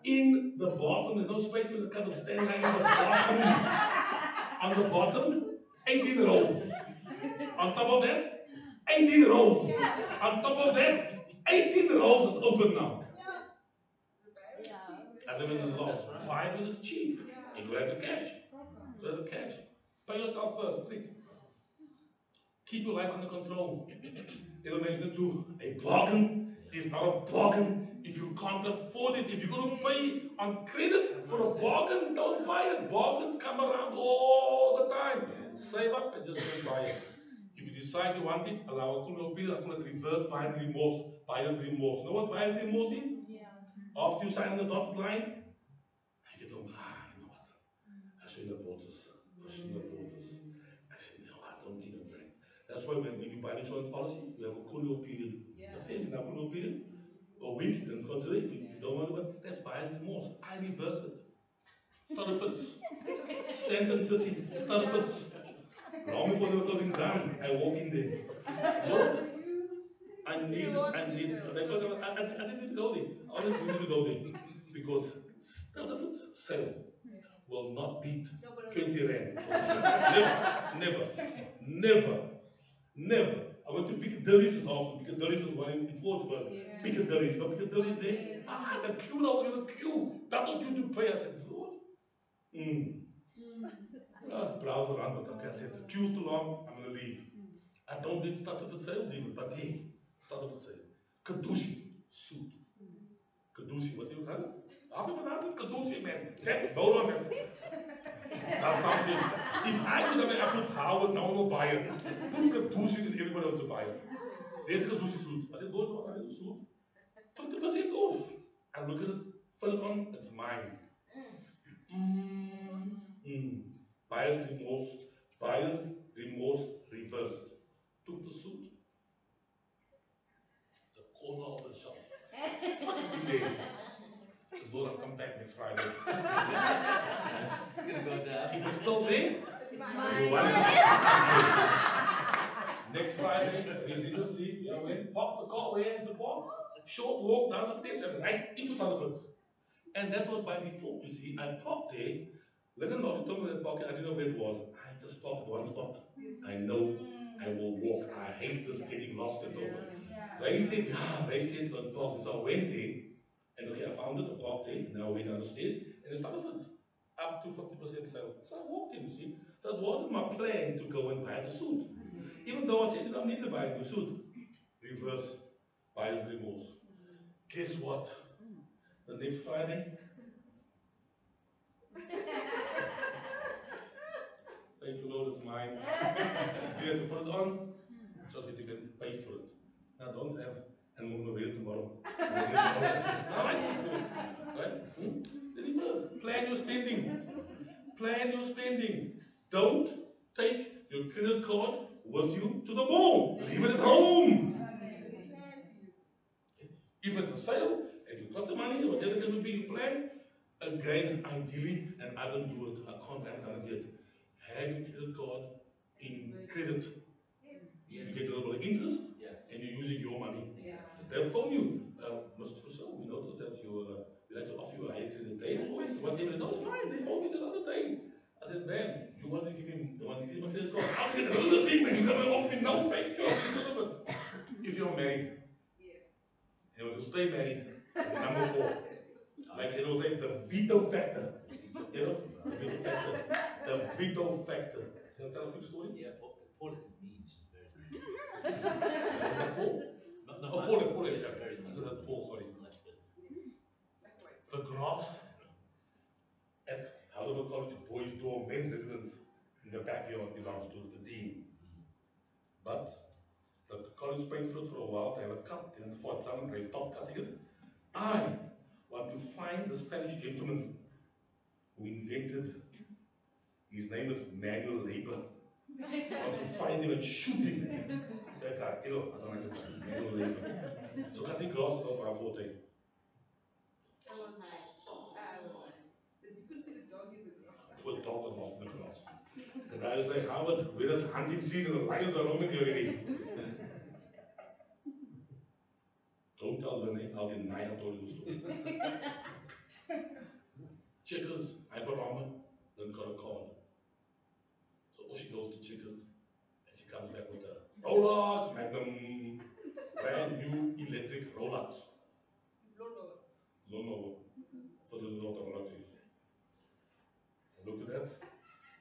In the bottom, there's no space for the cupboard, stand there in the bathroom. On the bottom, 18 rolls. On top of that, 18 rolls. On top of that, 18 rolls. It's open now. I live in the loft. Buy it when it's cheap. And you have the cash. You have the cash. Pay yourself first. Please. Keep your life under control. It'll make it to a bargain. It's not a bargain if you can't afford it. If you're going to pay on credit for a bargain, don't buy it. Bargains come around all the time. Save up and just don't buy it. If you decide you want it, allow a cooling off period. I call it reverse buyer's remorse. Buyer's remorse. You know what buyer's remorse is? After you sign on the dotted line, you get you know what? I shouldn't have bought this. I shouldn't have bought this. I shouldn't have, I don't think I'm right. That's why when you buy an insurance policy, you have a cooling off period. That says in that cooling off period, a week, you can consider if you don't want to, but that's buyer's remorse. I reverse it. Start a fits. Sentence City. Start a fits. Long before they were closing down, I walk in there. Lord, I need, I didn't need to go there. I only need to go there. Because start a fits, sale will not beat 20 Rand. Never, never, never, never. I went to Piccadilly's this afternoon. Piccadilly's was one in Fortsburg. Piccadilly's. No Piccadilly's there. The queue, now in the queue. Double queue to pay. I said, Lord. Browse around, but okay, I said, the queue's too long. I'm going to leave. I don't need started for sales even, but hey, started for sale. Kadushi suit. Kadushi, what do you call it? How do you pronounce it? Kadushi, man. That, hold on, man. That's something. If I do something, I put Howard, no one will buy it. Put Kadushi, and everybody wants to buy it. There's a Kadushi suit. I said, Lord, what are you suit? 50% off. I look at it, fill it on, it's mine. Buyer's remorse, buyer's remorse reversed. Took the suit, the corner of the shelf. Put it in there. The Lord, I'll come back next Friday. It's gonna go down. If it's still there, you want it. Next Friday, religiously, you know, when park the car where the park, short walk down the steps and right into Sutherland's. And that was by default, you see. I parked there. Lennon also told me that parking, I didn't know where it was. I just parked at one spot. I know I will walk. I hate this getting lost and so forth. They said don't park. So I went there, and okay, I found it, I parked there, and now I went down the stairs, and it's Sutherland's. Up to 50% sale. So I walked in, you see. So it wasn't my plan to go and buy the suit. Even though I said you don't need to buy a new suit. Reverse buyer's remorse. Guess what? The next Friday, thank you, Lord, it's mine. You have to put it on, just that you can pay for it. Now don't have, and I'm going to wear it tomorrow. That's it. Alright, that's it. Right? The reverse. Plan your spending. Plan your spending. Don't take your credit card with you to the mall. Leave it at home. If it's a sale, if you've got the money, or whatever it will be, you plan. Again, ideally, and I don't do it, I haven't done it yet. Have your credit card in credit. You get a little bit of interest, and you're using your money. They'll phone you, Mr. Purcell, we noticed that we like to offer you a higher credit. They will always whatever. No, it's fine. They phoned me the other day. I said, man, you want to give me my credit card? I'll get rid of the thing, man. You're going to offer me no, thank you. I'll get rid of it. If you're married, you know, to stay married, number 4. Like it was like the veto factor. You know, the veto factor. The veto factor. Can I tell a quick story? Yeah, Paul is mean. She's very mean. Paul? No, Oh, Paul, yeah, yeah. she's very I mean. said Paul, sorry. That's good. The grass at Helderberg College Boys Dorm men's residence in the backyard belongs to the dean. But the college in Spain for a while. They have it cut, then for example, they stopped cutting it. I want to find the Spanish gentleman who invented, his name is manual labor. I want to find him and shoot him. That guy, I don't like that guy, manual labor. So cutting grass is not my forte. I won't lie. I won't lie. You could see the dog in the grass. Poor dog was lost in the grass. The guy was like, Howard, when it's hunting season, the lions are roaming here already. Don't tell Lynn, I'll deny I told you the story. Checkers, hyperarmor, then got a card. So off she goes to Checkers, and she comes back with a Rolex Magnum, brand new electric Rolex. Lawnmower. So doesn't know what a Rolex is. I looked at that.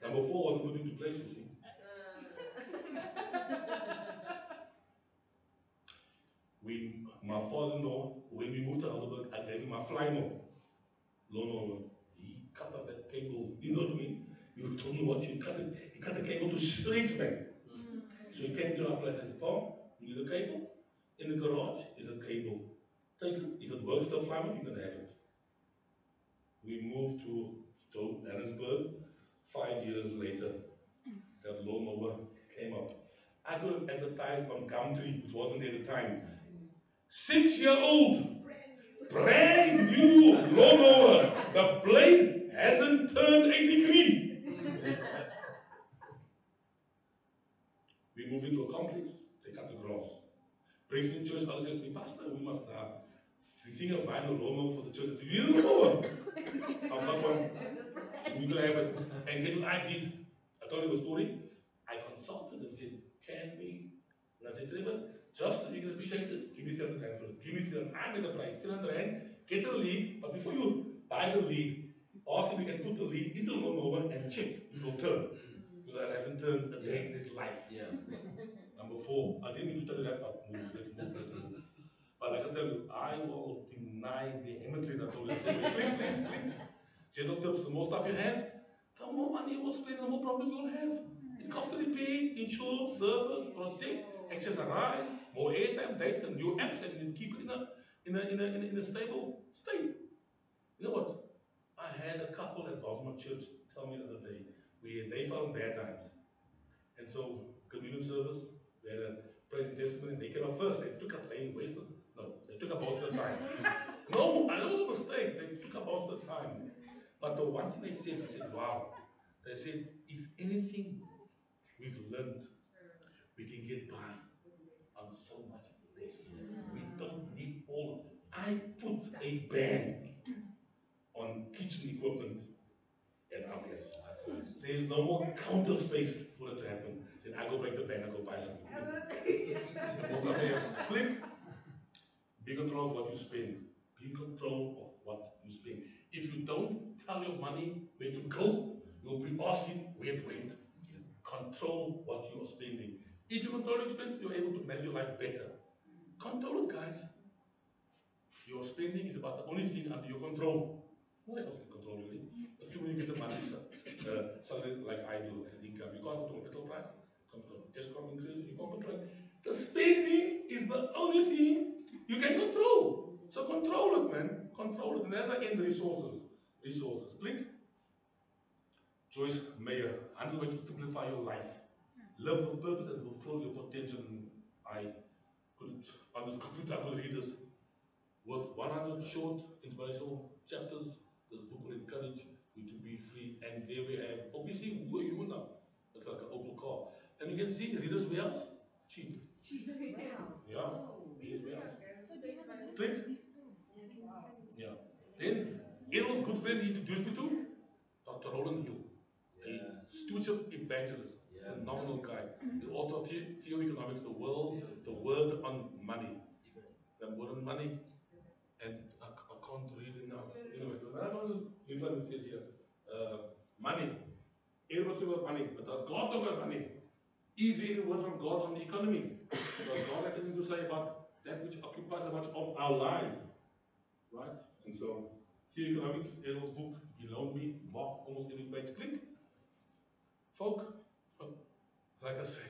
Number 4 wasn't put into place, you see. My father-in-law, when we moved to Heidelberg, I gave him my Flymo lawnmower. He cut up that cable, you know what I mean? You told me what you cut it. He cut the cable to shreds, man. So he came to our place and said, Tom, you need a cable? In the garage is a cable. Take it. If it works the Flymo, you're gonna have it. We moved to Johannesburg. 5 years later, that lawnmower came up. I could have advertised on Gumtree, which wasn't there at the time. 6-year-old, brand new lawnmower. The blade hasn't turned 83. We move into a complex, they cut the grass. President Church others says to me, Pastor, we must we think of buying a lawnmower for the church. Do you need a lawnmower? I've got one. We can have it. And guess what I did? I told you the story. I consulted and said, can we? And I said, Trevor, just so you can appreciate it, give me 300 rand for it. Give me 300. I made the price, 300 rand. Get the lead, but before you buy the lead, ask if you can put the lead into the lawnmower and check if it will turn. Because I haven't turned a day in his life. Yeah. Number 4, I didn't need to tell you that, but let's move. But I can tell you, I will deny vehemently that I told you. I said, please. Gentle tips, the more stuff you have, the more money you will spend, the more problems you will have. It costs to repair, insure, service, protect, accessorize, more airtime, data, new apps, and you keep it in a stable state. You know what? I had a couple at Bosma Church tell me the other day, they found bad times. And so, community service, they had a praise and testimony, and they came up first. They took up, they wasted, no, they took up most of the time. No, I know the mistake. They took up most of the time. But the one thing they said, I said, wow. They said, if anything we've learned, we can get by on so much less. We don't need all. I put a ban on kitchen equipment at our place. There's no more counter space for it to happen. Then I go break the ban, I go buy something. The most I have, click, be in control of what you spend. Be in control of what you spend. If you don't tell your money where to go, you'll be asking where it went. Control what you are spending. If you control your expenses, you're able to manage your life better. Control it, guys. Your spending is about the only thing under your control. No one else can control you, really. Assuming you get the monthly salary like I do as income. You can't control petrol price, you can't control escrow increase, you can't control it. The spending is the only thing you can control. So control it, man. Control it. And as I end resources. Click. Joyce Meyer, 100 ways to simplify your life. Live with purpose and fulfill your potential. I couldn't, on this computer, I could read this with 100 short inspirational chapters. This book will encourage you to be free. And there we have, obviously, who are you now? It's like an Opel car. And you can see, readers' warehouse, cheap. Yeah, readers' warehouse. So do you have a list Click. of these things? Yeah. Then, Errol's good friend he introduced me to, Dr. Roland Hill, a stewardship evangelist, phenomenal guy, the author of Theoeconomics, the word on money. The word on money. And I can't read it now. Anyway, I don't know what it says here. Money. Everybody's talking about money, but does God talk about money? Is there any word from God on the economy? Does God have anything to say about that which occupies so much of our lives? Right? And so, see economics, Errol's book, he loaned me, marked almost every page. Click. Folk, like I say,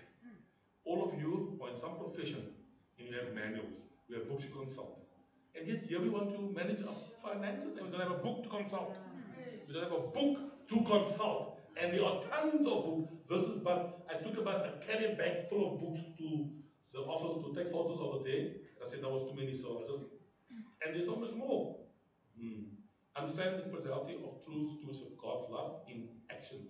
all of you are in some profession. and you have manuals, we have books you consult. And yet here we want to manage our finances and we don't have a book to consult. We don't have a book to consult. And there are tons of books. I took about a carry bag full of books to the office to take photos of the day. I said that was too many, so and there's so much more. Understanding the spirituality of true stewardship, God's love in action.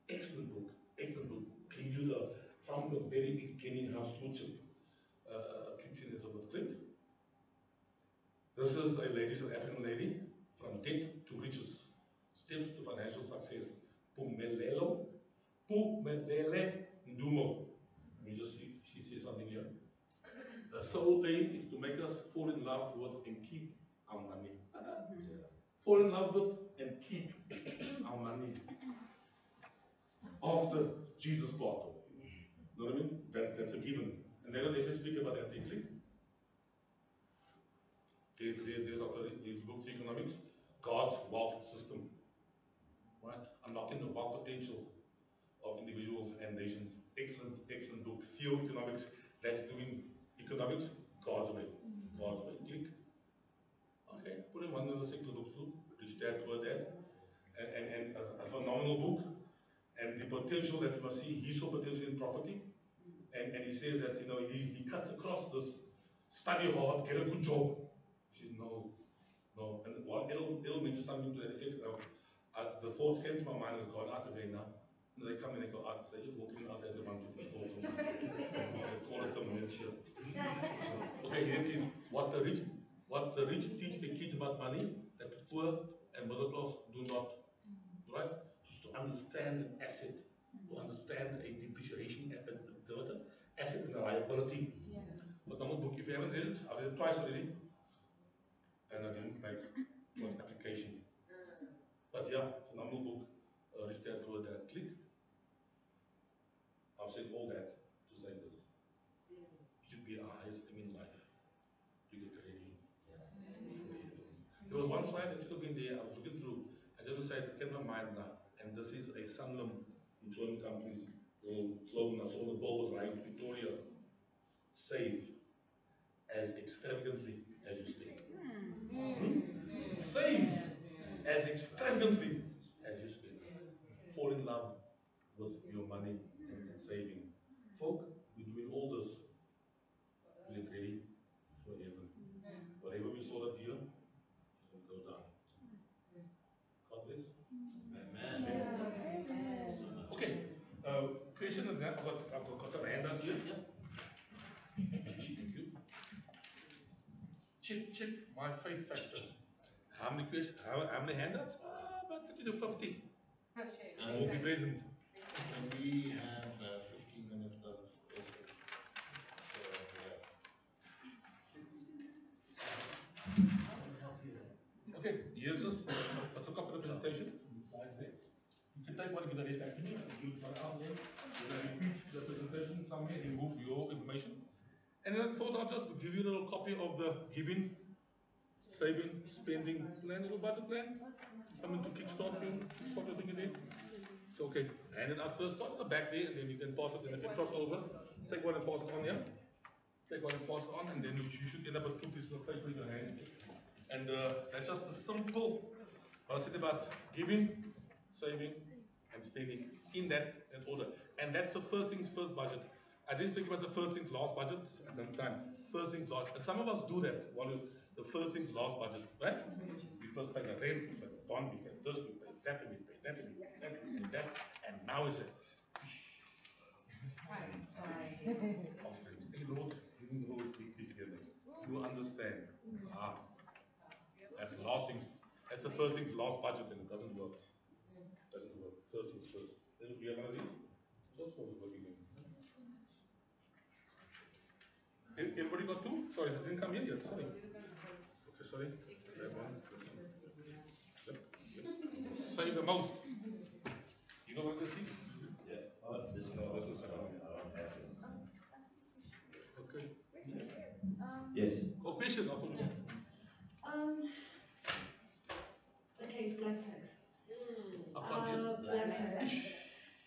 Excellent book, excellent book. Gives you from the very beginning how stewardship kicks in as a click. This is a lady, South African lady, from debt to riches, steps to financial success. Pumelele Ndumo. Let me just see, she says something here. The sole aim is to make us fall in love with and keep our money. Fall in love with and keep our money after Jesus bought them. You know what I mean? That's a given. And they don't actually speak about that. They click. There's books, economics, God's wealth system, right? Unlocking the wealth potential of individuals and nations. Excellent, excellent book. Theo-economics, that's doing economics God's way. God's way. Click. Okay, put in one of the single books too. Rich Dad, Poor Dad. And a phenomenal book. And the potential that you must see, he saw potential in property. And he says that, he cuts across this, study hard, get a good job. He said, no. And it'll mention something to that effect. The thoughts came to my mind has gone out again now. They come and they go out, they just walking out as they want to store something. They call it dementia. Okay, here it is. What the rich teach the kids about money that the poor and middle class do not. Right? Just to understand an asset, to understand a depreciation asset and a liability. Phenomenal book. If you haven't read it, I've read it twice already. And I didn't make much application. But yeah, phenomenal book. Rich Dad Poor Dad. Click. I've said all that to say this. It should be our highest aim in life to get ready for heaven. There was one slide that should have been there. I was looking through. I just decided it came to my mind now. And this is a Sanlam insurance company's slogan. I saw the ball was right. Victoria, save as extravagantly as you spend. Save as extravagantly as you spend. Fall in love with your money and saving. Folk, we're doing all this to get ready for heaven. Whatever we saw that deal, it's going to go down. God bless. Amen. Okay. Question on that. I've got some handouts here. Thank you. Check my faith factor. How many questions? How many handouts? About 30 to 50. Will be present. And we have 15 minutes of questions. So, yeah. Okay, here's just let's look up the presentation. Slides there. You can take one and give the rest back to me. You can out there. You're going to repeat the presentation somewhere and remove your information. And then I thought I'll just give you a little copy of the giving, saving, spending plan, little budget plan. Coming to kickstart your thing there. So okay, hand it out first, start at the back there, and then you can pass it. And if you cross over, take one and pass it on here. Take one and pass it on, and then you should end up with 2 pieces of paper in your hand. And that's just a simple. I said about giving, saving, and spending in that order. And that's the first things first budget. I didn't speak about the first things last budget at that time. First things last. And some of us do that. The first things last budget, right? We first pay the rent, we pay the bond, we pay this, we pay that, and we pay that, and we pay that, and we pay that. And now it's a offering. Hey Lord, you know it's big together. You understand. That's the last things. That's the first things last budget, and it doesn't work. Doesn't work. First things first. Then we have one of these. Just for working in. Everybody got two? Sorry, I didn't come here yet. Sorry. Okay, sorry. Grab one. Yep. Save the most. You know what this is? Yeah. This is No, this is okay. Yes. Oh, question. Um, okay, black tax. I can't hear. Black tax.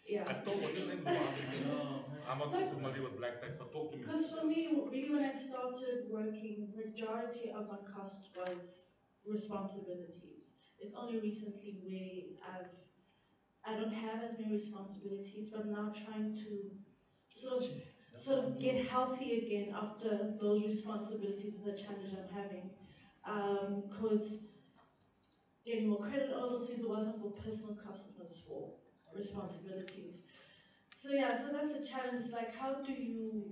Yeah. I told what your name was. I'm not too familiar with black tax, but talk to me. Because for me, really, when I started working, majority of my cost was responsibilities. It's only recently where I don't have as many responsibilities, but now trying to sort of get healthy again after those responsibilities is a challenge I'm having. Because getting more credit, all those things, it wasn't for personal customers, for responsibilities. So yeah, so that's the challenge. It's like, how do you,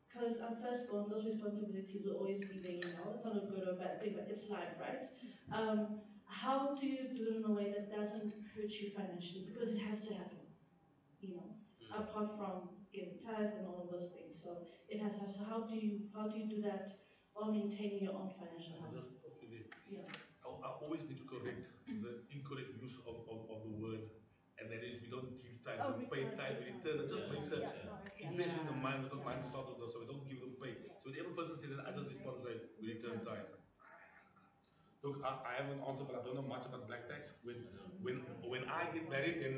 because I'm firstborn, those responsibilities will always be there, you know. It's not a good or bad thing, but it's life, right? Um, how do you do it in a way that doesn't hurt you financially? Because it has to happen, you know, apart from getting tithe and all of those things. So it has to happen. So how do you do that while maintaining your own financial I health? just talk to you. Yeah. I always need to correct the incorrect use of the word, and that is we don't give tithe, Oh, we pay return, tithe, we return, return. It just return. makes a Yeah, no, exactly. impression in the mind because Yeah, mine to start with those, so we don't give them pay. yeah. So whenever person says that, I just respond and say we return Return. tithe. Look, I have an answer, but I don't know much about black tax. When I get married, then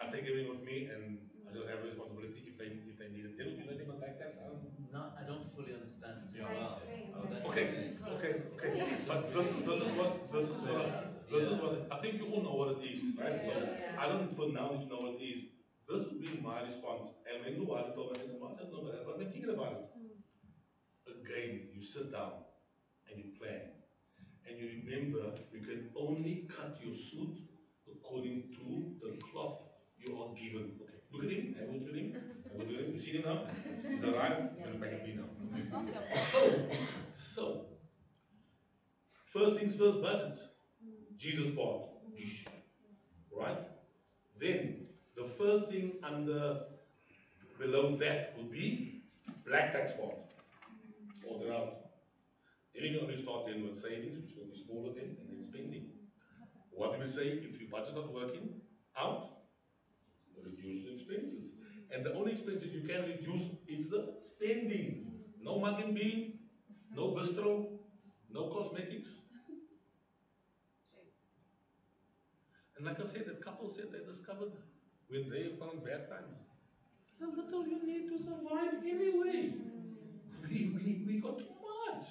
I take everything with me, and I just have a responsibility if they need it. They don't do anything about black tax. I don't. No, I don't fully understand it too Can I well. explain? Oh, Can I that's Okay, explain? okay. okay. Don't But really this is explain what your answer. this is Yeah. what I think you all know what it is, right? So Yeah. I don't for now need to know what it is. This would be my response. And when Luwazi told me, I said, no, I said no, but I've been thinking about it. Again, you sit down and you plan. And you remember you can only cut your suit according to the cloth you are given. Okay, look at him. Have a look at him. Have a look at him. You see him now? He's arrived. He's going to back at me now. Okay. So, first things first, budget. Jesus part. Dish. Right? Then, the first thing under below that would be black tax part. Sort it out. Then you can only start then with savings, which will be smaller then, and then spending. What do we say if your budget not working out? Reduce the expenses. And the only expenses you can reduce is the spending. No mug and bean, no bistro, no cosmetics. And like I said, that couple said they discovered when they found bad times. The little you need to survive anyway. We got too much.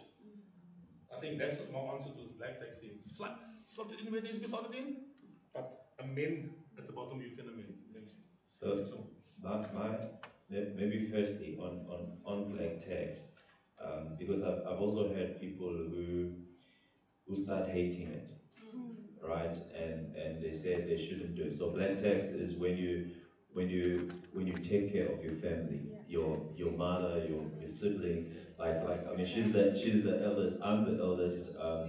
I think that's just my answer to this black tax thing. Slot it in where it needs to be slotted in, but amend at the bottom you can amend. Thanks. So Excellent. maybe firstly on black tax, because I've also heard people who start hating it, right? And they said they shouldn't do it. So black tax is when you take care of your family, your mother, your siblings. Like I mean, she's the eldest. I'm the eldest.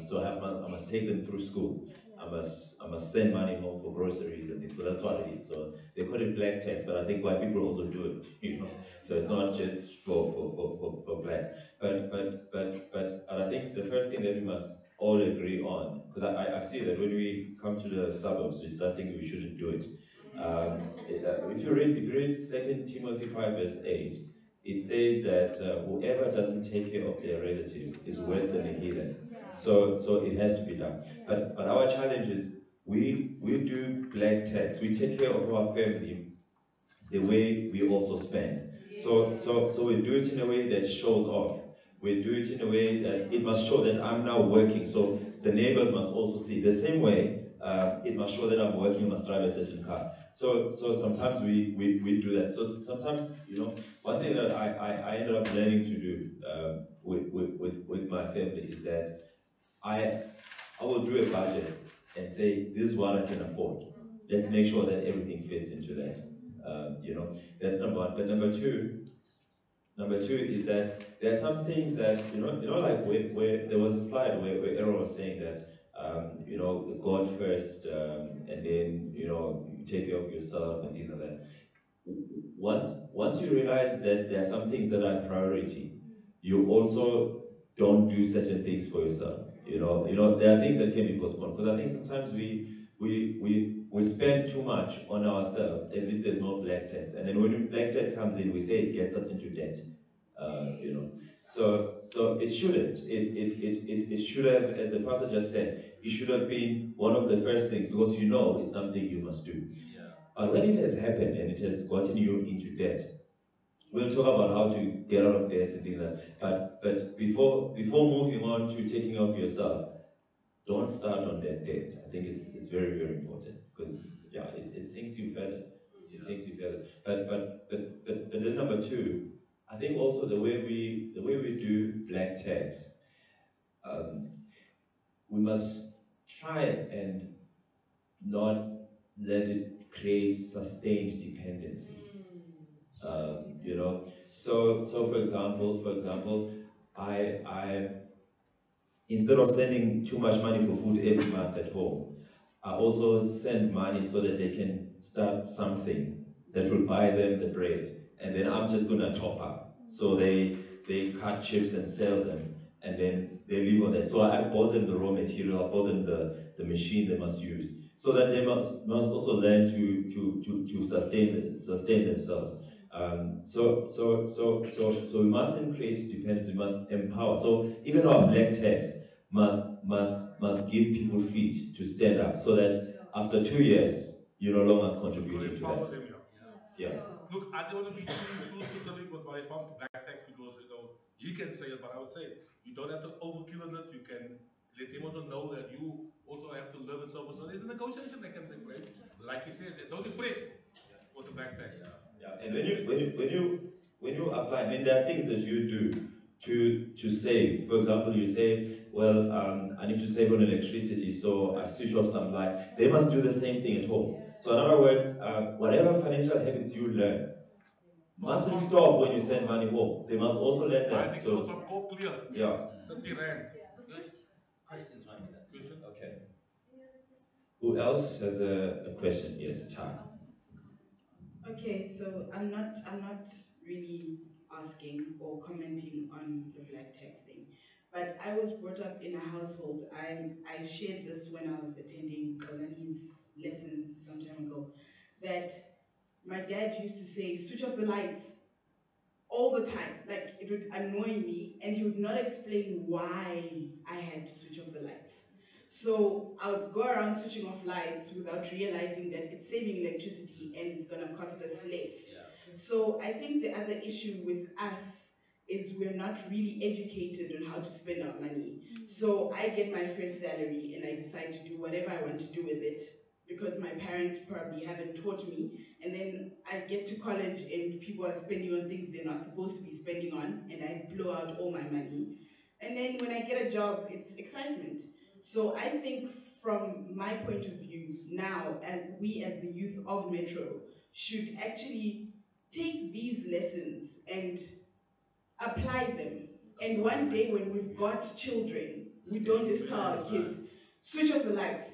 So I must take them through school. I must send money home for groceries and things. So that's what it is. So they call it black tax, but I think white people also do it. So it's not just for blacks. But I think the first thing that we must all agree on, because I see that when we come to the suburbs, we start thinking we shouldn't do it. If you read 2 Timothy 5 verse 8, it says that whoever doesn't take care of their relatives is worse than a heathen. So it has to be done. But our challenge is we do black tax. We take care of our family the way we also spend. So we do it in a way that shows off. We do it in a way that it must show that I'm now working. So the neighbors must also see. The same way, it must show that I'm working, I must drive a certain car. So sometimes we do that. So sometimes, one thing that I ended up learning to do with my family is that I I will do a budget and say, this is what I can afford. Let's make sure that everything fits into that. That's number one. But number two is that there are some things that, like where there was a slide where Errol was saying that, God first, and then, you take care of yourself and things like that. Once you realize that there are some things that are priority, you also don't do certain things for yourself. There are things that can be postponed, because I think sometimes we spend too much on ourselves as if there's no black tax, and then when black tax comes in, we say it gets us into debt. So it shouldn't. It should have, as the pastor just said, it should have been one of the first things, because it's something you must do. Yeah. But when it has happened and it has gotten you into debt, we'll talk about how to get out of debt and things like that. But before moving on to taking off yourself, don't start on that debt. I think it's very, very important because yeah, it sinks you further. It sinks you further. But then number two, I think also the way we do black tax, um, we must try and not let it create sustained dependency. So for example, I instead of sending too much money for food every month at home, I also send money so that they can start something that will buy them the bread, and then I'm just gonna top up. So they cut chips and sell them, and then they live on that. So I bought them the raw material, I bought them the machine they must use, so that they must also learn to sustain themselves. So we mustn't create dependence. We must empower. So even our black tax must give people feet to stand up, so that after 2 years you're no longer You're gonna contributing to empower that. them, yeah. Yeah. Look, I don't want to be too specific with my response to black tax because he can say it, but I would say you don't have to overkill on it. You can let them also know that you also have to live and so forth. So there's a negotiation that can take place, like he says, and don't impress with the black tax. Yeah, and when you apply, I mean, there are things that you do to save. For example, you say, well, I need to save on electricity, so I switch off some light. They must do the same thing at home. So in other words, whatever financial habits you learn mustn't From stop when you send money home. They must also learn I that. think so So from Coke Clear, yeah. 30 Rand. Good. Questions might be that. Question? Okay. Who else has a question? Yes, Ty. Okay, so I'm not really asking or commenting on the black tax thing, but I was brought up in a household. I shared this when I was attending Xolani's lessons some time ago, that my dad used to say, "Switch off the lights," all the time. Like, it would annoy me, and he would not explain why I had to switch off the lights. So I would go around switching off lights without realizing that it's saving electricity and it's gonna cost us less. So I think the other issue with us is we're not really educated on how to spend our money. So I get my first salary and I decide to do whatever I want to do with it because my parents probably haven't taught me. And then I get to college and people are spending on things they're not supposed to be spending on, and I blow out all my money. And then when I get a job, it's excitement. So I think from my point of view now, we as the youth of Metro should actually take these lessons and apply them. And one day when we've got children, we don't just tell our kids, switch off the lights.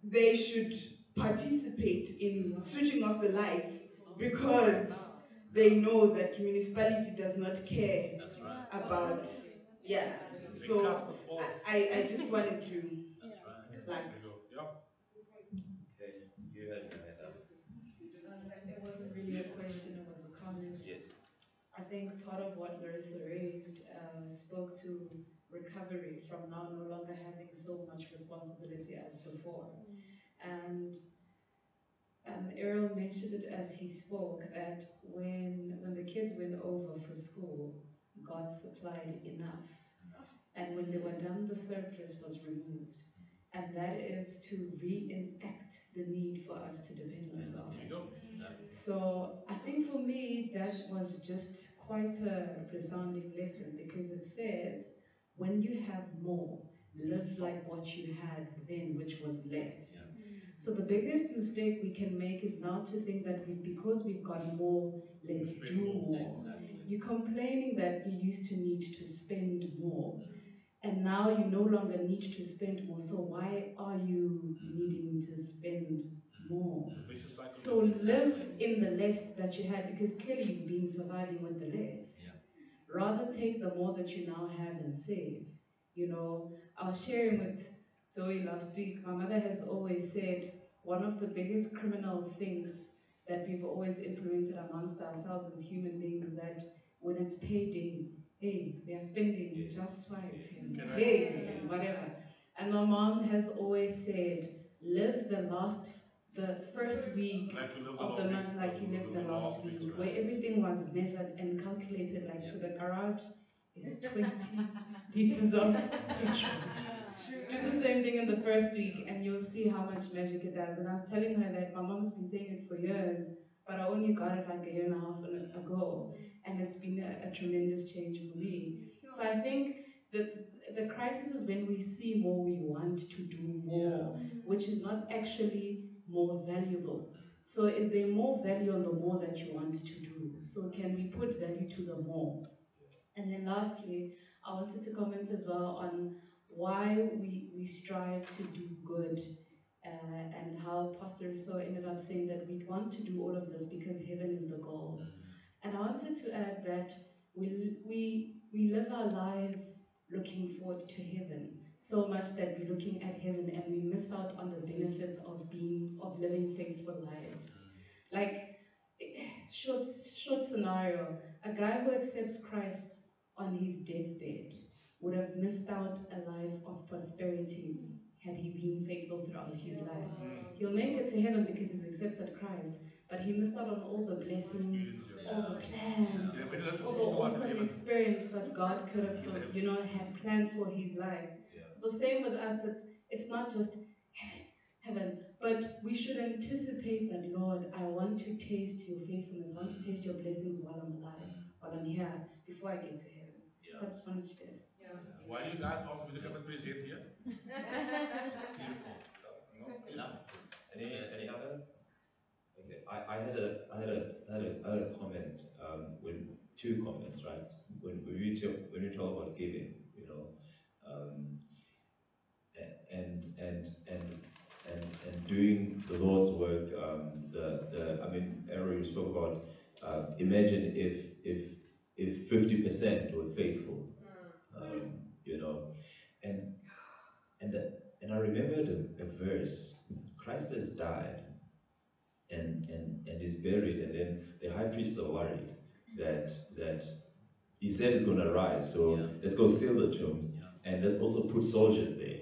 They should participate in switching off the lights because they know that municipality does not care about, yeah. They So cut it off. I just wanted to like, Yeah. Okay, you had your hand up. It wasn't really a question, it was a comment. Yes. I think part of what Larissa raised spoke to recovery from now no longer having so much responsibility as before. And Errol mentioned it as he spoke that when the kids went over for school, God supplied enough. And when they were done, the surplus was removed. And that is to reenact the need for us to depend on There you God. go. So I think for me, that was just quite a resounding lesson because it says, when you have more, live like what you had then, which was less. So the biggest mistake we can make is now to think that because we've got more, You let's spend do more. more. You're complaining that you used to need to spend more, and now you no longer need to spend more. So why are you needing to spend more? It's a vicious cycle, So isn't it? live in the less that you had because clearly you've been surviving with the less. Rather take the more that you now have and save. You know, I was sharing with Zoe last week. My mother has always said one of the biggest criminal things that we've always implemented amongst ourselves as human beings is that when it's payday, hey, we are spending, just swipe, and Can I? hey, and whatever. And my mom has always said, live the last the first week Like you live the of the last week, month like you lived the the last last week week, of the where month. everything was measured and calculated like to the garage is 20 liters of petrol. Do the same thing in the first week and you'll see how much magic it does. And I was telling her that my mom's been saying it for years, but I only got it like a year and a half ago, and it's been a tremendous change for me. So I think that the crisis is when we see more, we want to do more, which is not actually more valuable. So is there more value on the more that you want to do? So can we put value to the more? And then lastly, I wanted to comment as well on why we strive to do good, and how Pastor Rousseau ended up saying that we'd want to do all of this because heaven is the goal. And I wanted to add that we live our lives looking forward to heaven so much that we're looking at heaven and we miss out on the benefits of living faithful lives. Like, short short scenario, a guy who accepts Christ on his deathbed would have missed out a life of prosperity had he been faithful throughout his life. He'll make it to heaven because he's accepted Christ, but he missed out on all the blessings, Experience, yeah. all the plans, Yeah, when you learn to all the speak about awesome heaven experience that God could have, in heaven. had planned for his life. So the same with us. It's not just heaven, heaven, but we should anticipate that, Lord, I want to taste your faithfulness. I want to taste your blessings while I'm alive, while I'm here, before I get to heaven. So I just wanted to share. Why do you guys also become a present here? Beautiful. No. Any other? Okay, I had a comment, when two comments, right? When we talk about giving, um, and doing the Lord's work, I mean, Errol, you spoke about, imagine if 50% were faithful, you know, and and and I remembered a verse. Christ has died and is buried, and then the high priests are worried that he said he's going to rise, so let's go seal the tomb, and let's also put soldiers there,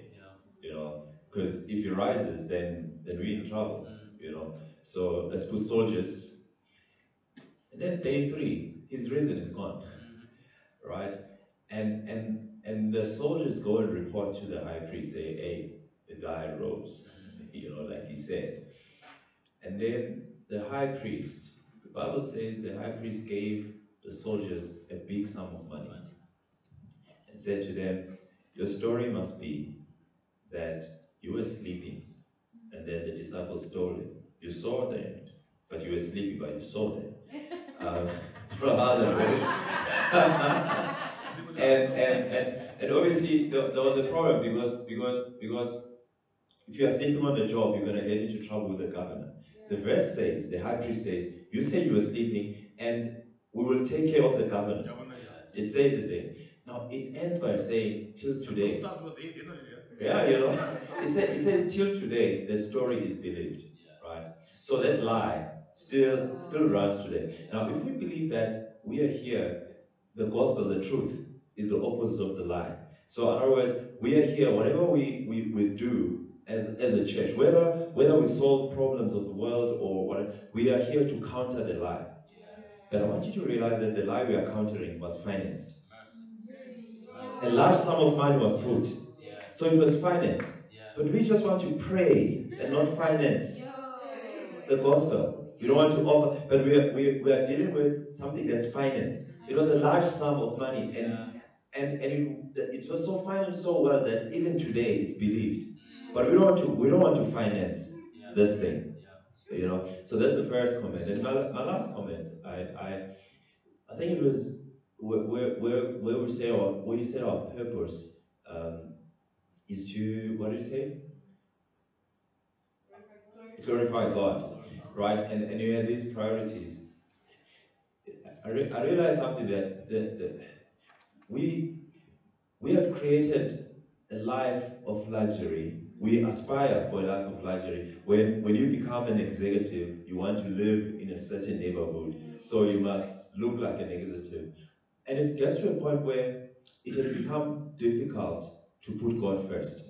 because if he rises, then we're in trouble, so let's put soldiers. And then day three, his reason is gone, right? And the soldiers go and report to the high priest, say, hey, the guy rose, like he said. And then the high priest, the Bible says the high priest gave the soldiers a big sum of money and said to them, your story must be that you were sleeping, and then the disciples stole him. You saw them, but you were sleeping, but you saw them. From other I words. agree with that. I agree with that and, also. and, and, and obviously there was a problem because if you are sleeping on the job, you're going to get into trouble with the governor. The verse says, the high priest says, you say you were sleeping, and we will take care of the governor. Governor, yeah. It says it there. Now, it ends by saying, till The today. Guptas were there, didn't they? Yeah, it says, till today, the story is believed, right? So that lie still runs today. Now, if we believe that we are here, the gospel, the truth, is the opposite of the lie. So in other words, we are here, whatever we do as a church, whether we solve problems of the world or whatever, we are here to counter the lie. But I want you to realize that the lie we are countering was financed. A large sum of money was put. So it was financed. But we just want to pray and not finance the gospel. We don't want to offer, but we are dealing with something that's financed. It was a large sum of money, and it was so financed so well that even today it's believed. But we don't want to finance this thing. So that's the first comment. And my last comment, I think it was where you said our purpose, is to, what do you say? Glorify God, right? And you had these priorities. I realized something, that we we have created a life of luxury. We aspire for a life of luxury. When you become an executive, you want to live in a certain neighborhood, so you must look like an executive. And it gets to a point where it has become difficult to put God first.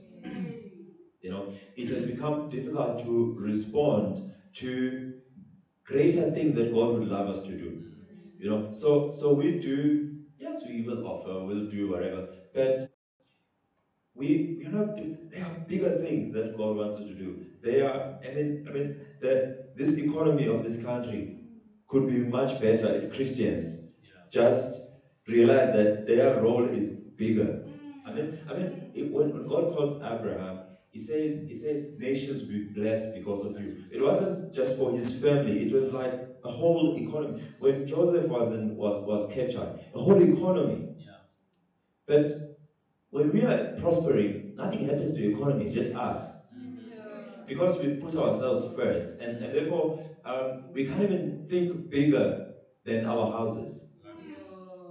You know, it has become difficult to respond to greater things that God would love us to do. You know, so we do, yes, we will offer, we'll do whatever, but we are not there are bigger things that God wants us to do. There are, I mean, the this economy of this country could be much better if Christians just realize that their role is bigger. When God calls Abraham, he says nations will be blessed because of you. It wasn't just for his family, it was like a whole economy. When Joseph was captured, a whole economy. But when we are prospering, nothing happens to the economy, just us. Because we've put ourselves first, and therefore we can't even think bigger than our houses.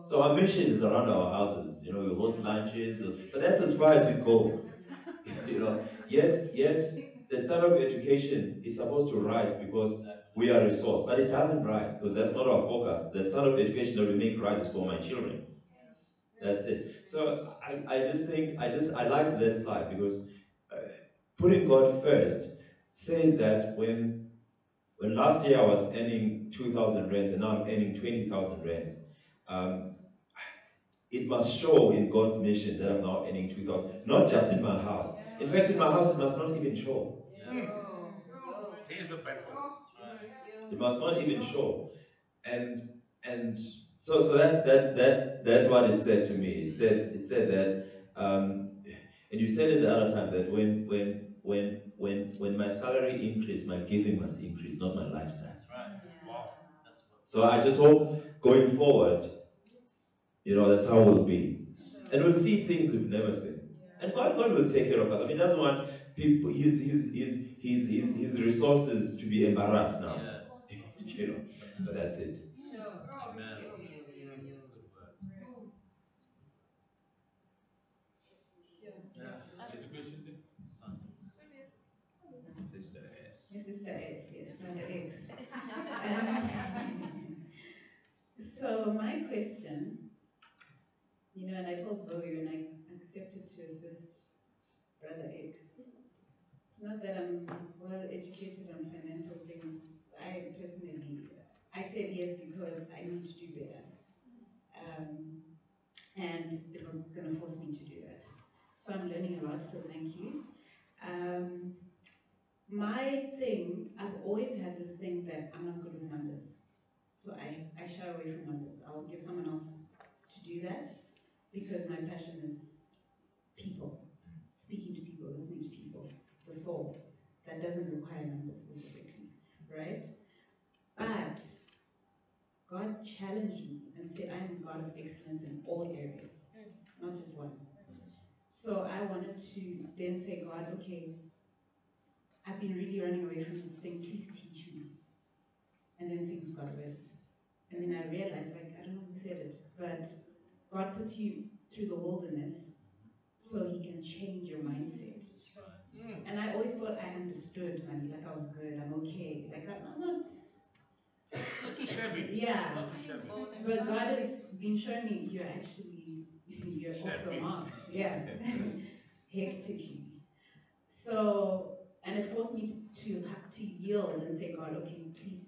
So our mission is around our houses. You know, we host lunches, but that's as far as we go. You know, yet the standard of education is supposed to rise because we are a resource, but it doesn't rise because that's not our focus. The standard of education that we make rise is for my children. That's it. So I just think I like that slide because uh, putting God first says that when last year I was earning 2,000 rands and now I'm earning 20,000 rands, um, it must show in God's mission that I'm now earning 2,000, not just in my house. In fact, in my house, it must not even show. Here's the platform. It must not even show. And and so that's what it said to me. It said that, um, and you said it the other time that when my salary increase, my giving must increase, not my lifestyle. Wow. So I just hope going forward, that's how we'll be. And we'll see things we've never seen. And God will take care of us. I mean, he doesn't want people his resources to be embarrassed now. you know. But that's it. There's a question there. Sister S. Sister S, yes, Brother X. Um, so my question, and I told Zoe when I accepted to assist Brother X, it's not that I'm well educated on financial things. I personally, I said yes because I need to do better. Um, and it was going to force me to do that. So I'm learning a lot, so thank you. Um, my thing, I've always had this thing that I'm not good with numbers. So I shy away from numbers. I'll give someone else to do that because my passion is people, speaking to people, listening to people, the soul. That doesn't require numbers specifically, right? But God challenged me and said, I am a God of excellence in all areas, not just one. So I wanted to then say, God, okay, I've been really running away from this thing. Please teach me. And then things got worse. And then I realized, like, I don't know who said it, but God puts you through the wilderness so he can change your mindset. And I always thought I understood money, like I was good, I'm okay. Like I'm not, Not too shabby. yeah. Not too shabby. But God has been showing me you're actually, you're off the Shabby. mark. Yeah. Hectically. So, and it forced me to yield and say, God, okay, please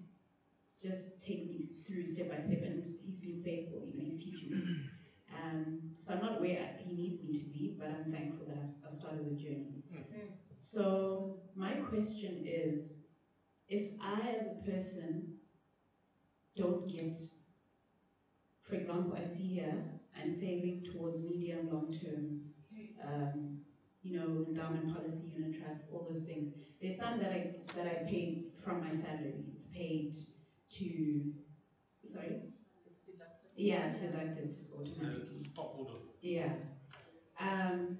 just take me through step by step. And he's been faithful, he's teaching me. So I'm not where he needs me to be, but I'm thankful that I've started the journey. So my question is, if I as a person don't get, for example, I see here, I'm saving towards medium, long term, um, endowment policy, unit trust, all those things. There's some that I paid from my salary. It's paid to, sorry? Yeah, it's deducted automatically. Top order. Yeah. Um,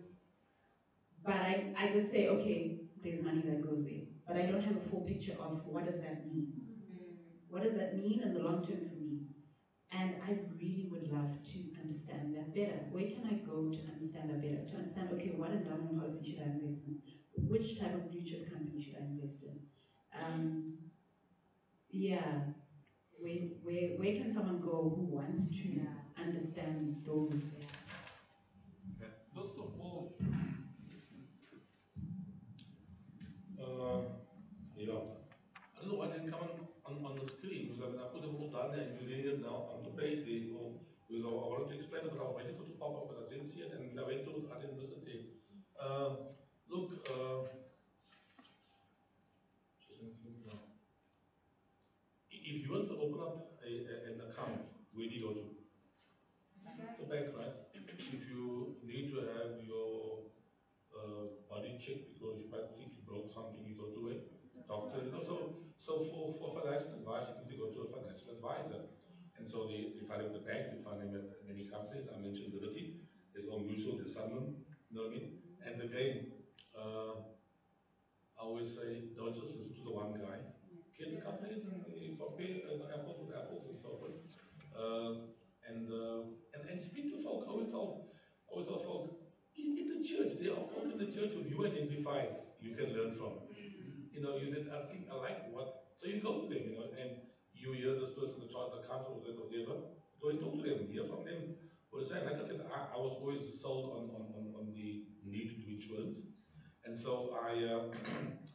but I just say, okay, there's money that goes there. But I don't have a full picture of what does that mean? What does that mean in the long term for me? And I really would love to understand that better. Where can I go to understand that better? To understand, okay, what endowment policy should I invest in? Which type of blue chip company should I invest in? Yeah, where can someone go who wants to understand those? First of all, waiting for it to pop up, but I didn't see it, and I went through it. I didn't miss it there. Look, just let me think now. If you want to open up an account, where do you go to? The bank, right? If you need to have your body checked because you might think you broke something, you go to a doctor. You know, so for financial advice, you need to go to a financial advisor. And so you find him at the bank, you find him at many companies. I mentioned Liberty. There's Old Mutual, there's Sanlam. You know what I mean? And again, I always say, don't just listen to the one guy. Get a couple of them, compare apples with apples and so forth. Uh, and speak to folk. Always tell folk, in the church, there are folk in the church who you identify you can learn from. You know, you said, I think I like what, so you go to them, you know, and you hear this person, the chartered accountant or whatever, go and talk to them, hear from them what they're saying. Like I said, I was always sold on the need to do insurance. And so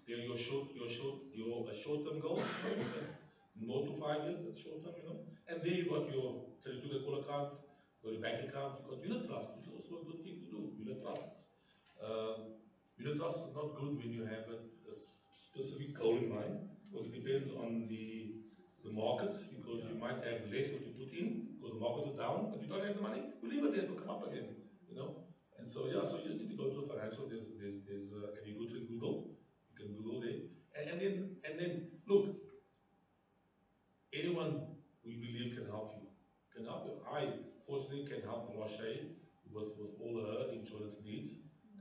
your short-term goals, you know, that's 0 to 5 years, that's short-term, you know. And there you got your 32-day call account, you got your bank account, you got unit trust, which is also a good thing to do. Unit trusts. Uh, Unit trust is not good when you have a specific goal in mind, because it depends on the markets, because you might have less what you put in, because the markets are down, but you don't have the money, you leave it there, it will come up again, you know. And so yeah, so you just need to go to a financial. And you go to Google. You can Google there, and then look. Anyone who you believe can help you, can help you. I fortunately can help Roche with all her insurance needs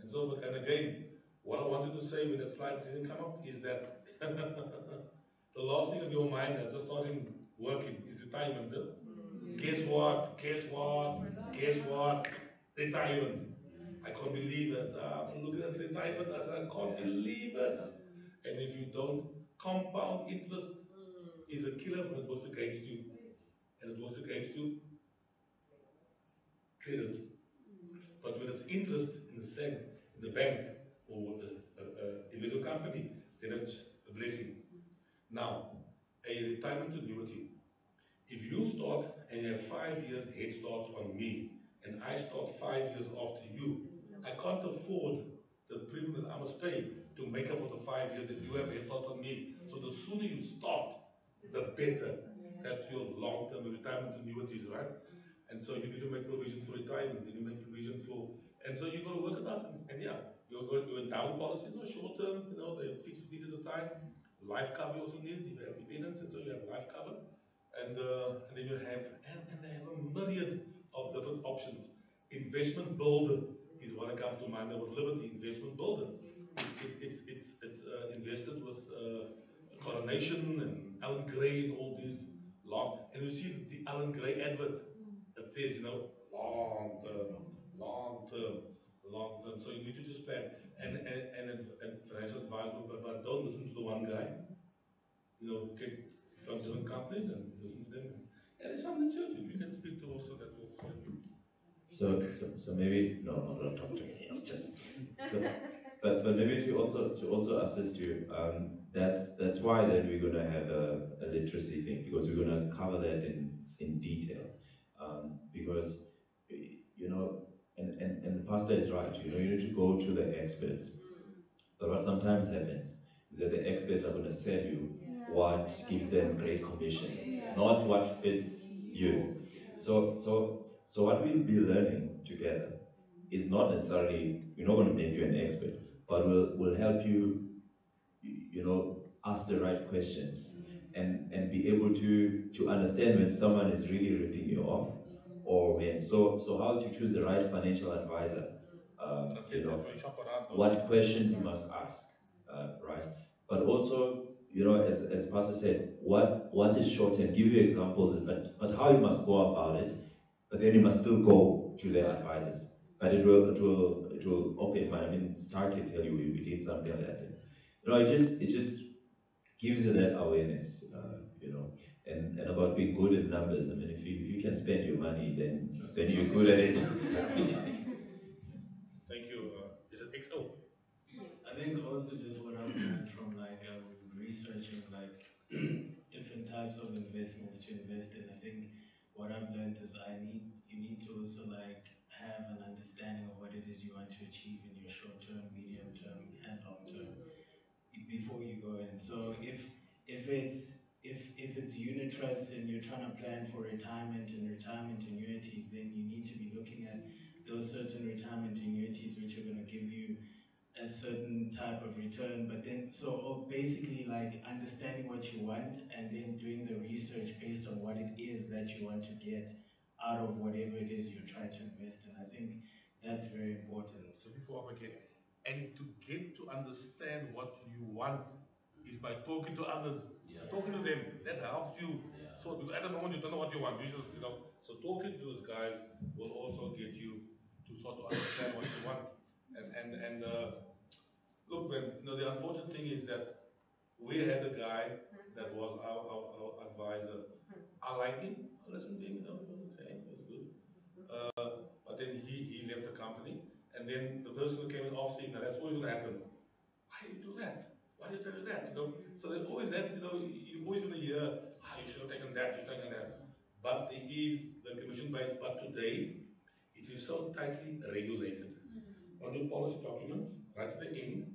and so forth. And again, what I wanted to say when that slide didn't come up is that the last thing on your mind as just starting working is retirement. Huh? Guess what? Guess what? Guess what? Retirement. I can't believe it. I'm looking at retirement. I said, I can't believe it. And if you don't, compound interest is a killer when it works against you. And it works against you, credit. But when it's interest in the bank or individual company, then it's a blessing. Now, a retirement annuity. If you start and you have 5 years head start on me, and I start 5 years after you, I can't afford the premium that I must pay to make up for the 5 years that you have head start on me. So the sooner you start, the better. That's your long-term retirement annuities, right? And so you need to make provision for retirement, and you make provision for, and so you got to work it out. And yeah, your endowment policies are short-term, you know, they fix it at a time. Life cover you also need if you have dependents, and so you have life cover, and then you have and they have a myriad of different options. Investment builder is what comes to mind with Liberty. Investment builder. It's invested with Coronation and Alan Gray and all these long. And you see the Alan Gray advert. It says, you know, long term, long term, long term. So you need to just plan and financial advisement, but don't listen to the one guy. You know, get from different companies and listen to them. And there's some in the church you can speak to also that will help you. So maybe no, don't talk to me. I'm just so, but maybe to also assist you. That's why then we're gonna have a literacy thing, because we're gonna cover that in detail. Because you know, and the pastor is right. You know, you need to go to the experts. But what sometimes happens is that the experts are going to sell you what gives them great commission, not what fits you. So what we'll be learning together is not necessarily, we're not going to make you an expert, but we'll help you, you know, ask the right questions and be able to understand when someone is really ripping you off, or when so how to choose the right financial advisor. You know, what questions you must ask, right? But also, you know, as Pastor said, what is short term? Give you examples, but how you must go about it. But then you must still go to the advisors. But it will open your mind. I mean, Star can tell you we did something like that. And, you know, it just gives you that awareness, you know, and about being good at numbers. I mean, if you can spend your money, then you're good at it. Thank you. Is it XO? I think also just what I've learned from like researching like different types of investments to invest in. I think what I've learned is you need to also like have an understanding of what it is you want to achieve in your short term, medium term, and long term before you go in. So if it's unit trusts and you're trying to plan for retirement and retirement annuities, then you need to be looking at those certain retirement annuities which are going to give you a certain type of return. But then basically like understanding what you want and then doing the research based on what it is that you want to get out of whatever it is you're trying to invest in. I think that's very important. So before I forget, and to get to understand what you want is by talking to others, talking to them. That helps you. So because at the moment you don't know what you want, you just So talking to those guys will also get you to sort of understand what you want. And look, man, the unfortunate thing is that we had a guy that was our advisor. I liked him. I listened to him. It was okay. It was good. But then he left the company, and then the person who came in after him. Now that's always going to happen. Why do you do that? Why do you tell you that? So there's always that. You always going to hear, you should have taken that. You should have taken that. But there is the commission base. But today, it is so tightly regulated. On your policy document, right at the end,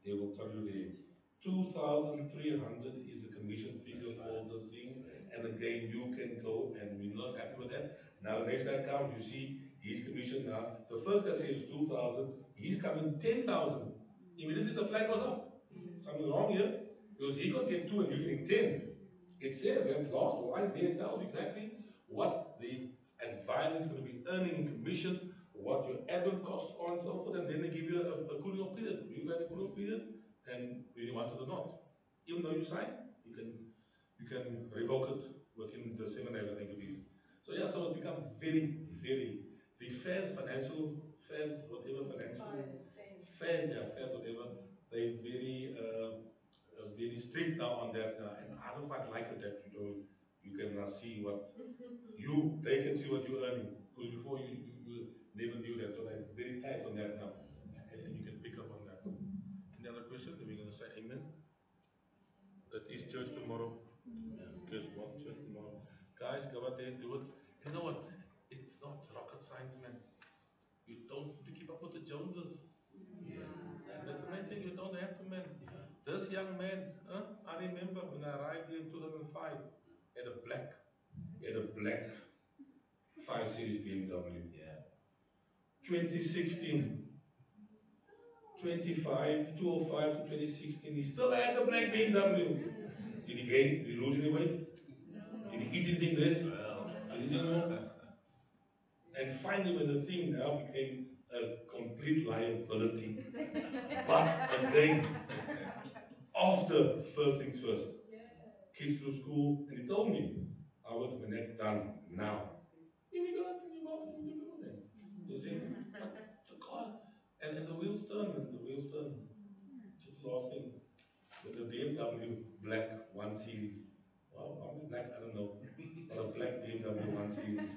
they will tell you there 2,300 is the commission figure for the thing. And again, you can go, and we're not happy with that. Now, the next guy comes, you see his commission now. The first guy says 2,000, he's coming 10,000. Immediately the flag goes up. Something's wrong here because he can't get 2 and you're getting 10. It says that last line there tells exactly what the advisor is going to be earning in commission, what your admin costs are, and so forth, and then they give you a cooling off period. You got a cooling off period, and whether you want it or not, even though you sign, you can revoke it within the 7 days, I think it is. So yeah, so it's become very, very the fairs, whatever. They very strict now on that now, and I don't quite like it that you can see what they can see what you're earning because before you never knew that, so they're very tight on that now, and you can pick up on that. Any other question? Then we're going to say amen. It is church tomorrow. Guess what? Church tomorrow. Guys, go out there and do it. You know what? It's not rocket science, man. You don't need to keep up with the Joneses. That's the main thing. You don't have to, man. This young man, I remember when I arrived here in 2005, had a black, had a black 5 Series BMW. 2016, 205 to 2016, he still had the black BMW. Did he gain? Did he lose any weight? Did he eat anything less? Did he eat any more? And finally, when the thing now became a complete liability, but again, after first things first, kids to school, and he told me, Howard, when that's done, now, here we go, man. You see, but the car, and the wheels turn, man, the wheels turn. Just the last thing, with the BMW Black 1 Series. Wow, why am I black? I don't know. But a black BMW 1 Series.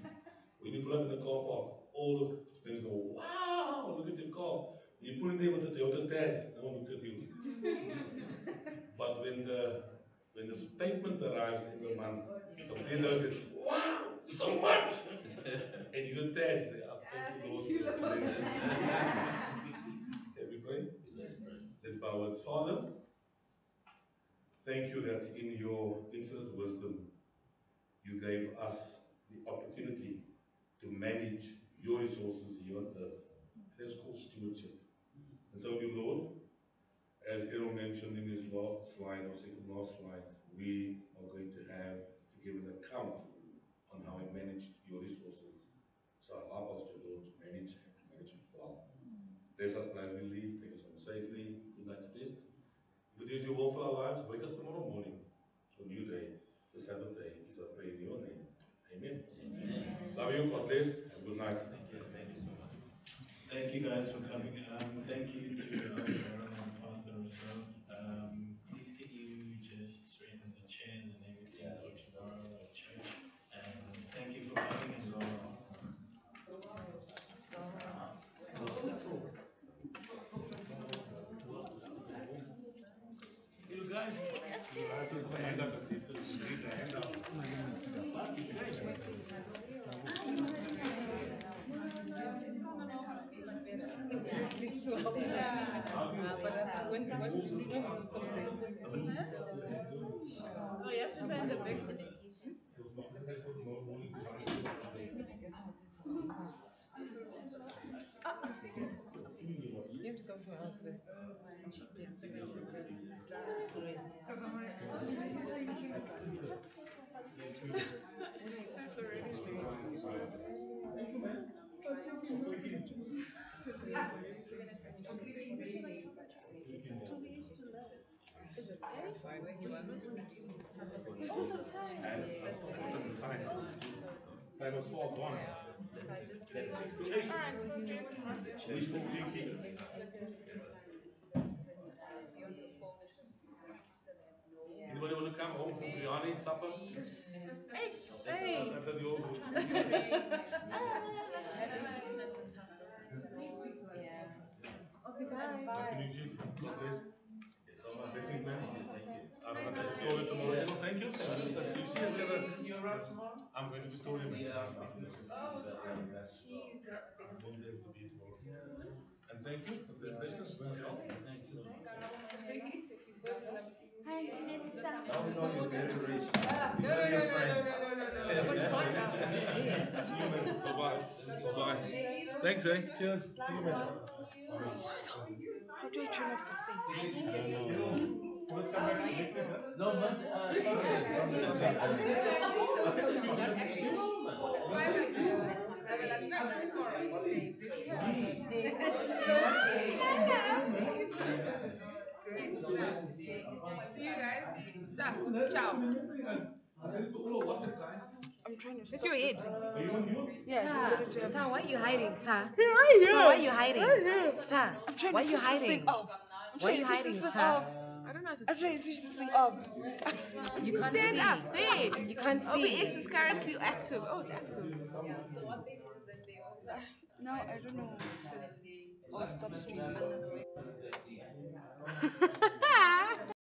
When you pull up in the car park, all the men go, wow, look at your car. When you pull in there with the Toyota Taz, no one looked at you. But when the statement arrives in the month, the BMW said, wow, so much! And you Taz, say, thank you, Lord, for the blessing. Can we pray? Let's bow our heads. Father, thank you that in your infinite wisdom, you gave us the opportunity to manage your resources here on earth. And it's called stewardship. And so, dear Lord, as Errol mentioned in his last slide or second last slide, we are going to have to give an account on how we managed your resources. So help us, dear Lord, to manage and to manage it well. Bless us as we leave. Take us home safely. Good night's best. If it is your will for our lives, wake us tomorrow morning to a new day. The Sabbath day is our prayer in your name. Amen. Love you. God bless and good night. Thank you so much. Thank you guys for coming. Thank you to Elder Aaron and Pastor Russell. Please can you just straighten the chairs and everything for tomorrow at church? And thank you for coming and go well. You guys, you have to put a hand up at least. You need a hand up. But you can. I was fall gone. Then 6 to 8. Wishful thinking. Anybody want to come home from biryani, supper? After the old. Thank you, Eugene. God bless. Blessings, man. Let's go with tomorrow. You know, thank you. You see, I'm going to Victoria, man. There's the beat tomorrow. And thank you. Congratulations. Well, thank you. Now we know you're very rich. We know your friends. See you, man. Bye-bye. Bye-bye. Thanks, eh? Cheers. See you, man. How do I turn off this thing? I don't know. Let's come back next week, huh? No, but See you guys. Ciao. I'm trying to stop this thing. Are you on mute? Yeah, it's better to have. Star, why are you hiding, Star? Right here. Star, why are you hiding? Star, I'm trying why to are you switch this thing hiding? off. I'm Why are trying you to switch hiding, this thing Star? off. I'm trying to switch this thing off. You can't Stand see. up, there. You can't OBS see. is currently active. Oh, it's active. No, I don't know. Oh, stop streaming.